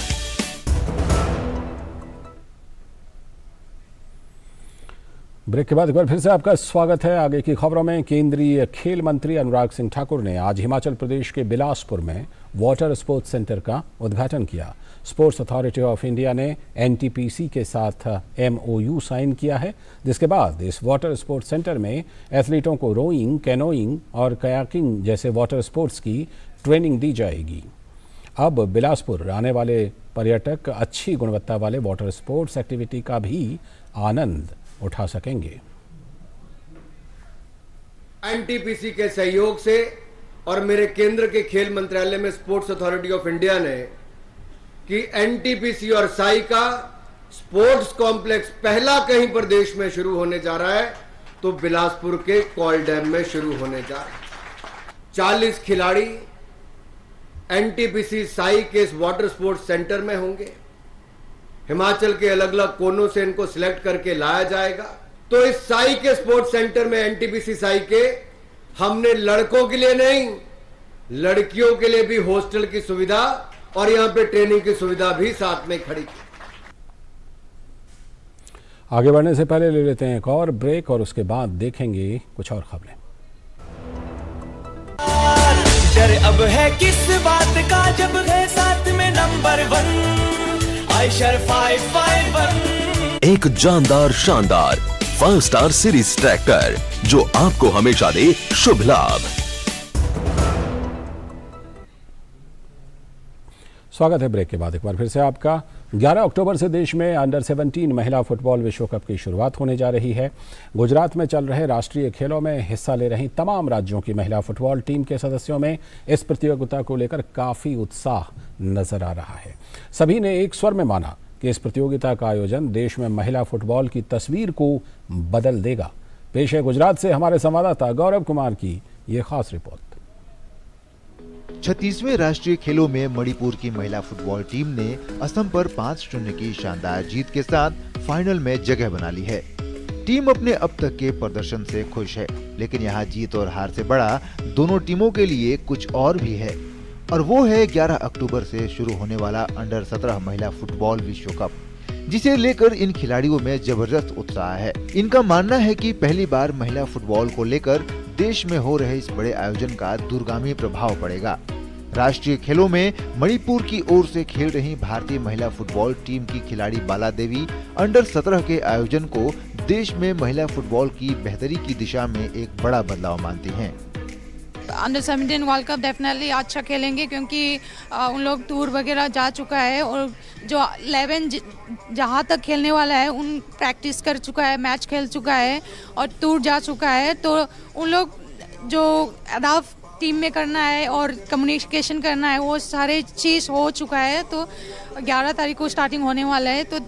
ब्रेक के बाद एक बार फिर से आपका स्वागत है। आगे की खबरों में केंद्रीय खेल मंत्री अनुराग सिंह ठाकुर ने आज हिमाचल प्रदेश के बिलासपुर में वाटर स्पोर्ट्स सेंटर का उद्घाटन किया। स्पोर्ट्स अथॉरिटी ऑफ इंडिया ने एनटीपीसी के साथ MOU साइन किया है, जिसके बाद इस वाटर स्पोर्ट्स सेंटर में एथलीटों को रोइंग, कैनोइंग और कयाकिंग जैसे वाटर स्पोर्ट्स की ट्रेनिंग दी जाएगी। अब बिलासपुर आने वाले पर्यटक अच्छी गुणवत्ता वाले वाटर स्पोर्ट्स एक्टिविटी का भी आनंद उठा सकेंगे। एनटीपीसी के सहयोग से और मेरे केंद्र के खेल मंत्रालय में स्पोर्ट्स अथॉरिटी ऑफ इंडिया ने कि एनटीपीसी और साई का स्पोर्ट्स कॉम्प्लेक्स पहला कहीं पर देश में शुरू होने जा रहा है तो बिलासपुर के कॉल डैम में शुरू होने जा रहा है। 40 खिलाड़ी एनटीपीसी साई के इस वाटर स्पोर्ट्स सेंटर में होंगे। हिमाचल के अलग अलग कोनों से इनको सिलेक्ट करके लाया जाएगा। तो इस साई के स्पोर्ट्स सेंटर में एनटीपीसी साई के हमने लड़कों के लिए नहीं, लड़कियों के लिए भी हॉस्टल की सुविधा और यहां पे ट्रेनिंग की सुविधा भी साथ में खड़ी की। आगे बढ़ने से पहले ले लेते हैं एक और ब्रेक और उसके बाद देखेंगे कुछ और खबरें। डर अब है किस बात का जब है साथ में नंबर 1 आयशर 551। एक जानदार शानदार 5 स्टार सीरीज ट्रैक्टर जो आपको हमेशा दे शुभ लाभ। स्वागत है ब्रेक के बाद एक बार फिर से आपका। 11 अक्टूबर से देश में अंडर 17 महिला फुटबॉल विश्व कप की शुरुआत होने जा रही है। गुजरात में चल रहे राष्ट्रीय खेलों में हिस्सा ले रही तमाम राज्यों की महिला फुटबॉल टीम के सदस्यों में इस प्रतियोगिता को लेकर काफ़ी उत्साह नजर आ रहा है। सभी ने एक स्वर में माना कि इस प्रतियोगिता का आयोजन देश में महिला फुटबॉल की तस्वीर को बदल देगा। पेश है गुजरात से हमारे संवाददाता गौरव कुमार की ये खास रिपोर्ट। 36वें राष्ट्रीय खेलों में मणिपुर की महिला फुटबॉल टीम ने असम पर 5-0 की शानदार जीत के साथ फाइनल में जगह बना ली है। टीम अपने अब तक के प्रदर्शन से खुश है, लेकिन यहाँ जीत और हार से बड़ा दोनों टीमों के लिए कुछ और भी है, और वो है 11 अक्टूबर से शुरू होने वाला अंडर 17 महिला फुटबॉल विश्व कप, जिसे लेकर इन खिलाड़ियों में जबरदस्त उत्साह है। इनका मानना है कि पहली बार महिला फुटबॉल को लेकर देश में हो रहे इस बड़े आयोजन का दूरगामी प्रभाव पड़ेगा। राष्ट्रीय खेलों में मणिपुर की ओर से खेल रही भारतीय महिला फुटबॉल टीम की खिलाड़ी बाला देवी अंडर 17 के आयोजन को देश में महिला फुटबॉल की बेहतरी की दिशा में एक बड़ा बदलाव मानती हैं। अंडर 17 वर्ल्ड कप डेफिनेटली अच्छा खेलेंगे, क्योंकि उन लोग टूर वगैरह जा चुका है और जो 11 जहाँ तक खेलने वाला है उन प्रैक्टिस कर चुका है, मैच खेल चुका है और टूर जा चुका है। तो उन लोग जो अदाव टीम में करना है और कम्युनिकेशन करना है वो सारे चीज़ हो चुका है। तो 11 तारीख को स्टार्टिंग होने वाला है, तो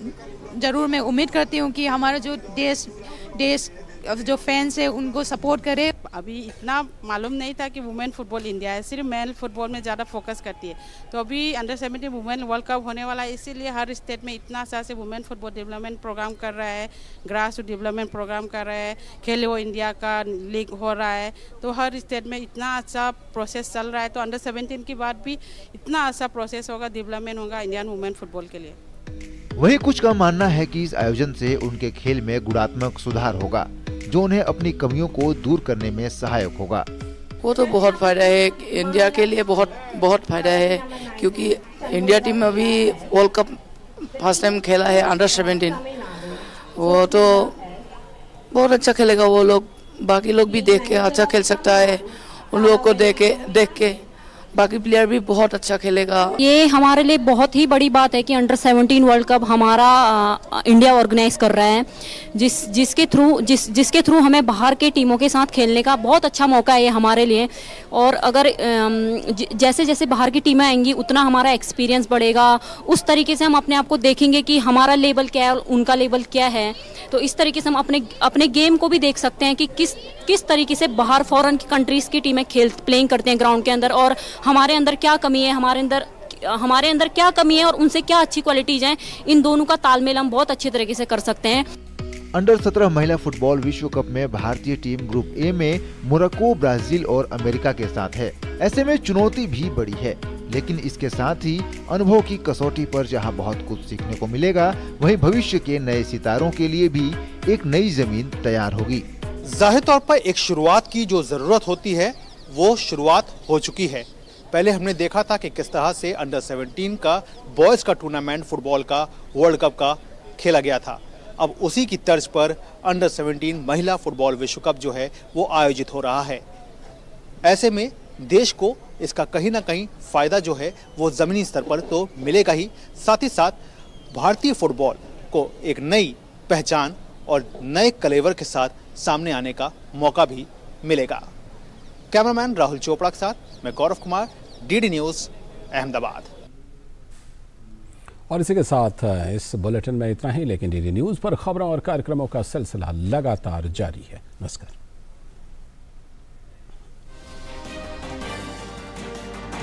ज़रूर मैं उम्मीद करती हूँ कि हमारा जो देश जो फैंस है उनको सपोर्ट करे। अभी इतना मालूम नहीं था कि वुमेन फुटबॉल इंडिया है, सिर्फ मेल फुटबॉल में ज़्यादा फोकस करती है। तो अभी अंडर 17 वुमेन वर्ल्ड कप होने वाला है, इसीलिए हर स्टेट में इतना सा से वुमेन फुटबॉल डेवलपमेंट प्रोग्राम कर रहा है, ग्रास डेवलपमेंट प्रोग्राम कर रहा है, खेलो इंडिया का लीग हो रहा है। तो हर स्टेट में इतना अच्छा प्रोसेस चल रहा है, तो अंडर 17 के बाद भी इतना अच्छा प्रोसेस होगा, डेवलपमेंट होगा इंडियन वुमेन फुटबॉल के लिए। वहीं कुछ का मानना है कि इस आयोजन से उनके खेल में गुणात्मक सुधार होगा, जो उन्हें अपनी कमियों को दूर करने में सहायक होगा। वो तो बहुत फायदा है, इंडिया के लिए बहुत फायदा है, क्योंकि इंडिया टीम अभी वर्ल्ड कप फर्स्ट टाइम खेला है अंडर 17। वो तो बहुत अच्छा खेलेगा वो लोग, बाकी लोग भी देख के अच्छा खेल सकता है। उन लोगों को देख के बाकी प्लेयर भी बहुत अच्छा खेलेगा। ये हमारे लिए बहुत ही बड़ी बात है कि अंडर 17 वर्ल्ड कप हमारा इंडिया ऑर्गेनाइज कर रहा है, जिसके थ्रू हमें बाहर के टीमों के साथ खेलने का बहुत अच्छा मौका है ये हमारे लिए। और अगर जैसे जैसे बाहर की टीमें आएंगी उतना हमारा एक्सपीरियंस बढ़ेगा, उस तरीके से हम अपने आप को देखेंगे कि हमारा लेवल क्या है और उनका लेवल क्या है। तो इस तरीके से हम अपने गेम को भी देख सकते हैं कि किस तरीके से बाहर फॉरेन की कंट्रीज की टीमें प्लेइंग करते हैं ग्राउंड के अंदर, और हमारे अंदर क्या कमी है, हमारे अंदर क्या कमी है और उनसे क्या अच्छी क्वालिटीज हैं। इन दोनों का तालमेल हम बहुत अच्छे तरीके से कर सकते हैं। अंडर 17 महिला फुटबॉल विश्व कप में भारतीय टीम ग्रुप ए में मोरक्को, ब्राजील और अमेरिका के साथ है। ऐसे में चुनौती भी बड़ी है, लेकिन इसके साथ ही अनुभव की कसौटी पर जहां बहुत कुछ सीखने को मिलेगा, वहीं भविष्य के नए सितारों के लिए भी एक नई जमीन तैयार होगी। जाहिर तौर पर एक शुरुआत की जो जरूरत होती है वो शुरुआत हो चुकी है। पहले हमने देखा था कि किस तरह से अंडर 17 का बॉयज का टूर्नामेंट फुटबॉल का वर्ल्ड कप का खेला गया था। अब उसी की तर्ज पर अंडर 17 महिला फुटबॉल विश्व कप जो है वो आयोजित हो रहा है। ऐसे में देश को इसका कहीं ना कहीं फायदा जो है वो जमीनी स्तर पर तो मिलेगा ही, साथ ही साथ भारतीय फुटबॉल को एक नई पहचान और नए कलेवर के साथ सामने आने का मौका भी मिलेगा। कैमरामैन राहुल चोपड़ा के साथ मैं गौरव कुमार, डीडी न्यूज़, अहमदाबाद। और इसी के साथ इस बुलेटिन में इतना ही, लेकिन डीडी न्यूज़ पर खबरों और कार्यक्रमों का सिलसिला लगातार जारी है। नमस्कार।